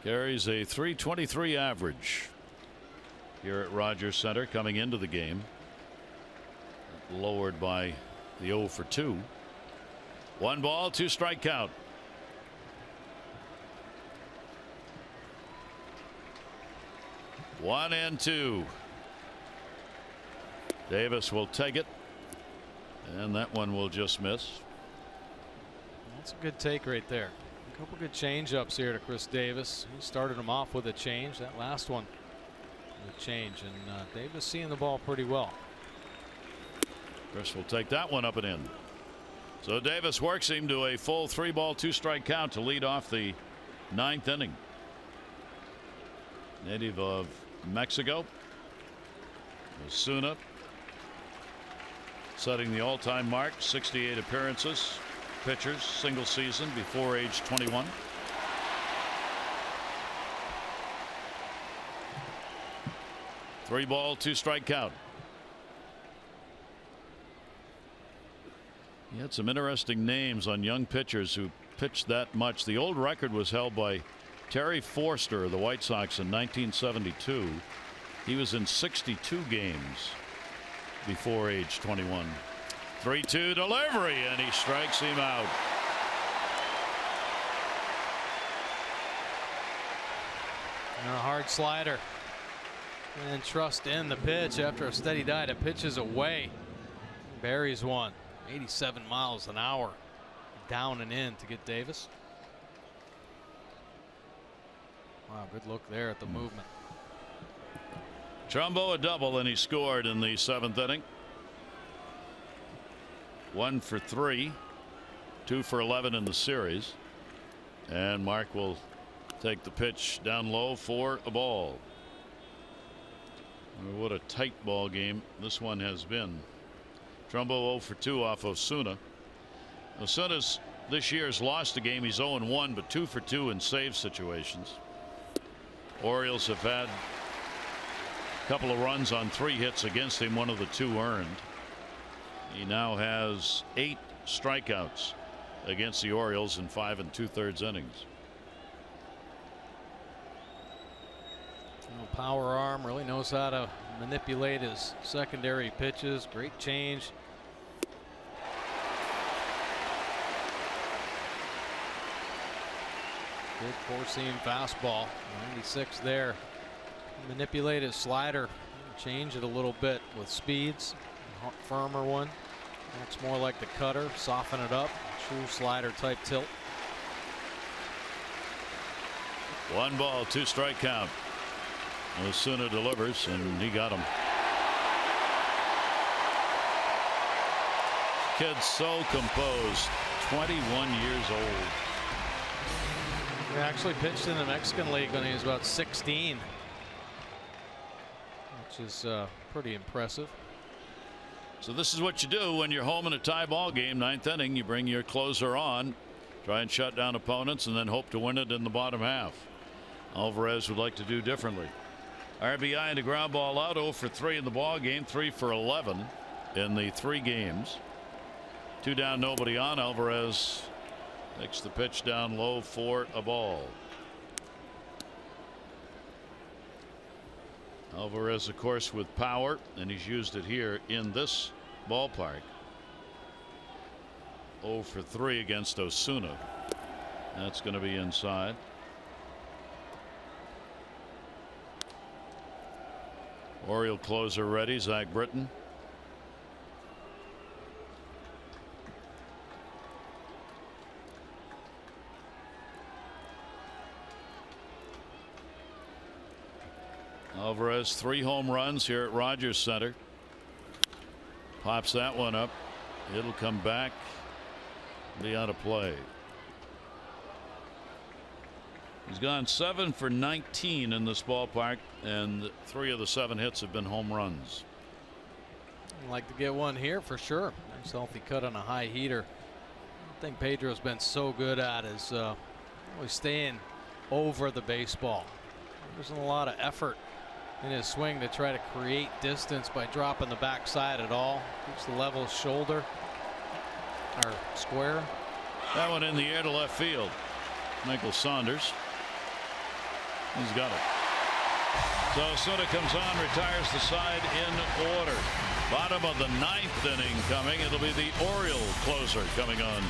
Carries a .323 average here at Rogers Center coming into the game. Lowered by the 0 for 2. 1 ball, 2 strike count. One and 2. Davis will take it, and that one will just miss. That's a good take right there. A couple good change ups here to Chris Davis. He started him off with a change. That last one with a change, and Davis seeing the ball pretty well. Chris will take that one up and in. So Davis works him to a full 3 ball 2 strike count to lead off the 9th inning. Native of Mexico, Osuna setting the all-time mark, 68 appearances, pitchers single season before age 21. Three ball 2 strike count. He had some interesting names on young pitchers who pitched that much. The old record was held by Terry Forster of the White Sox in 1972. He was in 62 games before age 21. 3-2 delivery, and he strikes him out. And a hard slider. And trust in the pitch after a steady diet of pitches away. Buries one. 87 miles an hour down and in to get Davis. Wow, good look there at the movement. Trumbo a double, and he scored in the 7th inning. 1 for 3, 2 for 11 in the series, and Mark will take the pitch down low for a ball. What a tight ball game this one has been. Trumbo 0 for 2 off Osuna. Osuna's this year's lost a game. He's 0-1, but 2 for 2 in save situations. Orioles have had a couple of runs on 3 hits against him, one of the 2 earned. He now has 8 strikeouts against the Orioles in 5 2/3 innings. Power arm, really knows how to manipulate his secondary pitches. Great change. Good 4-seam fastball. 96 there. Manipulate his slider. Change it a little bit with speeds. Firmer one. Acts more like the cutter. Soften it up. True slider type tilt. 1 ball 2 strike count. Osuna delivers, and he got him. Kid's so composed, 21 years old. He actually pitched in the Mexican League when he was about 16, which is pretty impressive. So this is what you do when you're home in a tie ball game, ninth inning. You bring your closer on, try and shut down opponents, and then hope to win it in the bottom half. Alvarez would like to do differently. RBI and a ground ball out. 0 for 3 in the ball game. 3 for 11 in the 3 games. 2 down, nobody on. Alvarez takes the pitch down low for a ball. Alvarez, of course, with power, and he's used it here in this ballpark. 0 for 3 against Osuna. That's going to be inside. Oriole closer ready, Zach Britton. Alvarez 3 home runs here at Rogers Center. Pops that one up. It'll come back. Be out of play. He's gone 7 for 19 in this ballpark, and 3 of the 7 hits have been home runs. I'd like to get one here for sure. Nice healthy cut on a high heater. One thing Pedro's been so good at is always staying over the baseball. There's a lot of effort in his swing to try to create distance by dropping the backside at all. Keeps the level shoulder or square. That one in the air to left field. Michael Saunders. He's got it. So Osuna comes on, retires the side in order. Bottom of the 9th inning coming. It'll be the Oriole closer coming on.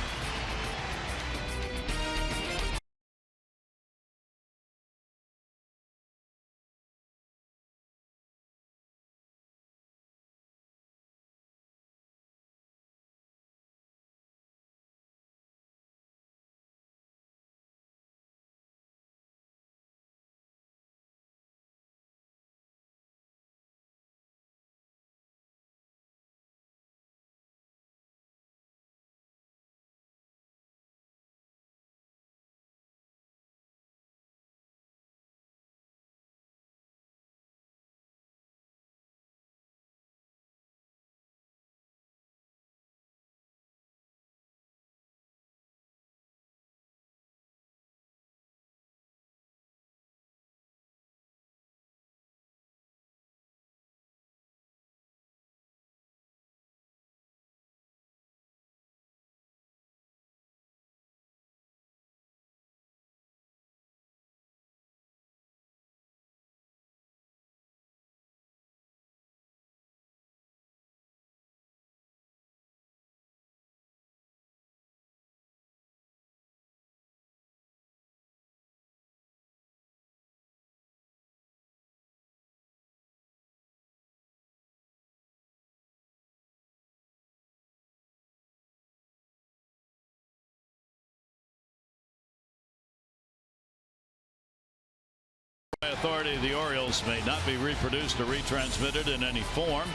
Authority, the Orioles may not be reproduced or retransmitted in any form,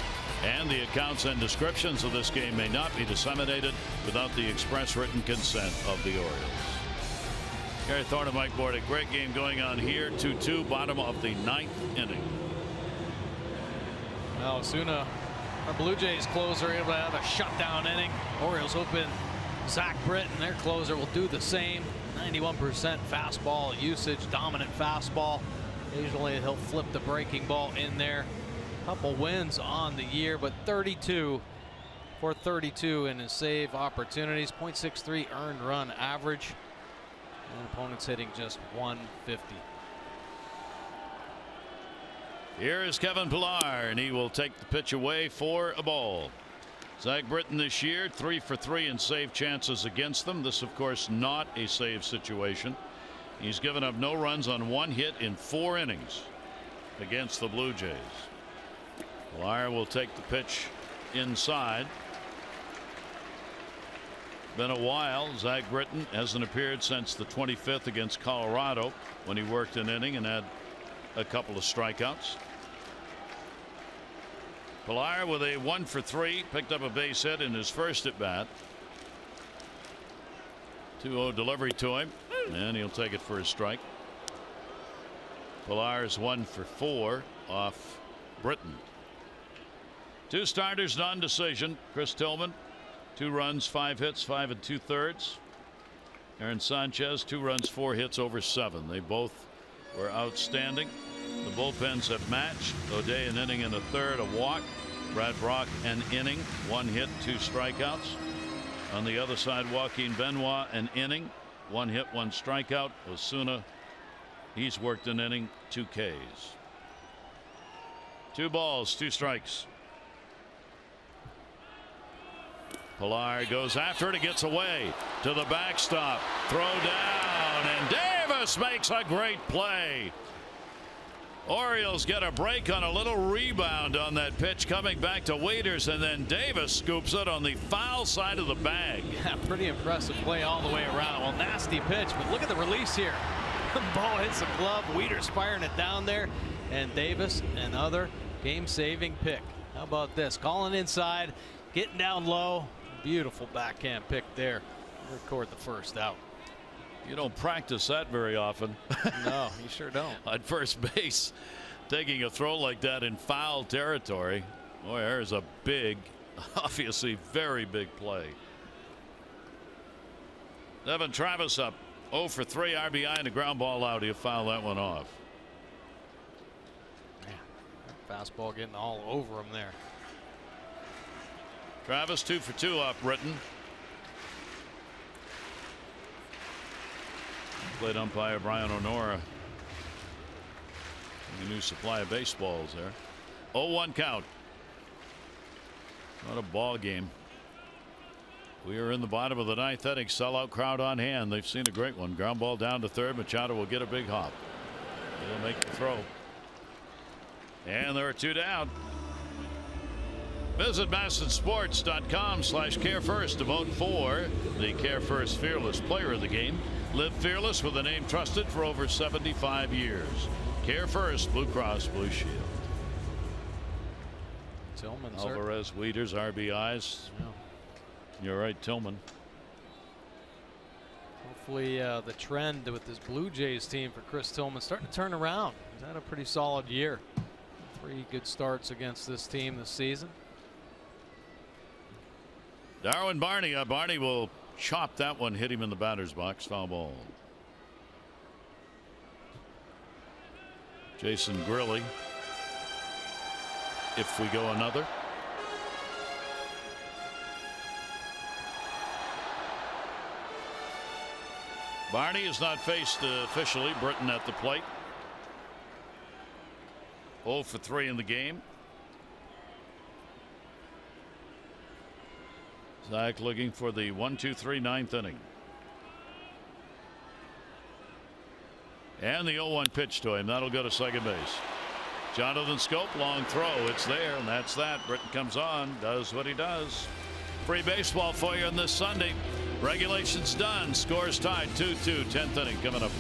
and the accounts and descriptions of this game may not be disseminated without the express written consent of the Orioles. Gary Thorne and Mike Bordick. Great game going on here. 2-2, bottom of the 9th inning. Now Osuna, our Blue Jays closer, able to have a shutdown inning. Orioles hoping Zach Britton, their closer, will do the same. 91% fastball usage, dominant fastball. Occasionally he'll flip the breaking ball in there. Couple wins on the year, but 32 for 32 in his save opportunities. .63 earned run average. And opponents hitting just 150. Here is Kevin Pillar, and he will take the pitch away for a ball. Zach Britton this year 3 for 3 in save chances against them. This, of course, not a save situation. He's given up no runs on 1 hit in 4 innings against the Blue Jays. Pillar will take the pitch inside. Been a while. Zach Britton hasn't appeared since the 25th against Colorado when he worked an inning and had a couple of strikeouts. Pilar with a 1 for 3, picked up a base hit in his first at bat. 2-0 delivery to him, and he'll take it for a strike. Pilar's 1 for 4 off Britton. 2 starters, non-decision. Chris Tillman, 2 runs, 5 hits, 5 2/3. Aaron Sanchez, 2 runs, 4 hits over 7. They both were outstanding. The bullpens have matched. O'Day an inning and a third, a walk. Brad Brock an inning, 1 hit, 2 strikeouts. On the other side, Joaquin Benoit an inning, 1 hit, 1 strikeout. Osuna, he's worked an inning, 2 Ks. 2 balls, 2 strikes. Pilar goes after it. It gets away to the backstop. Throw down, and Davis makes a great play. Orioles get a break on a little rebound on that pitch coming back to Wieters, and then Davis scoops it on the foul side of the bag. Yeah, pretty impressive play all the way around. Well, nasty pitch, but look at the release here. The ball hits the glove. Wieters firing it down there, and Davis another game-saving pick. How about this? Calling inside, getting down low. Beautiful backhand pick there. Record the first out. You don't practice that very often. No, you sure don't. On first base, taking a throw like that in foul territory. Boy, there's a big, obviously very big play. Devin Travis up 0 for 3 RBI and a ground ball out. He'll foul that one off. Man, that fastball getting all over him there. Travis 2 for 2 off Britton. Plate umpire Brian O'Nora. A new supply of baseballs there. 0-1 count. What a ball game. We are in the bottom of the 9th inning. Sellout crowd on hand. They've seen a great one. Ground ball down to third. Machado will get a big hop. He'll make the throw. And there are 2 down. Visit MASNsports.com/CareFirst to vote for the CareFirst Fearless Player of the Game. Live fearless with a name trusted for over 75 years. CareFirst, Blue Cross Blue Shield. Tillman, Alvarez, Wieters, RBIs. Yeah. You're right, Tillman. Hopefully the trend with this Blue Jays team for Chris Tillman starting to turn around. He's had a pretty solid year. 3 good starts against this team this season. Darwin Barney. Barney will chop that one, hit him in the batter's box. Foul ball. Jason Grilli. If we go another. Barney has not faced officially Britton at the plate. 0 for 3 in the game. Zach looking for the 1-2-3 9th inning. And the 0-1 pitch to him. That'll go to second base. Jonathan Schoop, long throw. It's there, and that's that. Britton comes on, does what he does. Free baseball for you on this Sunday. Regulations done. Scores tied 2-2. 10th inning coming up.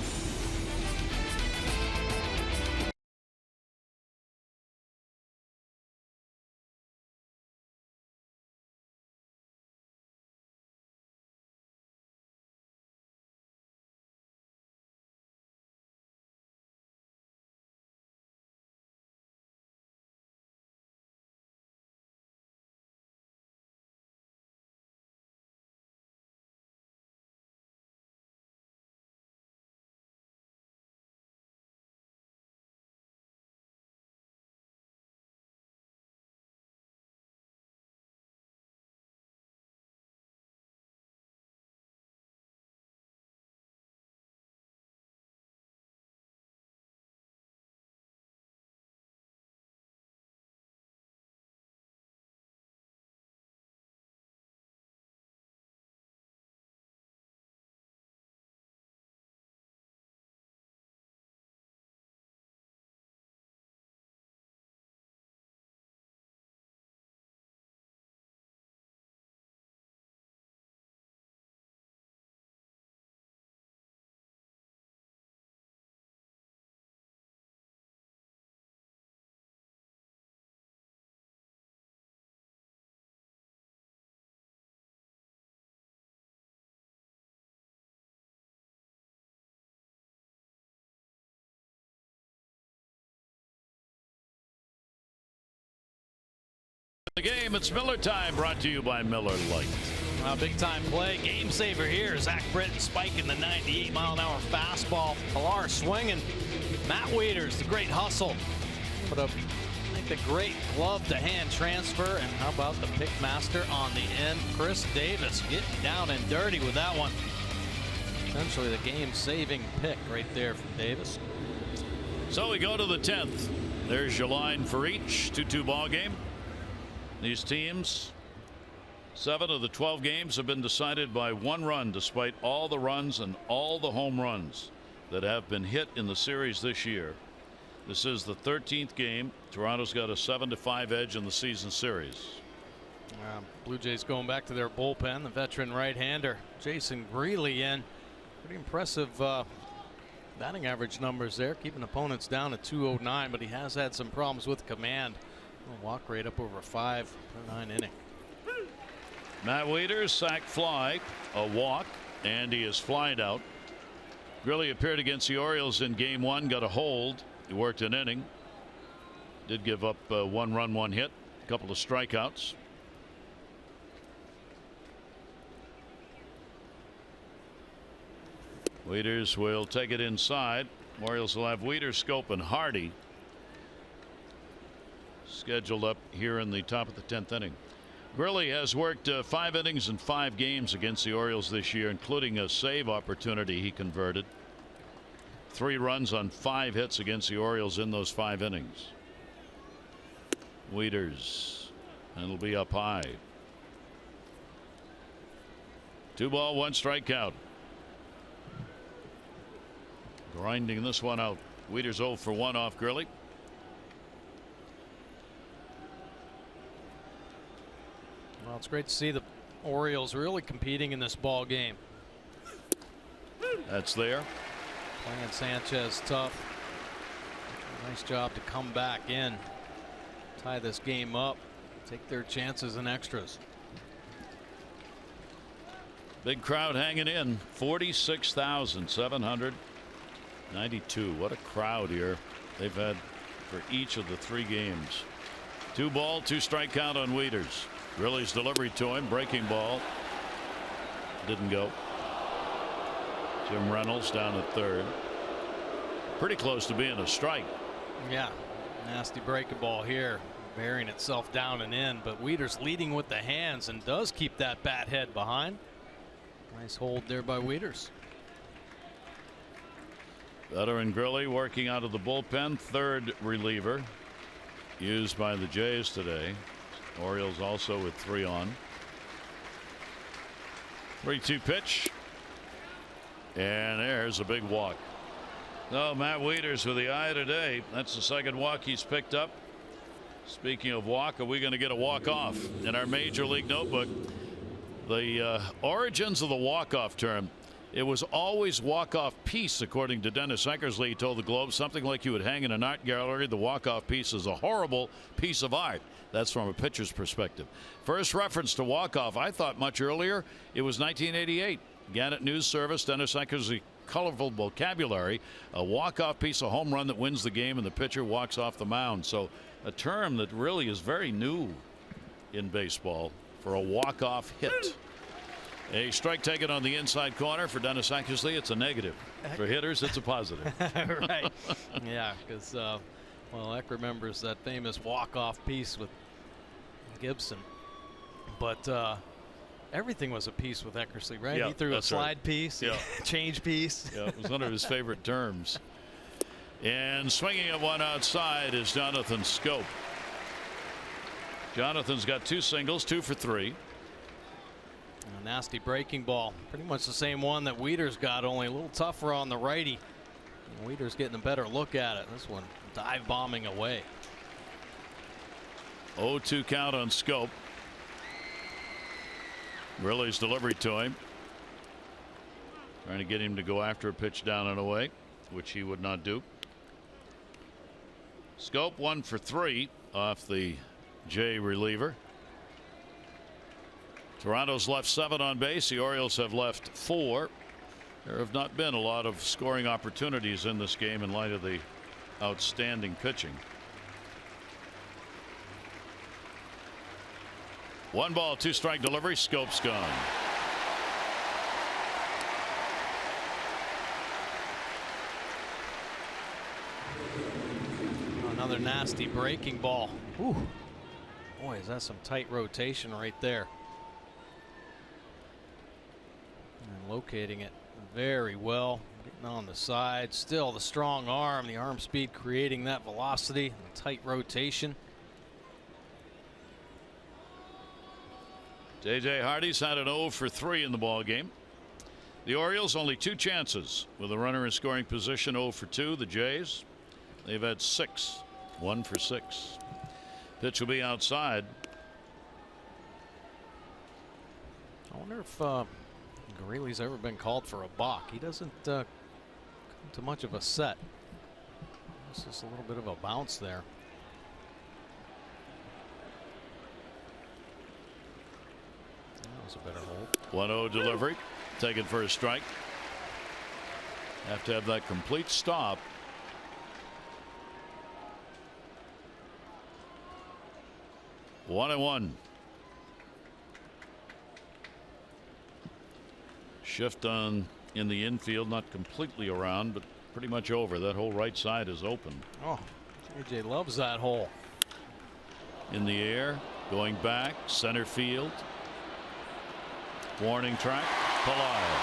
The game, it's Miller time, brought to you by Miller Lite. Big time play, game saver here. Zach Britton spiking the 98-mile-an-hour fastball. Pilar swinging. Matt Wieters, the great hustle. Put up, I think, the great glove to hand transfer. And how about the pick master on the end? Chris Davis getting down and dirty with that one. Essentially the game saving pick right there from Davis. So we go to the 10th. There's your line for each 2-2 ball game. These teams, 7 of the 12 games have been decided by 1 run, despite all the runs and all the home runs that have been hit in the series this year. This is the 13th game. Toronto's got a 7-5 edge in the season series. Blue Jays going back to their bullpen. The veteran right-hander Jason Greeley in. Pretty impressive batting average numbers there, keeping opponents down at 209, but he has had some problems with command. Walk rate up over 5 per 9 inning. Matt Wieters, sac fly, a walk, and he is flied out. Greeley appeared against the Orioles in game 1, got a hold. He worked an inning. Did give up 1 run, 1 hit, a couple of strikeouts. Wieters will take it inside. Orioles will have Wieters, Schoop, and Hardy scheduled up here in the top of the 10th inning. Greeley has worked 5 innings in 5 games against the Orioles this year, including a save opportunity he converted. 3 runs on 5 hits against the Orioles in those 5 innings. Wieters, and it'll be up high. 2 ball, 1 strikeout. Grinding this one out. Wieters 0 for 1 off Greeley. Well, it's great to see the Orioles really competing in this ball game. That's there. Playing Sanchez tough. Nice job to come back in, tie this game up, take their chances and extras. Big crowd hanging in. 46,792. What a crowd here they've had for each of the 3 games. 2 ball, 2 strike count on Wieters. Greeley's delivery to him, breaking ball, didn't go. Jim Reynolds down at 3rd. Pretty close to being a strike. Yeah, nasty breaking ball here, bearing itself down and in, but Wieters leading with the hands and does keep that bat head behind. Nice hold there by Wieters. Veteran Greeley working out of the bullpen, 3rd reliever used by the Jays today. Orioles also with 3 on. 3-2 pitch, and there's a big walk. No, Matt Wieters with the eye today. That's the 2nd walk he's picked up. Speaking of walk, are we going to get a walk-off in our Major League notebook? The origins of the walk-off term. It was always walk-off piece, according to Dennis Eckersley. He told the Globe something like you would hang in an art gallery. The walk-off piece is a horrible piece of art. That's from a pitcher's perspective. First reference to walk-off, I thought much earlier, it was 1988. Gannett News Service, Dennis Eckersley, colorful vocabulary. A walk-off piece, a home run that wins the game, and the pitcher walks off the mound. So a term that really is very new in baseball for a walk-off hit. A strike taken on the inside corner for Dennis Eckersley. It's a negative. For hitters, it's a positive. Right. Yeah, because, well, Eck remembers that famous walk-off piece with Gibson. But everything was a piece with Eckersley, right? Yeah, he threw a slide right. piece, yeah. change piece. Yeah, it was one of his favorite terms. And swinging at one outside is Jonathan Schoop. Jonathan's got 2 singles, 2 for 3. A nasty breaking ball, pretty much the same one that Wieters got, only a little tougher on the righty. And Wieters getting a better look at it. This one dive bombing away. 0-2 count on Schoop. Greeley's delivery to him, trying to get him to go after a pitch down and away, which he would not do. Schoop 1 for 3 off the Jay reliever. Toronto's left 7 on base. The Orioles have left 4. There have not been a lot of scoring opportunities in this game in light of the outstanding pitching. One ball, two strike delivery. Schoop's gone. Another nasty breaking ball. Ooh. Boy, is that some tight rotation right there. And locating it very well. Getting on the side. Still the strong arm, the arm speed creating that velocity, and tight rotation. J.J. Hardy's had an 0 for 3 in the ball game. The Orioles only 2 chances with a runner in scoring position. 0 for 2. The Jays, they've had 6. 1 for 6. Pitch will be outside. I wonder if Greeley's ever been called for a balk. He doesn't come to much of a set. It's just a little bit of a bounce there. That was a better hold. 1-0 delivery. Taken for a strike. Have to have that complete stop. One and one. Shift on in the infield, not completely around, but pretty much over. That whole right side is open. Oh, JJ loves that hole. In the air, going back, center field. Warning track, Pelayo.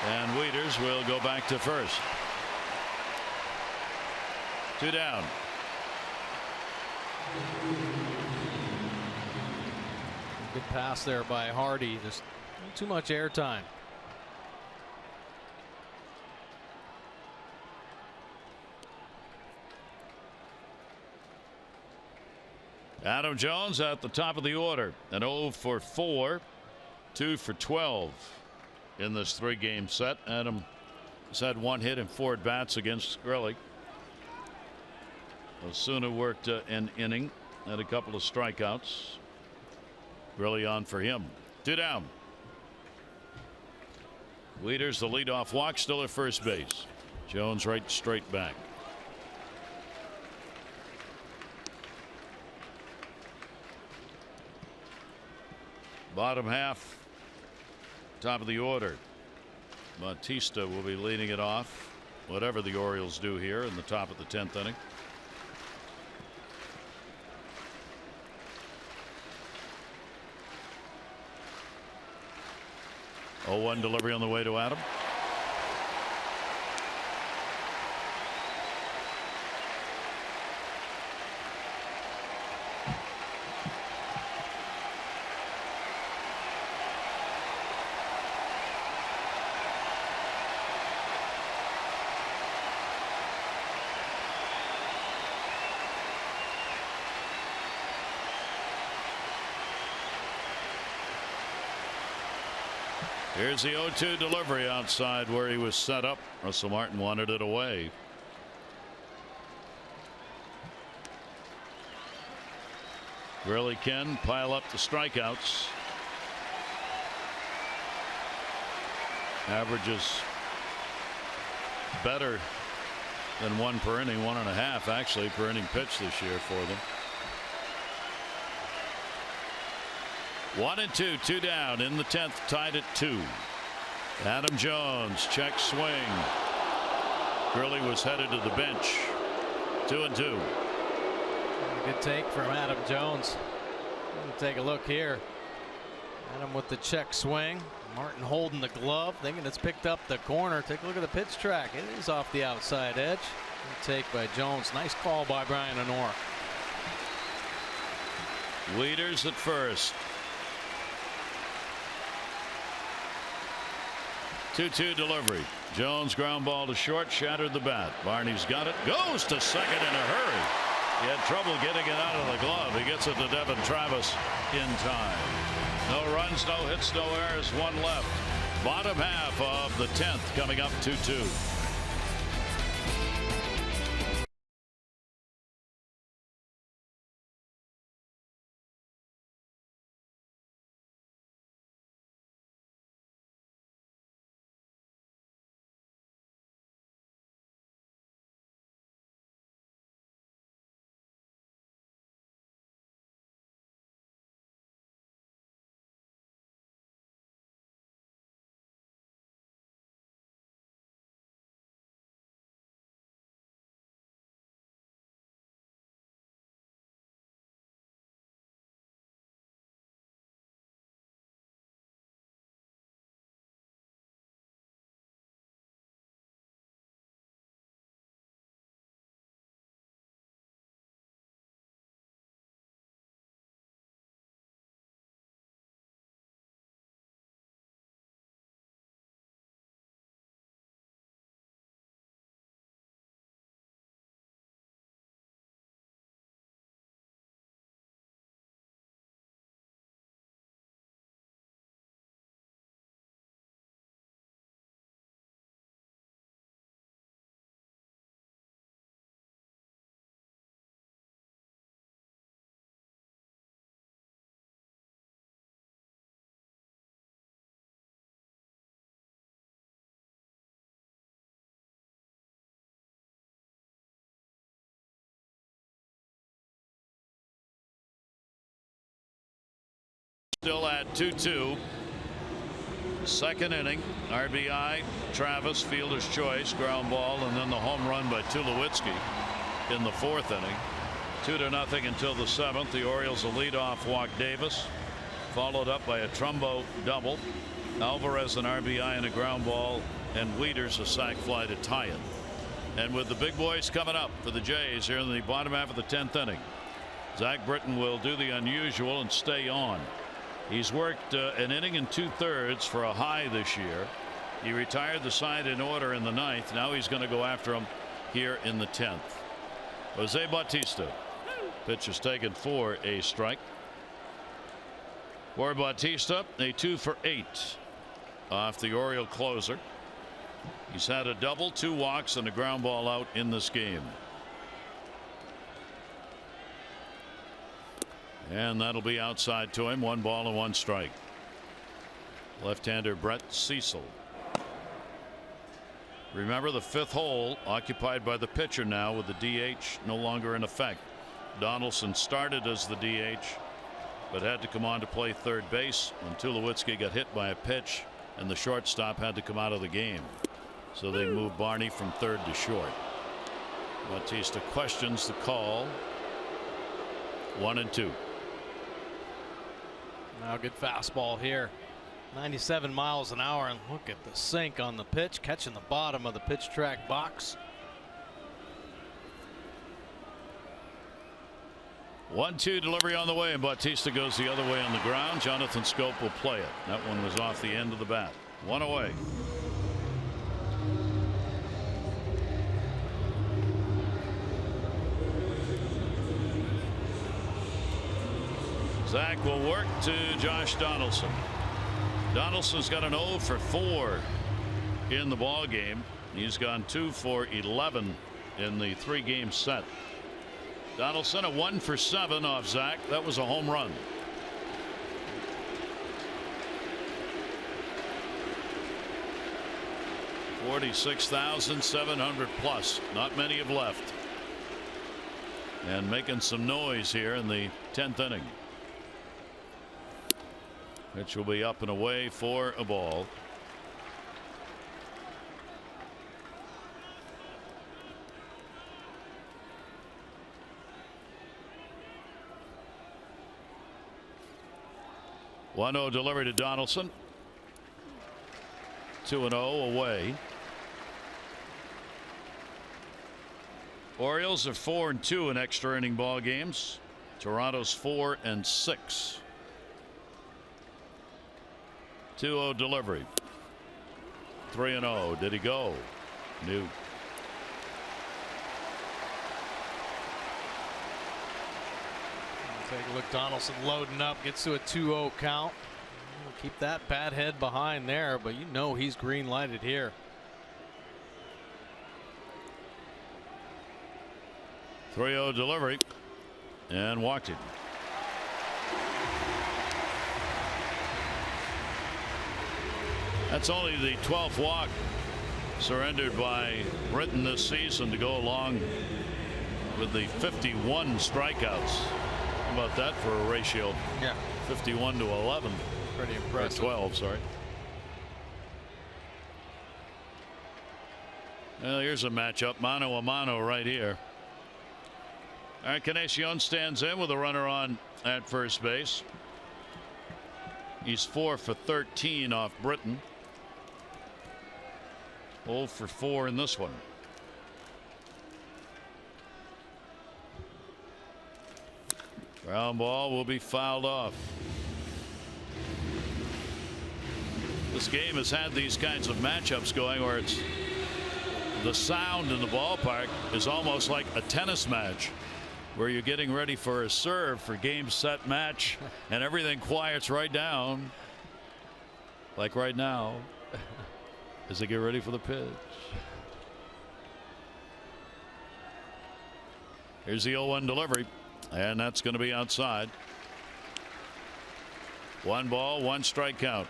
And Wieters will go back to first. 2 down. Good pass there by Hardy. Just too much airtime. Adam Jones at the top of the order. An 0 for 4. 2 for 12 in this 3-game set. Adam has had 1 hit and 4 at-bats against Grilli. Osuna worked an inning, had a couple of strikeouts. Grilli on for him. 2 down. Wieters, the leadoff walk, still at first base. Jones right straight back. Bottom half, top of the order. Bautista will be leading it off, whatever the Orioles do here in the top of the 10th inning. Oh, 1 delivery on the way to Adam. Here's the 0-2 delivery outside where he was set up. Russell Martin wanted it away. Grilli can pile up the strikeouts. Averages better than 1 per inning, 1.5 actually per inning pitch this year for them. 1 and 2, 2 down in the 10th, tied at 2. Adam Jones, check swing. Grilli was headed to the bench. 2 and 2. Good take from Adam Jones. Take a look here. Adam with the check swing. Martin holding the glove, thinking it's picked up the corner. Take a look at the pitch track. It is off the outside edge. Good take by Jones. Nice call by Brian Honora. Wieters at first. 2-2 delivery. Jones ground ball to short, shattered the bat. Barney's got it, goes to second in a hurry. He had trouble getting it out of the glove. He gets it to Devin Travis in time. No runs, no hits, no errors, 1 left. Bottom half of the 10th coming up 2-2. Still at 2-2. Second inning, RBI, Travis, fielder's choice, ground ball, and then the home run by Tulowitzki in the fourth inning. 2-0 until the seventh. The Orioles will lead off walk Davis, followed up by a Trumbo double. Alvarez an RBI and a ground ball, and Wieters a sac fly to tie it. And with the big boys coming up for the Jays here in the bottom half of the 10th inning, Zach Britton will do the unusual and stay on. He's worked an inning and 2/3 for a high this year. He retired the side in order in the ninth. Now he's going to go after him here in the 10th. Jose Bautista. Pitch is taken for a strike. For Bautista, a 2 for 8 off the Oriole closer. He's had a double, 2 walks, and a ground ball out in this game. And that'll be outside to him. 1 ball and 1 strike. Left-hander Brett Cecil. Remember, the 5th hole occupied by the pitcher now, with the DH no longer in effect. Donaldson started as the DH, but had to come on to play third base when Tulowitzki got hit by a pitch, and the shortstop had to come out of the game. So they moved Barney from third to short. Bautista questions the call. 1-2. Now good fastball here. 97 miles an hour, and look at the sink on the pitch, catching the bottom of the pitch track box. 1-2 delivery on the way, and Bautista goes the other way on the ground. Jonathan Schoop will play it. That one was off the end of the bat. 1 away. Zach will work to Josh Donaldson. Donaldson's got an 0 for 4 in the ball game. He's gone 2 for 11 in the 3-game set. Donaldson a 1 for 7 off Zach. That was a home run. $46,700 plus. Not many have left. And making some noise here in the 10th inning. Which will be up and away for a ball. One 0 delivery to Donaldson. 2-0 away. Orioles are 4-2 in extra inning ball games. Toronto's 4-6. 2-0 delivery. 3-0. Did he go? New. Take a look. Donaldson loading up, gets to a 2-0 count. We'll keep that bat head behind there, but you know he's green lighted here. 3-0 delivery, and walked it. That's only the 12th walk surrendered by Britton this season, to go along with the 51 strikeouts. How about that for a ratio? Yeah. 51 to 11. Pretty impressive. Or 12, sorry. Well, here's a matchup, mano a mano right here. Encarnacion stands in with a runner on at first base. He's 4 for 13 off Britton. 0 for 4 in this one. Ground ball will be fouled off. This game has had these kinds of matchups going where it's the sound in the ballpark is almost like a tennis match, where you're getting ready for a serve for game set match and everything quiets right down, like right now as they get ready for the pitch. Here's the 0-1 delivery, and that's going to be outside. 1 ball, 1 strike count.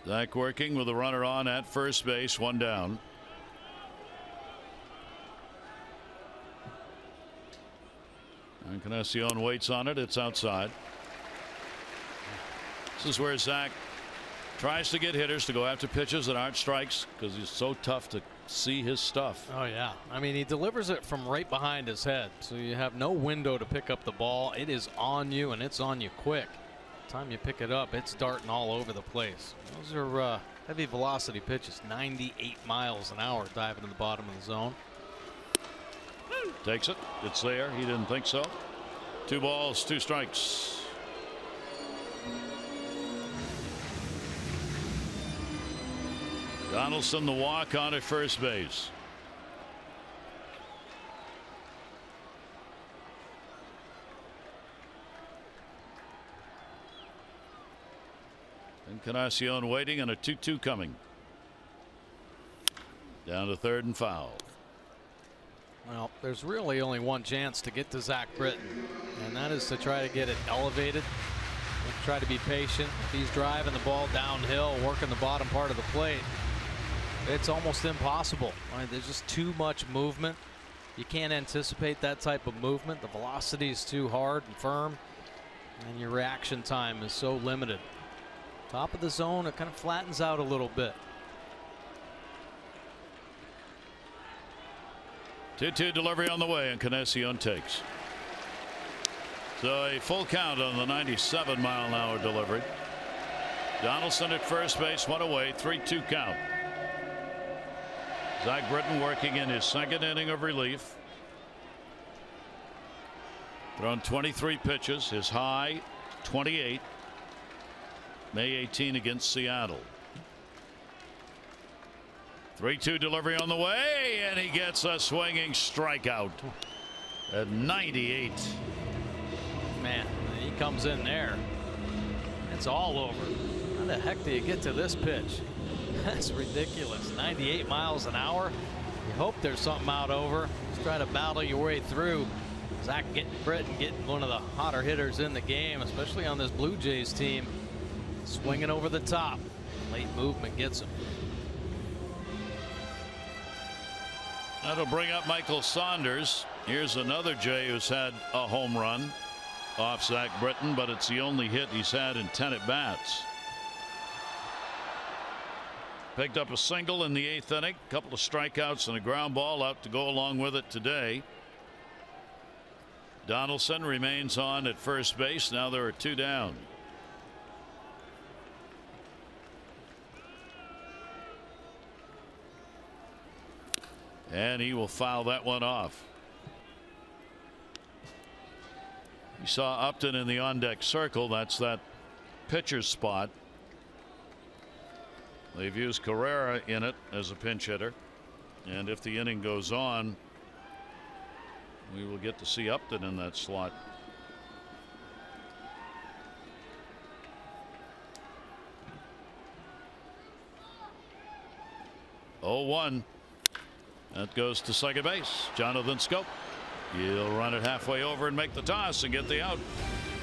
Zach working with a runner on at first base, 1 down. Encarnacion waits on it. It's outside. This is where Zach tries to get hitters to go after pitches that aren't strikes because he's so tough to see his stuff. Oh yeah, I mean he delivers it from right behind his head, so you have no window to pick up the ball. It is on you, and it's on you quick. By the time you pick it up, it's darting all over the place. Those are heavy velocity pitches, 98 miles an hour diving to the bottom of the zone. Takes it. It's there. He didn't think so. 2 balls, 2 strikes. Donaldson the walk on at first base. Encarnacion waiting and a 2-2 coming. Down to third and foul. Well, there's really only one chance to get to Zach Britton, and that is to try to get it elevated. Try to be patient. If he's driving the ball downhill, working the bottom part of the plate, it's almost impossible. I mean, there's just too much movement. You can't anticipate that type of movement. The velocity is too hard and firm, and your reaction time is so limited. Top of the zone, it kind of flattens out a little bit. 2-2 delivery on the way, and Encarnacion takes. So a full count on the 97-mile-an-hour delivery. Donaldson at first base, 1 away, 3-2 count. Zach Britton working in his second inning of relief. Thrown 23 pitches, his high 28. May 18 against Seattle. 3-2 delivery on the way, and he gets a swinging strikeout at 98. Man, he comes in there. It's all over. How the heck do you get to this pitch? That's ridiculous. 98 miles an hour. You hope there's something out over. Just try to battle your way through. Zach Britton getting one of the hotter hitters in the game, especially on this Blue Jays team. Swinging over the top. Late movement gets him. That'll bring up Michael Saunders. Here's another Jay who's had a home run off Zach Britton, but it's the only hit he's had in 10 at bats. Picked up a single in the 8th inning, a couple of strikeouts and a ground ball out to go along with it today. Donaldson remains on at first base. Now there are 2 down. And he will foul that one off. You saw Upton in the on-deck circle. That's that pitcher's spot. They've used Carrera in it as a pinch hitter. And if the inning goes on, we will get to see Upton in that slot. Oh, 1. That goes to second base. Jonathan Schoop. He'll run it halfway over and make the toss and get the out.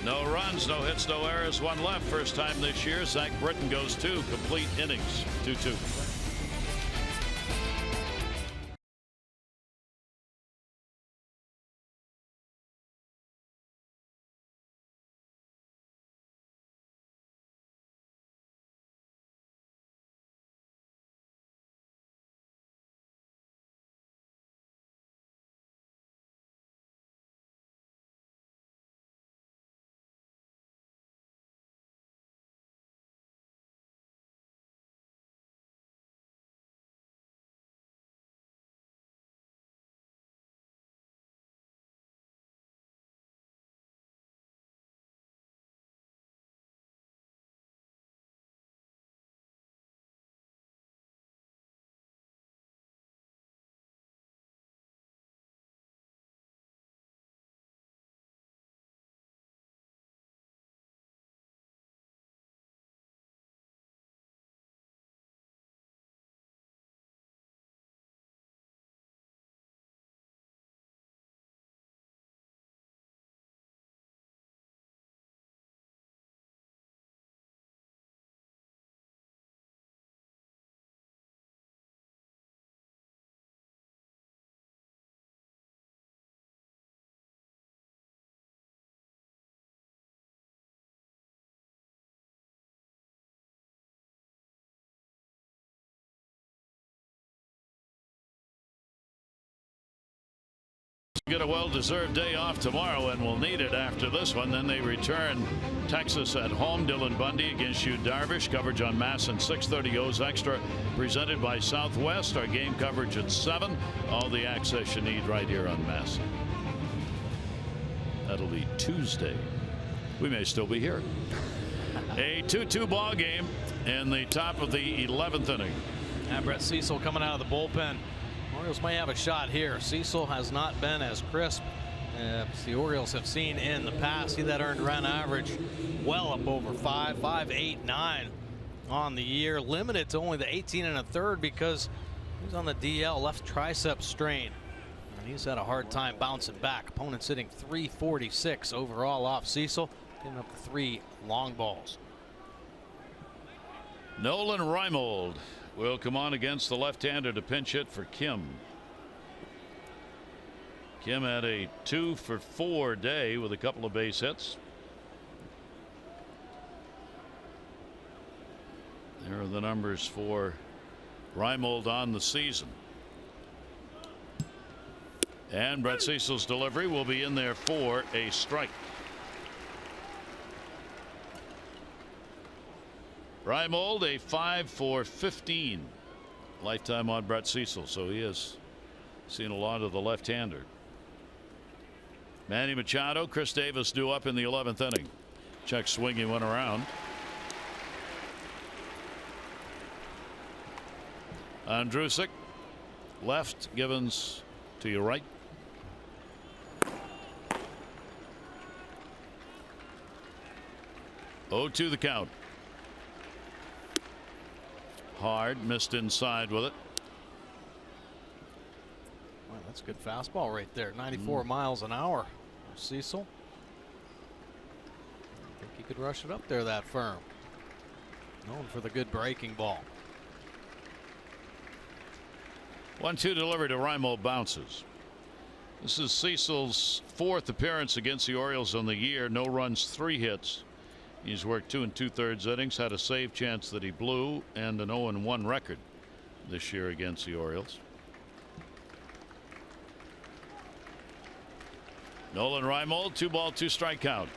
No runs, no hits, no errors, 1 left. First time this year. Zach Britton goes 2 complete innings. 2-2. Get a well-deserved day off tomorrow, and will need it after this one. Then they return Texas at home. Dylan Bundy against Yu Darvish. Coverage on MASN 6:30 O's Extra, presented by Southwest. Our game coverage at 7. All the access you need right here on MASN. That'll be Tuesday. We may still be here. A 2-2 ball game in the top of the 11th inning. And Brett Cecil coming out of the bullpen. Orioles may have a shot here. Cecil has not been as crisp as the Orioles have seen in the past. See that earned run average well up over 5, 8, 9 on the year. Limited to only the 18 1/3 because he's on the DL, left tricep strain. And he's had a hard time bouncing back. Opponent sitting 346 overall off Cecil, giving up 3 long balls. Nolan Reimold will come on against the left-hander to pinch hit for Kim. Kim had a 2-for-4 day with a couple of base hits. There are the numbers for Reimold on the season. And Brett Cecil's delivery will be in there for a strike. Reimold a 5-for-15 lifetime on Brett Cecil, so he has seen a lot of the left-hander. Manny Machado, Chris Davis due up in the 11th inning. Check swing, he went around. Andrusik left, Givens to your right. Oh, 2 the count. Hard, missed inside with it. Wow, that's a good fastball right there. 94 miles an hour for Cecil. I think he could rush it up there that firm. Known for the good breaking ball. 1-2 delivery to Reimold, bounces. This is Cecil's 4th appearance against the Orioles on the year. No runs, 3 hits. He's worked 2 2/3 innings, had a save chance that he blew, and an 0-1 record this year against the Orioles. Nolan Reimold, 2-ball, 2-strike count.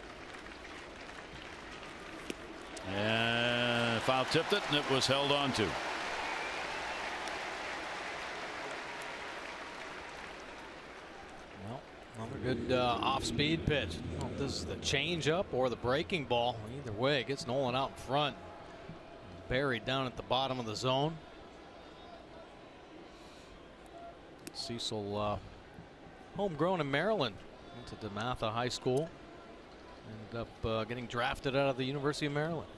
And foul tipped it, and it was held on to. Another good off-speed pitch. I don't know if this is the changeup or the breaking ball. Either way, it gets Nolan out in front. Buried down at the bottom of the zone. Cecil, homegrown in Maryland, went to DeMatha High School. Ended up getting drafted out of the University of Maryland.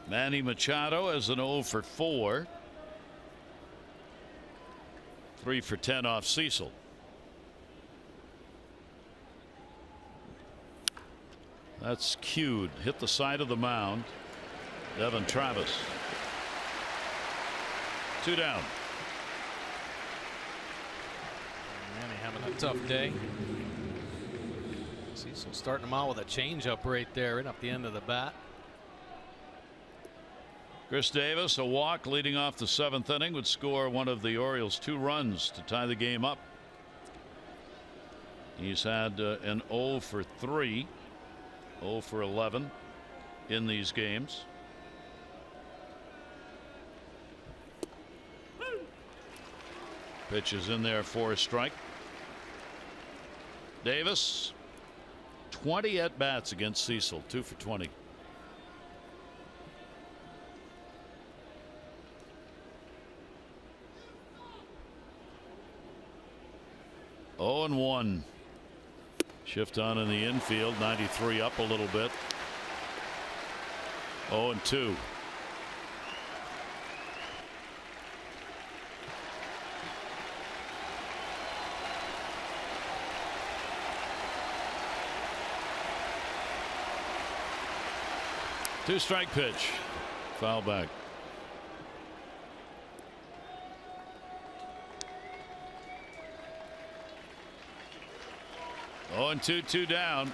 Manny Machado as an 0-for-4. 3 for 10 off Cecil. That's cued. Hit the side of the mound. Devon Travis. 2 down. Manny having a tough day. Cecil starting him out with a changeup right there, right up the end of the bat. Chris Davis, a walk leading off the 7th inning, would score one of the Orioles' 2 runs to tie the game up. He's had an 0-for-3, 0-for-11 in these games. Pitch is in there for a strike. Davis, 20 at-bats against Cecil, 2 for 20. Oh, and 1. Shift on in the infield. 93 up a little bit. 0 and 2. Two-strike pitch. Foul back. Oh, and 2 down.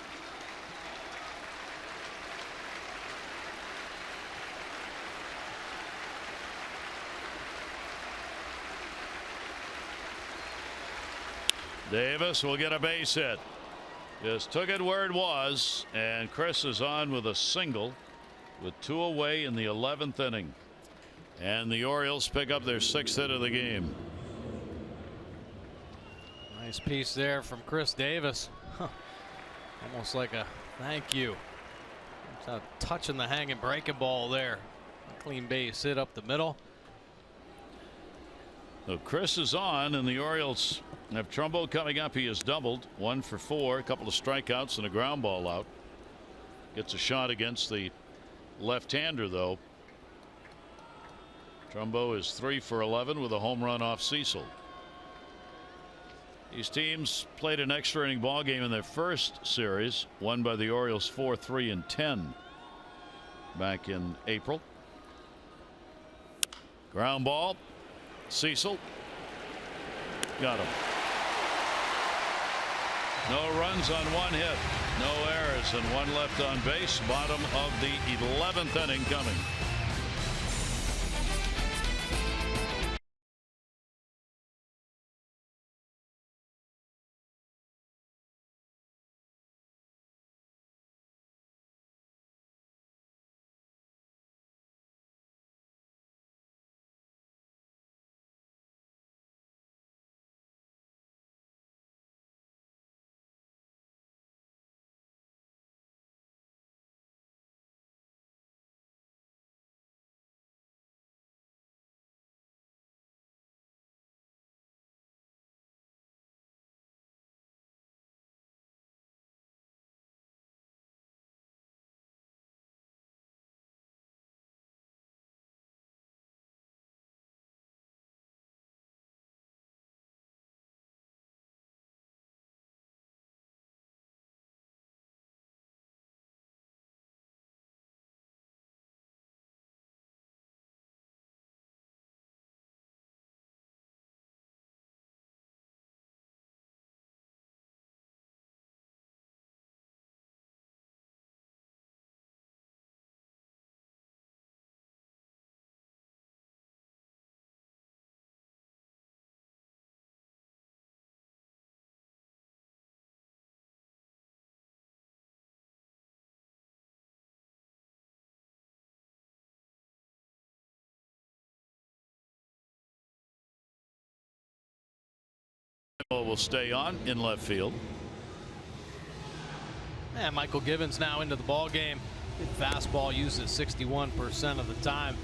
Davis will get a base hit. Just took it where it was, and Chris is on with a single with 2 away in the 11th inning. And the Orioles pick up their 6th hit of the game. Nice piece there from Chris Davis. Almost like a thank you. Touching the hanging breaking ball there. A clean base hit up the middle. So Chris is on, and the Orioles have Trumbo coming up. He has doubled, 1 for 4, a couple of strikeouts and a ground ball out. Gets a shot against the left-hander, though. Trumbo is 3 for 11 with a home run off Cecil. These teams played an extra inning ball game in their first series, won by the Orioles 4-3 and 10 back in April. Ground ball. Cecil got him. No runs on 1 hit, no errors, and 1 left on base. Bottom of the 11th inning coming. Will stay on in left field. And Michael Givens now into the ball game. Big fastball uses 61% of the time.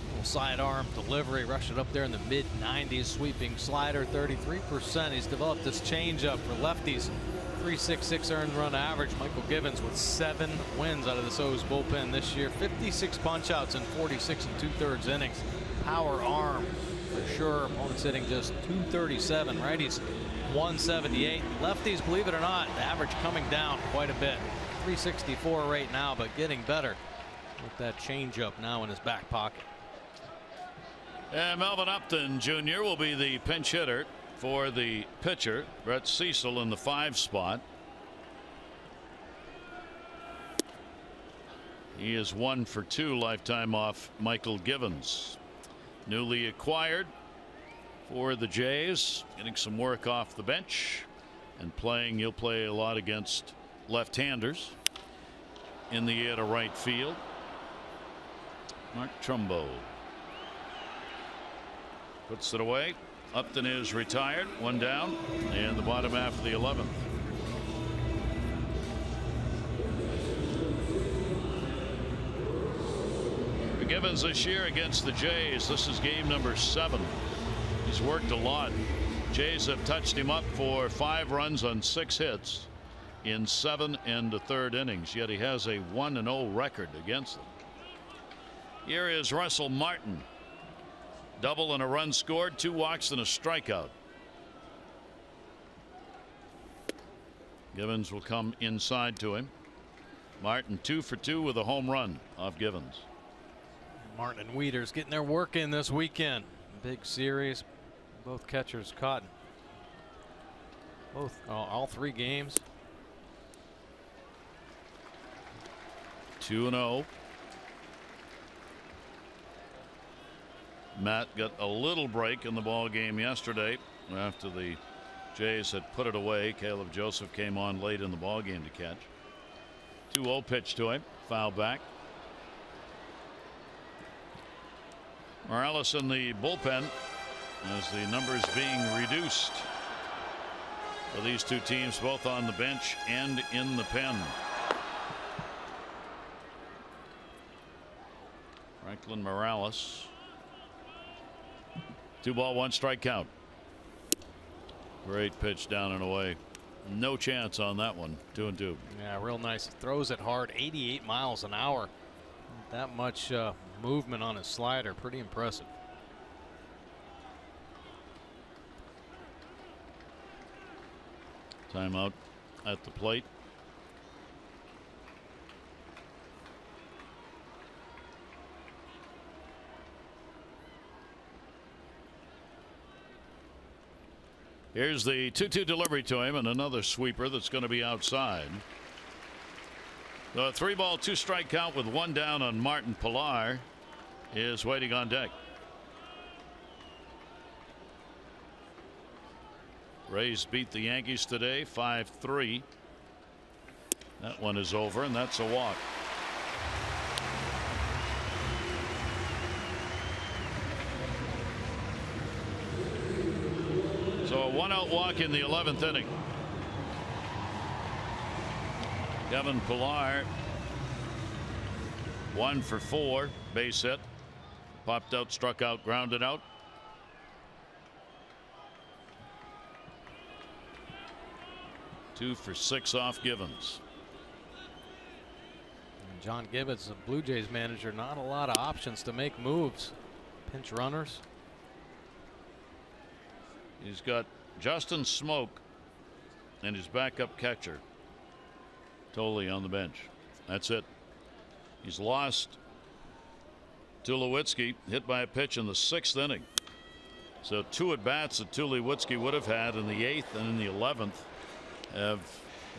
Little sidearm delivery, rushed it up there in the mid-90s. Sweeping slider 33%. He's developed this changeup for lefties. 3.66 earned run average. Michael Givens with 7 wins out of the O's bullpen this year. 56 punch-outs in 46 2/3 innings. Power arm for sure. Opponents hitting just 237. Righties 178. Lefties, believe it or not, the average coming down quite a bit. 364 right now, but getting better with that changeup now in his back pocket. And Melvin Upton Jr. will be the pinch hitter for the pitcher. Brett Cecil in the 5 spot. He is 1 for 2 lifetime off Michael Givens. Newly acquired for the Jays, getting some work off the bench and playing. You'll play a lot against left-handers in the air to right field. Mark Trumbo puts it away. Upton is retired, 1 down, and the bottom half of the 11th. Givens this year against the Jays. This is game number 7. He's worked a lot. Jays have touched him up for 5 runs on 6 hits in 7 1/3 innings. Yet he has a 1-0 record against them. Here is Russell Martin. Double and a run scored, 2 walks and a strikeout. Givens will come inside to him. Martin 2 for 2 with a home run off Givens. Martin and Wieters getting their work in this weekend. Big series. Both catchers caught all 3 games. 2-0. Matt got a little break in the ball game yesterday after the Jays had put it away. Caleb Joseph came on late in the ballgame to catch. 2-0 pitch to him. Foul back. Morales in the bullpen as the numbers being reduced for these two teams, both on the bench and in the pen. Franklin Morales. 2-1 strike count. Great pitch down and away. No chance on that one. 2-2. Yeah, real nice. Throws it hard. 88 miles an hour. That much movement on his slider. Pretty impressive. Timeout at the plate. Here's the 2-2 delivery to him, and another sweeper that's going to be outside. The 3-ball 2-strike count with 1 down on Martin Pilar is waiting on deck. Rays beat the Yankees today 5-3. That one is over, and that's a walk. So a 1-out walk in the 11th inning. Kevin Pilar 1 for 4, base hit, popped out, struck out, grounded out. Two for 6 off Givens. And John Gibbons, the Blue Jays manager, not a lot of options to make moves. Pinch runners. He's got Justin Smoke and his backup catcher Tolley on the bench. That's it. He's lost Tulowitzki, hit by a pitch in the 6th inning. So 2 at bats that Tulowitzki would have had in the 8th and in the 11th have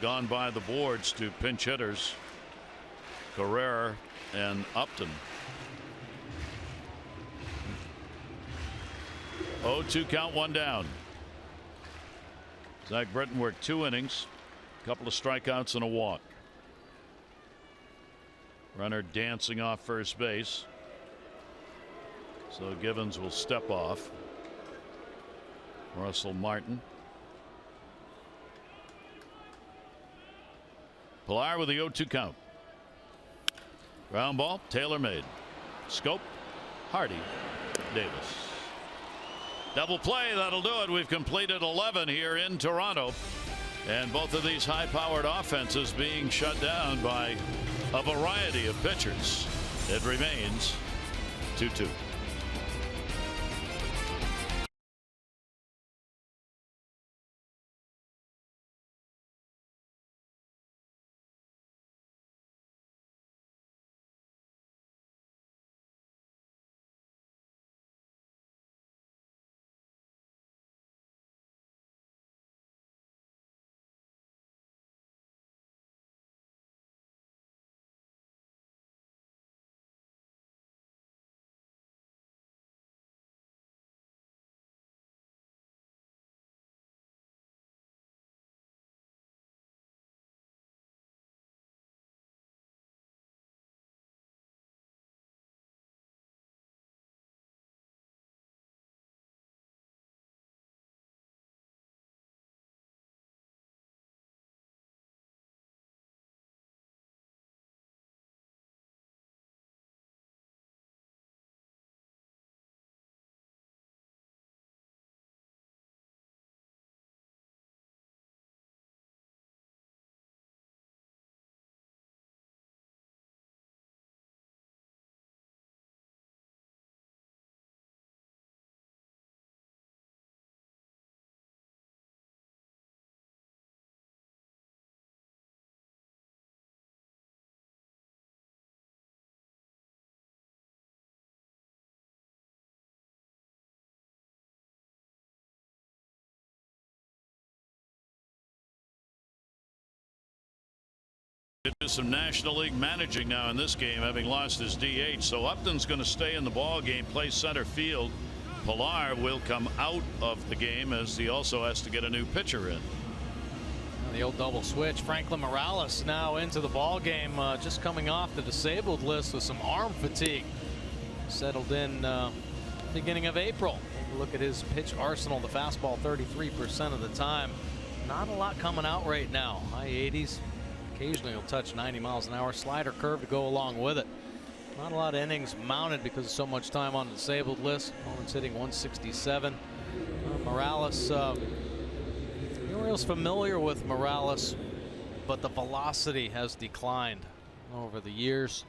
gone by the boards to pinch hitters Carrera and Upton. 0-2 count, 1 down. Zach Britton worked 2 innings, a couple of strikeouts and a walk. Runner dancing off first base. So Givens will step off. Russell Martin. Pilar with the 0-2 count. Ground ball, Taylor made. Scope, Hardy, Davis. Double play, that'll do it. We've completed 11 here in Toronto. And both of these high-powered offenses being shut down by a variety of pitchers. It remains 2-2. Do some National League managing now in this game, having lost his DH. So Upton's going to stay in the ball game, play center field. Pilar will come out of the game as he also has to get a new pitcher in. The old double switch. Franklin Morales now into the ball game, just coming off the disabled list with some arm fatigue. Settled in beginning of April. Look at his pitch arsenal. The fastball 33% of the time. Not a lot coming out right now. High 80s. Occasionally he'll touch 90 miles an hour. Slider curve to go along with it. Not a lot of innings mounted because of so much time on the disabled list. Opponent's hitting 167. Morales. The Orioles familiar with Morales, but the velocity has declined over the years.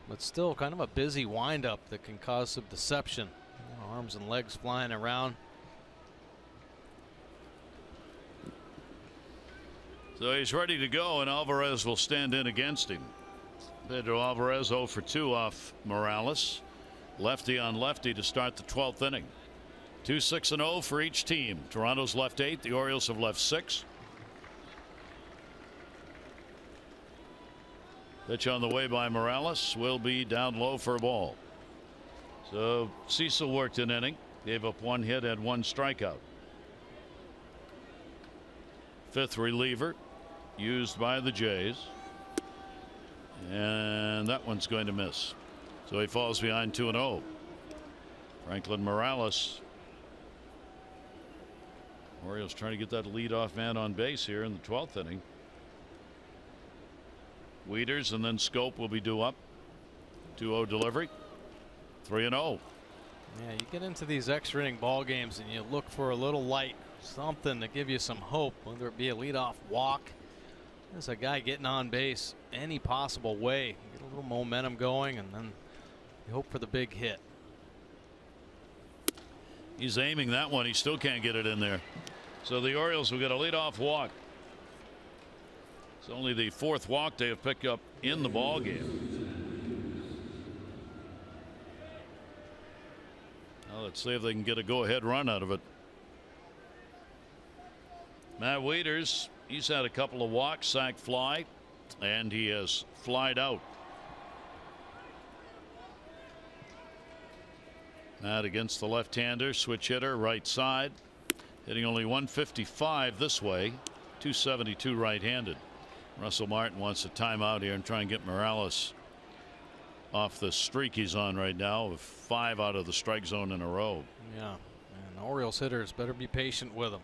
But still kind of a busy windup that can cause some deception. Arms and legs flying around. So he's ready to go, and Alvarez will stand in against him. Pedro Alvarez 0 for 2 off Morales. Lefty on lefty to start the 12th inning. 2 6-0 for each team. Toronto's left 8. The Orioles have left 6. Pitch on the way by Morales will be down low for a ball. So Cecil worked an inning, gave up 1 hit, had 1 strikeout. 5th reliever used by the Jays, and that one's going to miss. So he falls behind 2-0. Franklin Morales. Orioles trying to get that leadoff man on base here in the 12th inning. Wieters and then Scope will be due up. 2-0 delivery. 3-0. Yeah, you get into these extra inning ball games and you look for a little light, something to give you some hope, whether it be a leadoff walk. There's a guy getting on base any possible way. You get a little momentum going, and then you hope for the big hit. He's aiming that one. He still can't get it in there. So the Orioles will get a leadoff walk. It's only the 4th walk they have picked up in the ball game. Now let's see if they can get a go-ahead run out of it. Matt Wieters, he's had a couple of walks, sac fly, and he has flied out. Matt against the left-hander, switch hitter, right side, hitting only 155 this way, 272 right-handed. Russell Martin wants a timeout here and try and get Morales off the streak he's on right now of 5 out of the strike zone in a row. Yeah, and the Orioles hitters better be patient with him.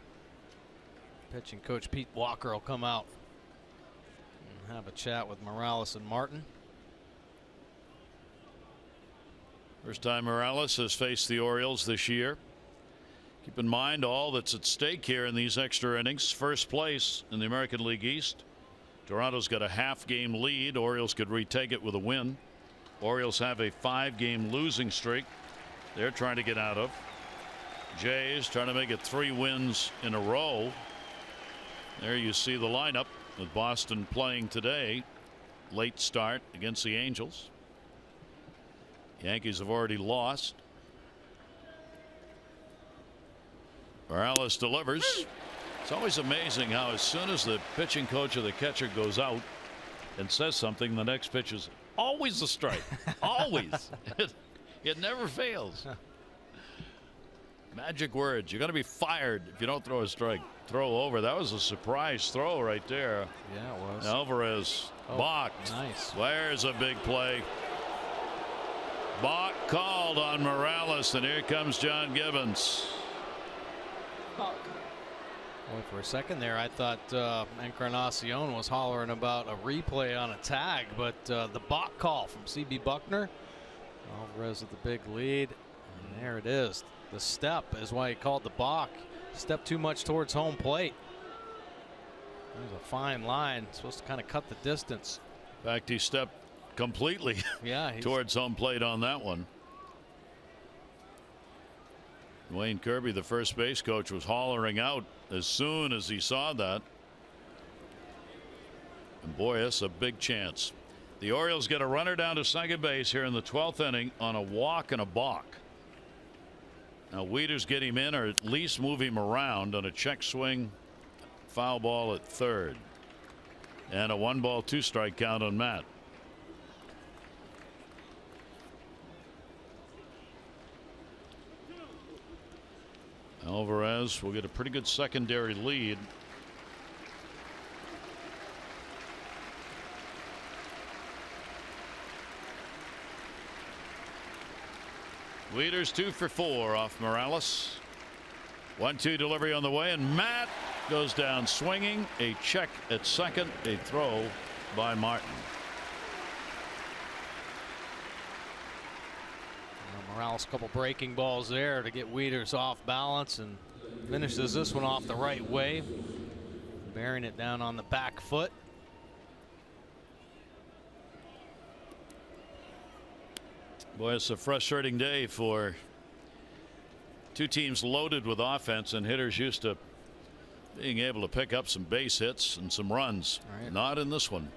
Pitching coach Pete Walker will come out and have a chat with Morales and Martin. First time Morales has faced the Orioles this year. Keep in mind all that's at stake here in these extra innings. First place in the American League East. Toronto's got a half-game lead. Orioles could retake it with a win. Orioles have a 5-game losing streak they're trying to get out of. Jays trying to make it 3 wins in a row. There you see the lineup with Boston playing today. Late start against the Angels. Yankees have already lost. Morales delivers. It's always amazing how as soon as the pitching coach or the catcher goes out and says something, the next pitch is always a strike. Always. It never fails. Magic words. You're going to be fired if you don't throw a strike. Throw over. That was a surprise throw right there. Yeah, it was. Alvarez balked. Nice. There's a big play. Balk called on Morales, and here comes John Gibbons. Boy, for a second there, I thought Encarnacion was hollering about a replay on a tag, but the balk call from C.B. Buckner. Alvarez with the big lead, and there it is. The step is why he called the balk. Step too much towards home plate. There's a fine line. Supposed to kind of cut the distance. In fact, he stepped completely towards home plate on that one. Wayne Kirby, the first base coach, was hollering out as soon as he saw that. And boy, that's a big chance. The Orioles get a runner down to second base here in the 12th inning on a walk and a balk. Now Wieters get him in, or at least move him around on a check swing. Foul ball at third. And a 1-ball 2-strike count on Matt. Alvarez will get a pretty good secondary lead. Wieters 2 for 4 off Morales. 1-2 delivery on the way, and Matt goes down swinging. A check at second, a throw by Martin. Morales, a couple breaking balls there to get Wieters off balance, and finishes this one off the right way, bearing it down on the back foot. Boy, it's a frustrating day for two teams loaded with offense, and hitters used to being able to pick up some base hits and some runs. Right. Not in this one.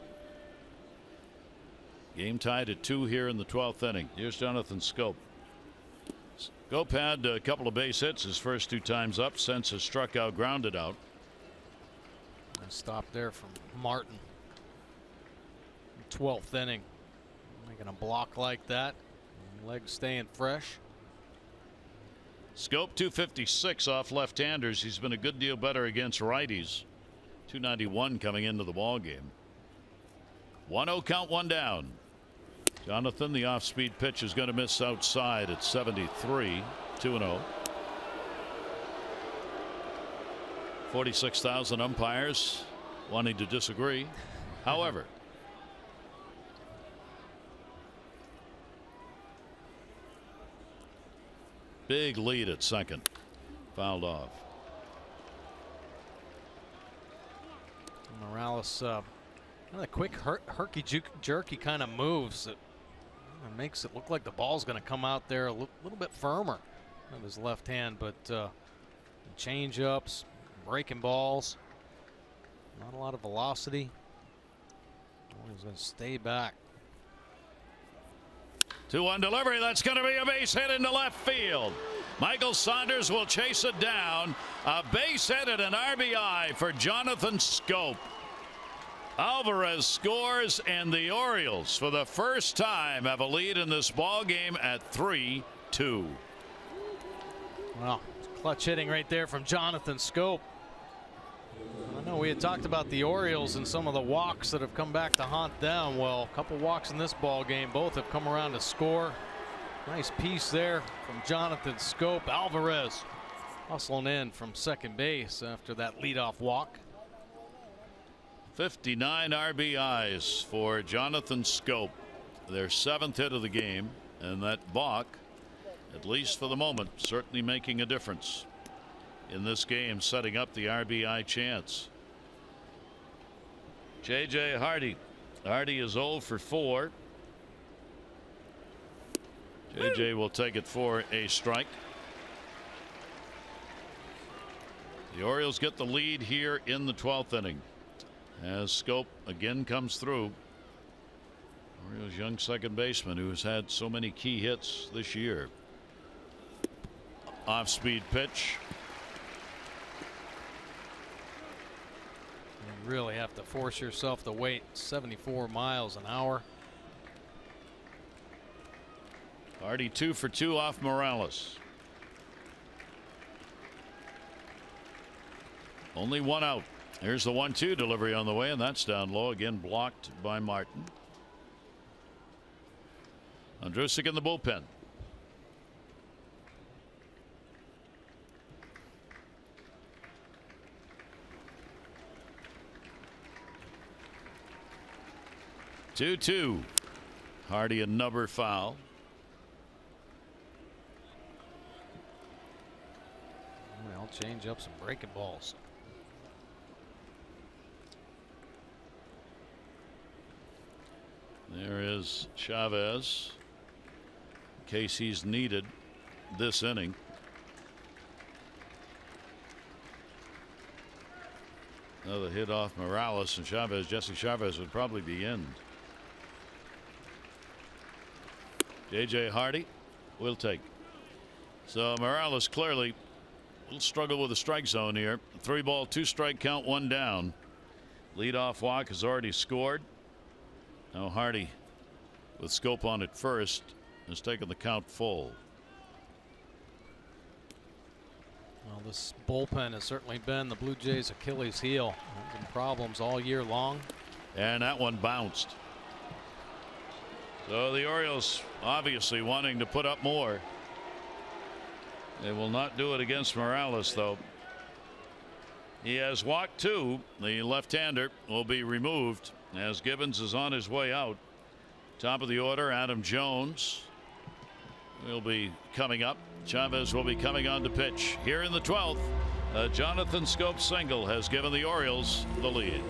Game tied at 2 here in the 12th inning. Here's Jonathan Schoop. Schoop had a couple of base hits his first 2 times up. Since has struck out, grounded out. A stop there from Martin. 12th inning. Making a block like that. Legs staying fresh. Schoop 256 off left-handers. He's been a good deal better against righties. 291 coming into the ball game. 1-0 count, 1 down. Jonathan, the off-speed pitch is going to miss outside at 73. 2-0. 46,000 umpires wanting to disagree. However, big lead at second. Fouled off. Morales, a quick herky-jerky kind of moves that makes it look like the ball's going to come out there a little bit firmer with his left hand, but change-ups, breaking balls, not a lot of velocity. He's going to stay back. 2-1 delivery. That's going to be a base hit into left field. Michael Saunders will chase it down. A base hit and an RBI for Jonathan Schoop. Alvarez scores, and the Orioles for the first time have a lead in this ball game at 3-2. Well, clutch hitting right there from Jonathan Schoop. I know we had talked about the Orioles and some of the walks that have come back to haunt them. Well, a couple walks in this ball game. Both have come around to score. Nice piece there from Jonathan Schoop. Alvarez hustling in from second base after that leadoff walk. 59 RBIs for Jonathan Schoop. Their 7th hit of the game, and that balk, at least for the moment, certainly making a difference in this game, setting up the RBI chance. J.J. Hardy. Hardy is 0 for 4. J.J. will take it for a strike. The Orioles get the lead here in the 12th inning as Schoop again comes through. Orioles' young second baseman who has had so many key hits this year. Off-speed pitch. You really have to force yourself to wait 74 miles an hour. Hardy 2 for 2 off Morales. Only 1 out. Here's the 1-2 delivery on the way, and that's down low, again blocked by Martin. Andrusik in the bullpen. Two. Hardy a number foul. Well, change up some breaking balls. There is Chavez, in case he's needed this inning. Another hit off Morales, and Chavez, Jesse Chavez would probably be in. J.J. Hardy will take. So Morales clearly will struggle with the strike zone here. 3-ball, 2-strike count, 1 down. Leadoff walk has already scored. Now Hardy, with Schoop on at first, has taken the count full. Well, this bullpen has certainly been the Blue Jays' Achilles heel. Some problems all year long. And that one bounced. So the Orioles obviously wanting to put up more. They will not do it against Morales, though. He has walked 2. The left-hander will be removed as Gibbons is on his way out. Top of the order, Adam Jones will be coming up. Chavez will be coming on to pitch. Here in the 12th, a Jonathan Schoop single has given the Orioles the lead.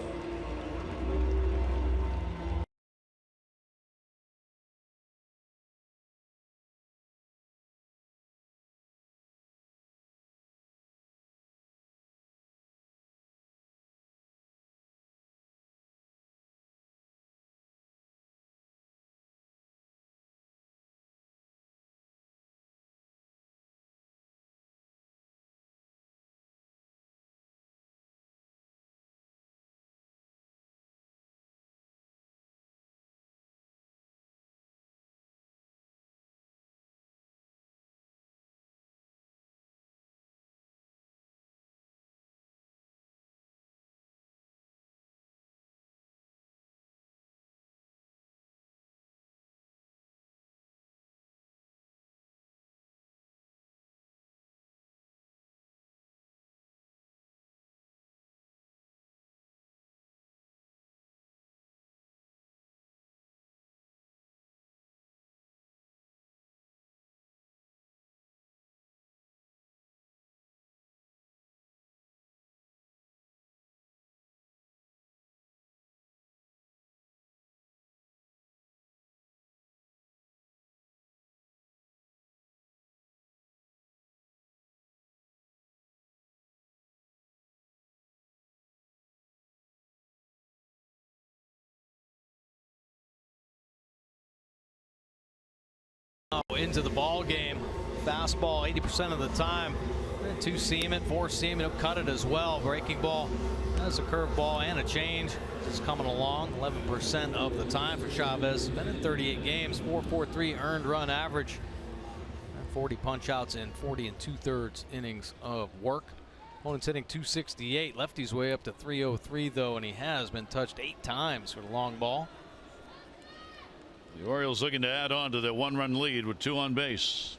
Into the ball game. Fastball 80% of the time. 2 seam it, 4 seam it. He'll cut it as well. Breaking ball has a curveball and a change. It's coming along 11% of the time for Chavez. Been in 38 games, 4.43 earned run average, 40 punch outs in 40 2/3 innings of work. Opponent's hitting 268. Lefty's way up to 303 though, and he has been touched 8 times for the long ball. The Orioles looking to add on to their 1-run lead with 2 on base.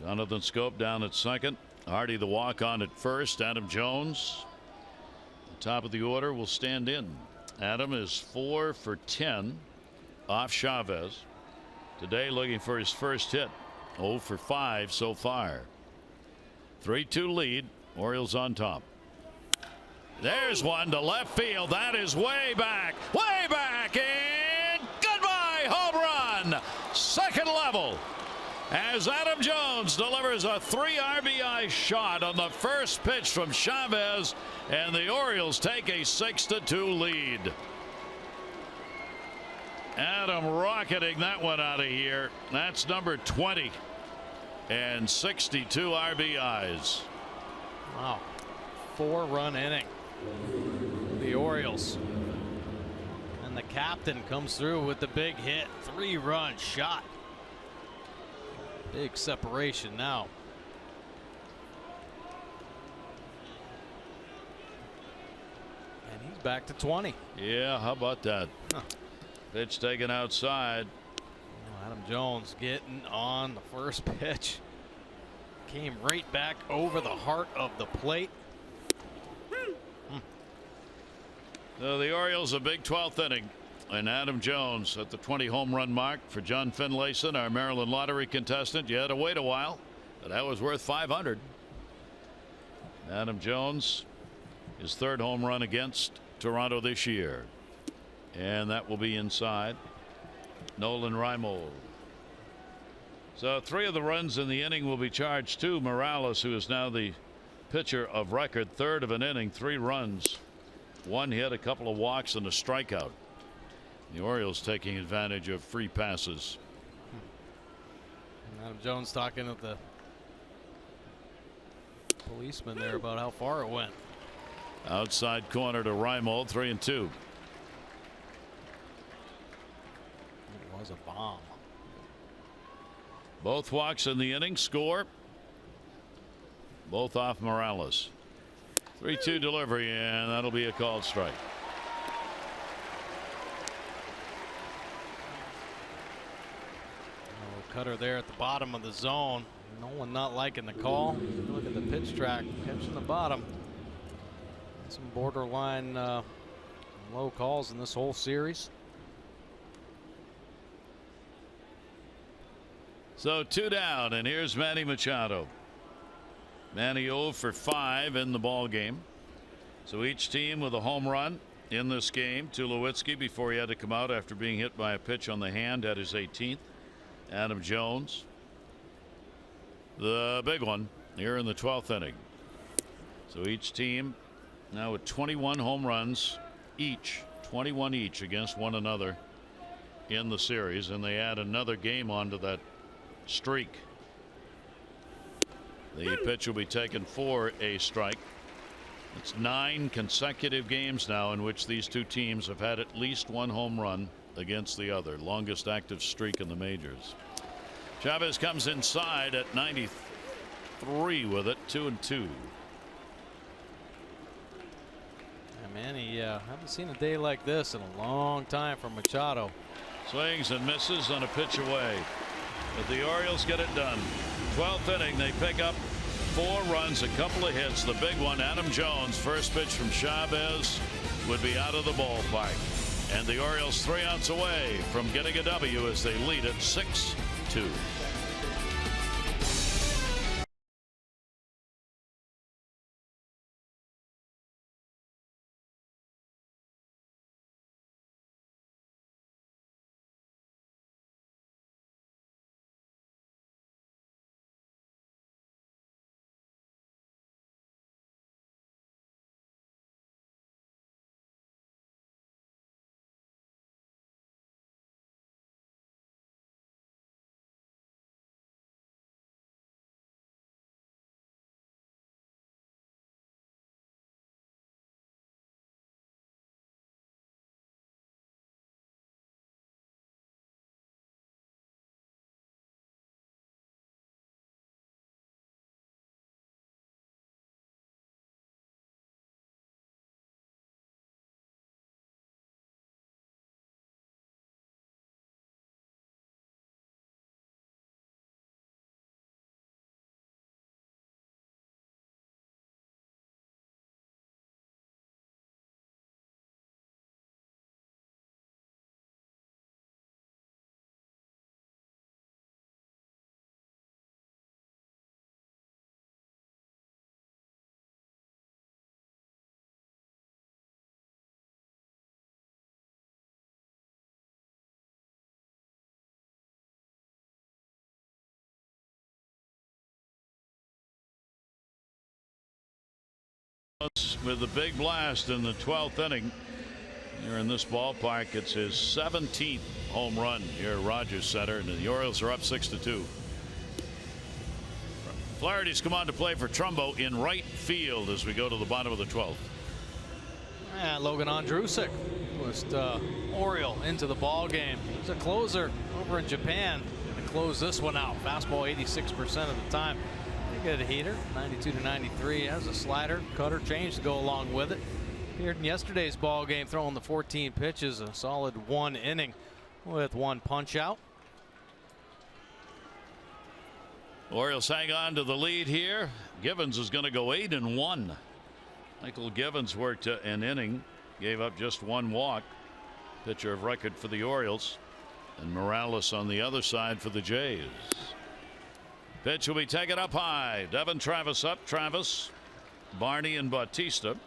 Jonathan Schoop down at second. Hardy the walk on at first. Adam Jones, the top of the order, will stand in. Adam is 4 for 10 off Chavez. Today looking for his first hit. 0 for 5 so far. 3-2 lead. Orioles on top. There's one to left field. That is way back. Way back. And goodbye. Home run. Second level. As Adam Jones delivers a 3 RBI shot on the first pitch from Chavez, and the Orioles take a 6-2 lead. Adam rocketing that one out of here. That's number 20 and 62 RBIs. Wow. 4-run inning. The Orioles. And the captain comes through with the big hit. 3-run shot. Big separation now. And he's back to 20. Yeah, how about that? Huh. Pitch taken outside. Oh, Adam Jones getting on the first pitch. Came right back over the heart of the plate. So the Orioles a big 12th inning. And Adam Jones at the 20 home run mark for John Finlayson, our Maryland lottery contestant. You had to wait a while, but that was worth $500. Adam Jones, his 3rd home run against Toronto this year. And that will be inside. Nolan Reimold. So 3 of the runs in the inning will be charged to Morales, who is now the pitcher of record. 3rd of an inning, 3 runs, 1 hit, a couple of walks, and a strikeout. The Orioles taking advantage of free passes. And Adam Jones talking to the policeman there about how far it went. Outside corner to Reimold, 3-2. It was a bomb. Both walks in the inning. Score. both off Morales. 3-2 delivery, and that'll be a called strike. Cutter there at the bottom of the zone. No one not liking the call. Look at the pitch track, catching the bottom. Some borderline low calls in this whole series. So 2 down, and here's Manny Machado. Manny 0 for 5 in the ball game. So each team with a home run in this game. Tulowitzki, before he had to come out after being hit by a pitch on the hand, had his 18th. Adam Jones, the big one here in the 12th inning. So each team now with 21 home runs each, 21 each against one another in the series, and they add another game onto that streak. The pitch will be taken for a strike. It's 9 consecutive games now in which these two teams have had at least one home run against the other. Longest active streak in the majors. Chavez comes inside at 93 with it, 2-2. Manny, haven't seen a day like this in a long time from Machado. Swings and misses on a pitch away, but the Orioles get it done. 12th inning, they pick up 4 runs, a couple of hits. The big one, Adam Jones, first pitch from Chavez, would be out of the ballpark, and the Orioles 3 outs away from getting a W as they lead it 6-2. With the big blast in the 12th inning here in this ballpark. It's his 17th home run here at Rogers Center, and the Orioles are up 6-2. Flaherty's come on to play for Trumbo in right field as we go to the bottom of the 12th. And Logan Ondrusek was Oriole into the ball game. He's a closer over in Japan to close this one out. Fastball 86% of the time. Get a heater, 92-93. Has a slider, cutter, change to go along with it. Appeared in yesterday's ball game, throwing the 14 pitches, a solid 1 inning with 1 punch out. Orioles hang on to the lead here. Givens is going to go 8-1. Michael Givens worked an inning, gave up just 1 walk. Pitcher of record for the Orioles, and Morales on the other side for the Jays. Pitch will be taken up high. Devon Travis up. Travis, Barney, and Bautista.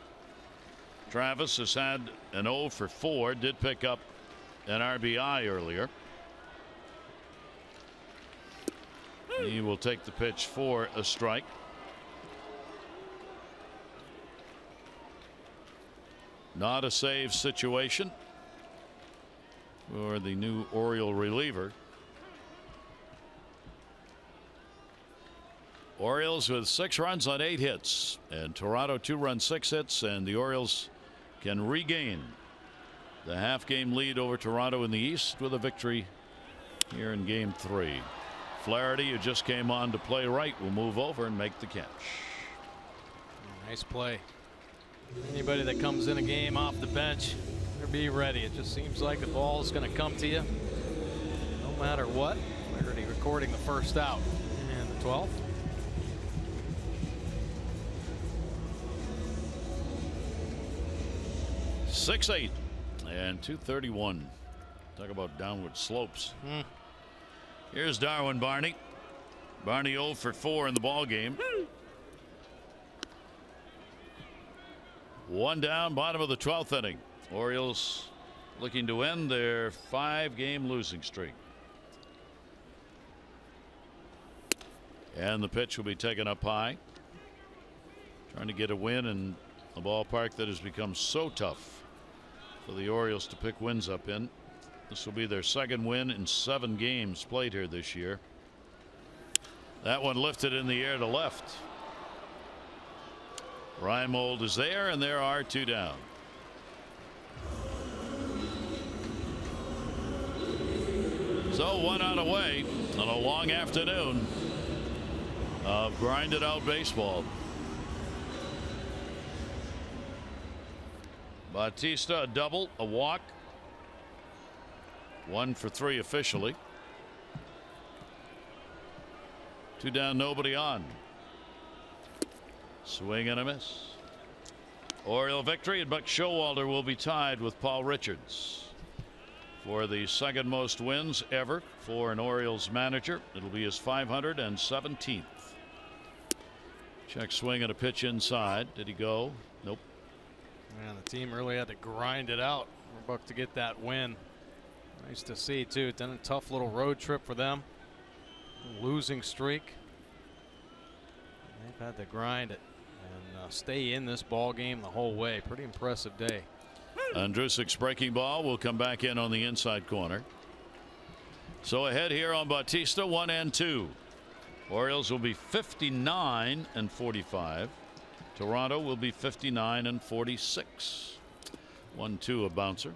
Travis has had an 0 for 4. Did pick up an RBI earlier. He will take the pitch for a strike. Not a save situation for the new Oriole reliever. Orioles with 6 runs on 8 hits, and Toronto 2 runs 6 hits, and the Orioles can regain the half-game lead over Toronto in the East with a victory here in Game 3. Flaherty, who just came on to play right, will move over and make the catch. Nice play. Anybody that comes in a game off the bench, better be ready. It just seems like the ball is going to come to you no matter what. Already recording the first out and the 12th. .68 and 231. Talk about downward slopes. Here's Darwin Barney. Barney 0 for 4 in the ball game. One down, bottom of the 12th inning. Orioles looking to end their 5-game losing streak. And the pitch will be taken up high. Trying to get a win in a ballpark that has become so tough for the Orioles to pick wins up in. This will be their second win in 7 games played here this year. That one lifted in the air to left. Reimold is there, and there are 2 down. So 1 out away on a long afternoon of grinded out baseball. Bautista a double, a walk. 1 for 3 officially. 2 down, nobody on. Swing and a miss. Oriole victory, and Buck Showalter will be tied with Paul Richards for the second most wins ever for an Orioles manager. It'll be his 517th. Check swing and a pitch inside. Did he go? Nope. Man, the team really had to grind it out for Buck to get that win. Nice to see, too. It's been a tough little road trip for them. Losing streak. They've had to grind it and stay in this ball game the whole way. Pretty impressive day. Andrusic's breaking ball will come back in on the inside corner. So ahead here on Bautista, 1 and 2. Orioles will be 59 and 45. Toronto will be 59 and 46. 1-2 a bouncer.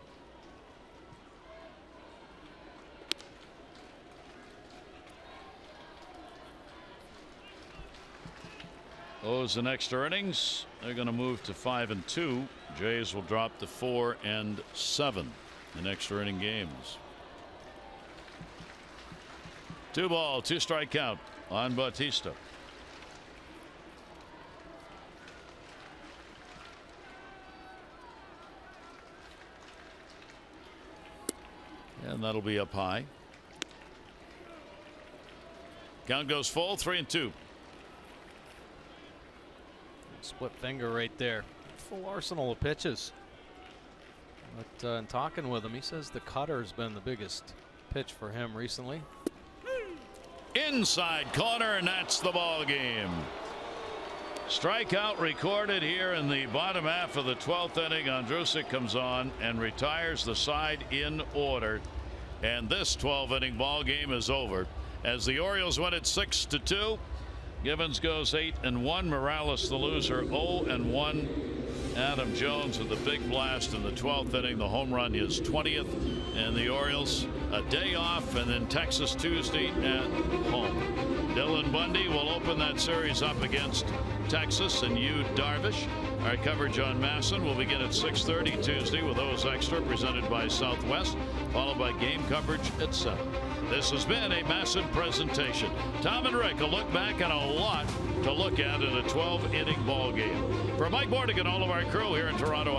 Those in extra innings, they're going to move to 5 and 2. Jays will drop to 4 and 7 in extra inning games. 2 ball, 2 strike count on Bautista. And that'll be up high. Count goes full, 3 and 2. Split finger right there. Full arsenal of pitches. But in talking with him, he says the cutter's been the biggest pitch for him recently. Inside corner, and that's the ball game. Strikeout recorded here in the bottom half of the 12th inning. Andrusic comes on and retires the side in order. And this 12-inning ball game is over as the Orioles win it 6-2. Givens goes 8 and 1. Morales the loser 0 and 1. Adam Jones with a big blast in the 12th inning. The home run is 20th, and the Orioles a day off, and then Texas Tuesday at home. Dylan Bundy will open that series up against Texas, and Yu Darvish. Our coverage on Masson will begin at 6:30 Tuesday with those extra presented by Southwest, followed by game coverage at 7. This has been a Masson presentation. Tom and Rick will look back at a lot to look at in a 12-inning ball game. For Mike Bordick and all of our crew here in Toronto,